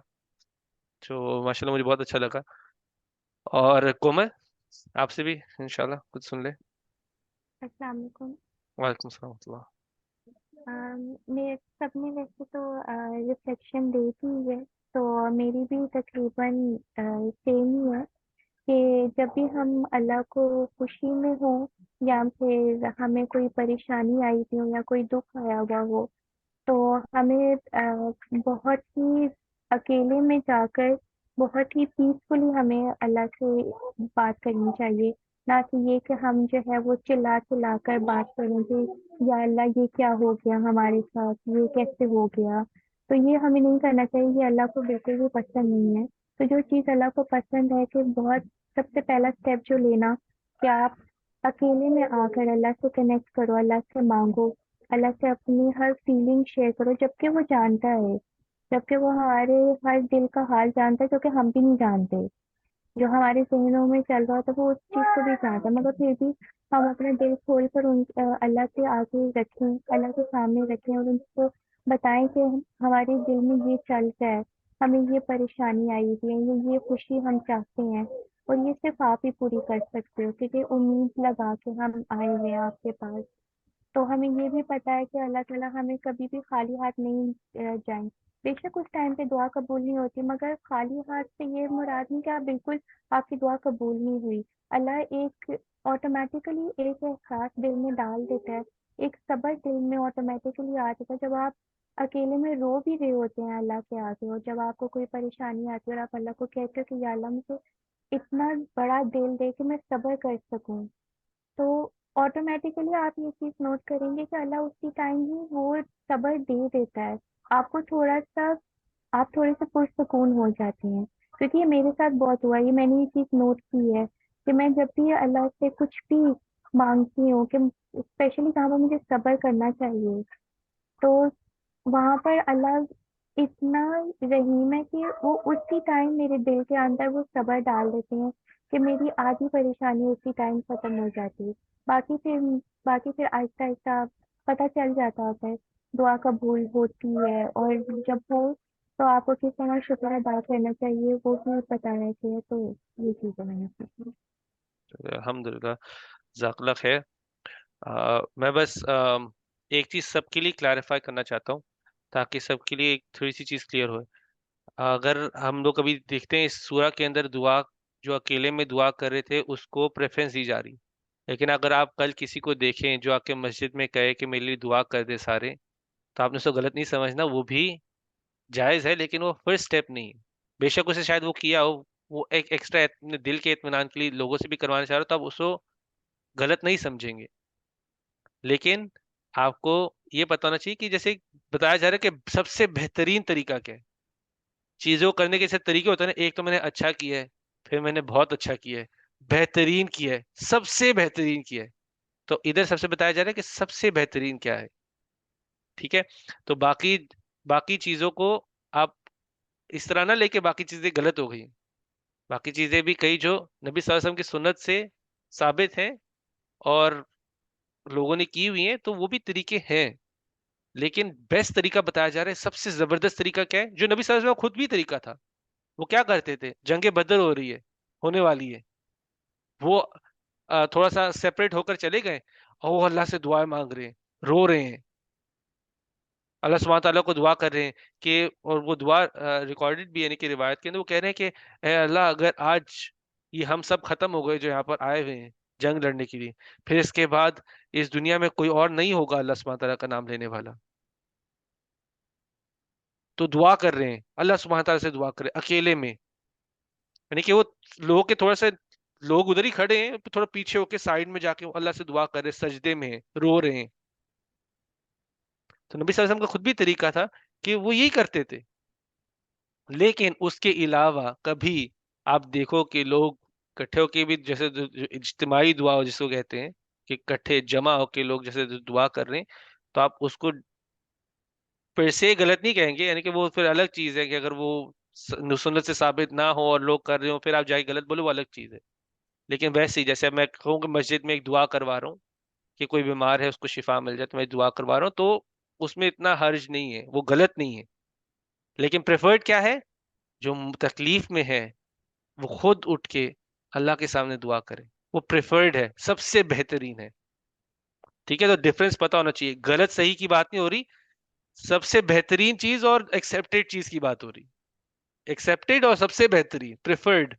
جو ماشاءاللہ مجھے بہت اچھا لگا. اور کومل آپ سے بھی انشاءاللہ کچھ سن لیں. السلام علیکم. وعلیکم السلام ورحمۃ اللہ. میں سب نے ویسے تو ریفلیکشن دی تھی ہے، تو میری بھی تقریباً سیم ہی ہے کہ جب بھی ہم اللہ کو خوشی میں ہوں یا پھر ہمیں کوئی پریشانی آئی تھی ہو یا کوئی دکھ آیا ہوا ہو تو ہمیں بہت ہی اکیلے میں جا کر بہت ہی پیسفلی ہمیں اللہ سے بات کرنی چاہیے، نہ کہ یہ کہ ہم جو ہے وہ چلا کر بات کریں گے یا اللہ یہ کیا ہو گیا ہمارے ساتھ، یہ کیسے ہو گیا. تو یہ ہمیں نہیں کرنا چاہیے، یہ اللہ کو بالکل بھی پسند نہیں ہے. تو جو چیز اللہ کو پسند ہے کہ بہت سب سے پہلا اسٹیپ جو لینا کہ آپ اکیلے میں آ کر اللہ سے کنیکٹ کرو، اللہ سے مانگو، اللہ سے اپنی ہر فیلنگ شیئر کرو، جبکہ وہ جانتا ہے، جبکہ وہ ہمارے ہر دل کا حال جانتا ہے کیونکہ ہم بھی نہیں جانتے جو ہمارے ذہنوں میں چل رہا تھا وہ اس چیز کو بھی جانتا ہے، مگر پھر بھی ہم اپنے دل کھول کر اللہ کے آگے رکھیں، اللہ کے سامنے رکھیں اور ان کو بتائیں کہ ہمارے دل میں یہ چل رہا ہے، ہمیں یہ پریشانی آئی ہوئی ہے، یہ خوشی ہم چاہتے ہیں، اور یہ صرف آپ ہی پوری کر سکتے ہو کیونکہ امید لگا کے ہم آئے ہوئے ہیں آپ کے پاس. تو ہمیں یہ بھی پتہ ہے کہ اللہ تعالیٰ ہمیں کبھی بھی خالی ہاتھ نہیں جائیں. بے شک اس ٹائم پہ دعا قبول نہیں ہوتی، مگر خالی ہاتھ سے یہ مراد نہیں کہ آپ بالکل آپ کی دعا قبول نہیں ہوئی. اللہ ایک آٹومیٹیکلی ایک احساس دل میں ڈال دیتا ہے، ایک صبر دل میں آٹومیٹیکلی آ جاتا ہے جب آپ اکیلے میں رو بھی رہے ہوتے ہیں اللہ کے آگے، اور جب آپ کو کوئی پریشانی آتی ہے اور آپ اللہ کو کہتے ہو کہ یا اللہ مجھے اتنا بڑا دل دے کہ میں صبر کر سکوں، تو آٹومیٹیکلی آپ یہ چیز نوٹ کریں گے کہ اللہ اسی ٹائم ہی وہ صبر دے دیتا ہے آپ کو، تھوڑا سا آپ تھوڑے سے پرسکون ہو جاتے ہیں، کیونکہ یہ میرے ساتھ بہت ہوا ہے، یہ میں نے یہ چیز نوٹ کی ہے کہ میں جب بھی اللہ سے کچھ بھی مانگتی ہوں کہ اسپیشلی جہاں پر مجھے صبر کرنا چاہیے، تو وہاں پر اللہ اتنا رحیم ہے کہ وہ اسی ٹائم میرے دل کے اندر وہ صبر ڈال دیتے ہیں کہ میری آدھی پریشانی اسی ٹائم ختم ہو جاتی ہے۔ باقی پھر آہستہ آہستہ پتہ چل جاتا ہوتا ہے، دعا قبول ہوتی ہے، اور جب ہو تو آپ کو کس طرح شکر ادا کرنا چاہیے وہ بھی پتہ رہتی ہے، تو یہ چیزیں میں نے سیکھی۔ الحمد للہ، جزاک اللہ خیر۔ میں بس ایک چیز سب کے لیے کلیریفائی کرنا چاہتا ہوں تاکہ سب کے لیے ایک تھوڑی سی چیز کلیئر ہو۔ اگر ہم لوگ کبھی دیکھتے ہیں اس سورہ کے اندر دعا جو اکیلے میں دعا کر رہے تھے اس کو پریفرنس دی جا رہی، لیکن اگر آپ کل کسی کو دیکھیں جو آ کے مسجد میں کہے کہ میرے لیے دعا کر دے سارے، تو آپ نے اس کو غلط نہیں سمجھنا، وہ بھی جائز ہے لیکن وہ فرسٹ اسٹیپ نہیں ہے۔ بے شک اسے شاید وہ کیا ہو، وہ ایک ایکسٹرا اپنے دل کے اطمینان کے لیے لوگوں سے بھی کروانا چاہ رہے ہو، تو آپ اس کو غلط نہیں سمجھیں گے، لیکن آپ کو یہ پتا ہونا چاہیے کہ جیسے بتایا جا رہا ہے کہ سب سے بہترین طریقہ کیا ہے چیزوں کو کرنے کے، جیسے طریقے ہوتے ہیں نا، ایک تو میں نے اچھا کیا ہے، پھر میں نے بہت اچھا کیا ہے، بہترین کیا ہے، سب سے بہترین کیا ہے، تو ادھر سب سے بتایا جا رہا ہے کہ سب سے بہترین کیا ہے، ٹھیک ہے؟ تو باقی چیزوں کو آپ اس طرح نہ لے کے باقی چیزیں غلط ہو گئی، باقی چیزیں بھی کئی جو نبی صلی اللہ علیہ وسلم کی سنت سے ثابت ہیں اور لوگوں نے کی ہوئی ہیں، تو وہ بھی طریقے ہیں، لیکن بیسٹ طریقہ بتایا جا رہا ہے، سب سے زبردست طریقہ کیا ہے جو نبی صلی اللہ علیہ وسلم کا خود بھی طریقہ تھا۔ وہ کیا کرتے تھے؟ جنگ بدر ہو رہی ہے، ہونے والی ہے، وہ تھوڑا سا سیپریٹ ہو کر چلے گئے اور وہ اللہ سے دعائیں مانگ رہے ہیں، رو رہے ہیں، اللہ سبحانہ تعالیٰ کو دعا کر رہے ہیں کہ، اور وہ دعا ریکارڈڈ بھی یعنی کہ روایت کے اندر وہ کہہ رہے ہیں کہ اے اللہ اگر آج یہ ہم سب ختم ہو گئے جو یہاں پر آئے ہوئے ہیں جنگ لڑنے کے لیے، پھر اس کے بعد اس دنیا میں کوئی اور نہیں ہوگا اللہ سبحانہ تعالیٰ کا نام لینے والا، تو دعا کر رہے ہیں، اللہ سبحانہ تعالیٰ سے دعا کر رہے ہیں اکیلے میں، یعنی کہ وہ لوگ کے تھوڑا سا لوگ ادھر ہی کھڑے ہیں، تھوڑا پیچھے ہو کے سائڈ میں جا کے اللہ سے دعا کر رہے ہیں، سجدے میں ہیں، رو رہے ہیں۔ تو نبی صلی اللہ علیہ وسلم کا خود بھی طریقہ تھا کہ وہ یہی کرتے تھے، لیکن اس کے علاوہ کبھی آپ دیکھو کہ لوگ کٹھے ہو کے بھی، جیسے جو اجتماعی دعا ہو جس کو کہتے ہیں کہ کٹھے جمع ہو کے لوگ جیسے دعا کر رہے ہیں، تو آپ اس کو پھر سے غلط نہیں کہیں گے، یعنی کہ وہ پھر الگ چیز ہے کہ اگر وہ سنت سے ثابت نہ ہو اور لوگ کر رہے ہوں پھر آپ جا کے غلط بولو، وہ الگ چیز ہے، لیکن ویسے ہی جیسے میں کہوں کہ مسجد میں ایک دعا کروا رہا ہوں کہ کوئی بیمار ہے اس کو شفا مل جائے تو میں دعا کروا رہا ہوں، تو اس میں اتنا حرج نہیں ہے، وہ غلط نہیں ہے، لیکن پریفرڈ کیا ہے؟ جو تکلیف میں ہے وہ خود اٹھ کے اللہ کے سامنے دعا کرے، وہ پریفرڈ ہے، سب سے بہترین ہے، ٹھیک ہے؟ تو ڈفرنس پتا ہونا چاہیے، غلط صحیح کی بات نہیں ہو رہی، سب سے بہترین چیز اور ایکسیپٹیڈ چیز کی بات ہو رہی، ایکسیپٹیڈ اور سب سے بہترین پریفرڈ،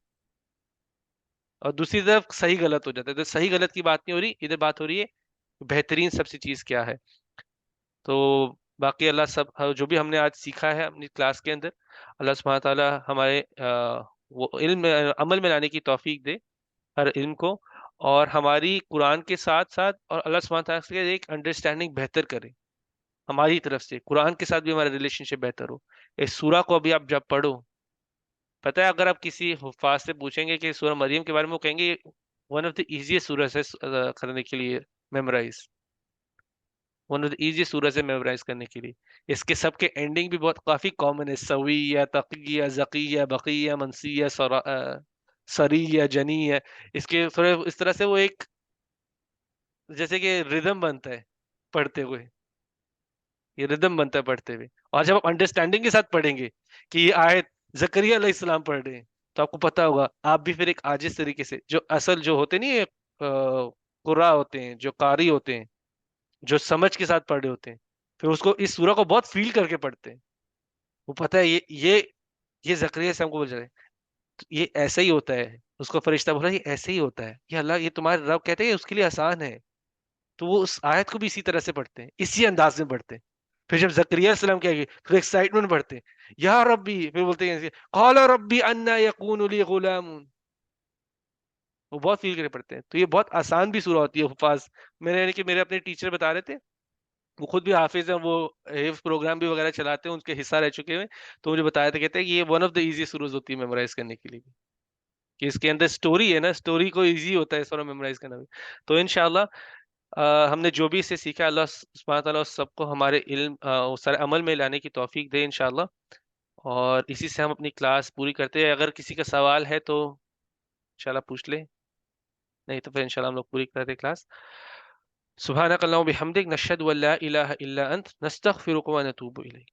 اور دوسری طرف صحیح غلط ہو جاتا ہے، تو صحیح غلط کی بات نہیں ہو رہی، ادھر بات ہو رہی ہے بہترین سب سے چیز کیا ہے۔ تو باقی اللہ سب جو بھی ہم نے آج سیکھا ہے اپنی کلاس کے اندر، اللہ سبحانہ تعالیٰ ہمارے وہ علم عمل میں لانے کی توفیق دے ہر علم کو، اور ہماری قرآن کے ساتھ ساتھ اور اللہ سبحانہ تعالیٰ سے ایک انڈرسٹینڈنگ بہتر کرے ہماری طرف سے، قرآن کے ساتھ بھی ہمارا ریلیشن شپ بہتر ہو۔ اس سورہ کو ابھی آپ جب پڑھو، پتہ ہے اگر آپ کسی حفاظ سے پوچھیں گے کہ سورہ مریم کے بارے میں، وہ کہیں گے ون آف دی ایزیسٹ سورہ ہے کرنے کے لیے memorize, one of the easiest سورہ ہے میمورائز کرنے کے لیے۔ اس کے سب کے اینڈنگ بھی بہت کافی کامن ہے، سویہ، تقیہ، زکیہ، بقیہ، منسیہ، سریہ، جنیہ، اس کے تھوڑے اس طرح سے وہ ایک جیسے کہ ردم بنتا ہے پڑھتے ہوئے، یہ ردم بنتا ہے پڑھتے ہوئے، اور جب آپ انڈرسٹینڈنگ کے ساتھ پڑھیں گے کہ یہ آیت زکریا علیہ السلام پڑھ رہے ہیں، تو آپ کو پتا ہوگا آپ بھی پھر ایک عاجز طریقے سے، جو اصل جو ہوتے نہیں قرآ ہوتے ہیں، جو قاری ہوتے ہیں، جو سمجھ کے ساتھ پڑھ رہے ہوتے ہیں، پھر اس کو اس سورہ کو بہت فیل کر کے پڑھتے ہیں، وہ پتہ ہے یہ زکریا سے ہم کو بول رہے ہیں، یہ ایسا ہی ہوتا ہے، اس کو فرشتہ بولا یہ ایسے ہی ہوتا ہے، یہ اللہ یہ تمہارے رب کہتے ہیں اس کے لیے آسان ہے، تو وہ اس آیت کو بھی اسی طرح سے پڑھتے ہیں، اسی انداز میں پڑھتے ہیں، پھر جب زکریا علیہ السلام کیا گئی پھر ایکسائٹمنٹ بڑھتے ہیں یا ربی، پھر بولتے ہیں قال ربی انا یکون لی غلام، وہ بہت فیل کرے پڑتے ہیں. تو یہ بہت آسان بھی سورہ ہوتی ہے حفاظ. میرے اپنے ٹیچر بتا رہے تھے، وہ خود بھی حافظ ہیں، وہ حفظ پروگرام بھی وغیرہ چلاتے ہیں، ان کے حصہ رہ چکے ہیں، تو مجھے بتایا تھا، کہتے ہیں کہ یہ ون آف دا ایزی سورز ہوتی ہے میمورائز کرنے کے لیے، کہ اس کے اندر سٹوری ہے نا، سٹوری کو ایزی ہوتا ہے سورہ میمورائز کرنا بھی. تو انشاءاللہ ہم نے جو بھی اس سے سیکھا، اللہ سبحانہ تعالیٰ اس سب کو ہمارے علم سارے عمل میں لانے کی توفیق دے انشاءاللہ. اور اسی سے ہم اپنی کلاس پوری کرتے ہیں. اگر کسی کا سوال ہے تو انشاءاللہ پوچھ لیں، نہیں تو پھر انشاءاللہ ہم لوگ پوری کرتے ہیں کلاس. سبحانک اللہم و بحمدک، نشہد ان لا الہ الا انت، نستغفرک و نتوب الیک.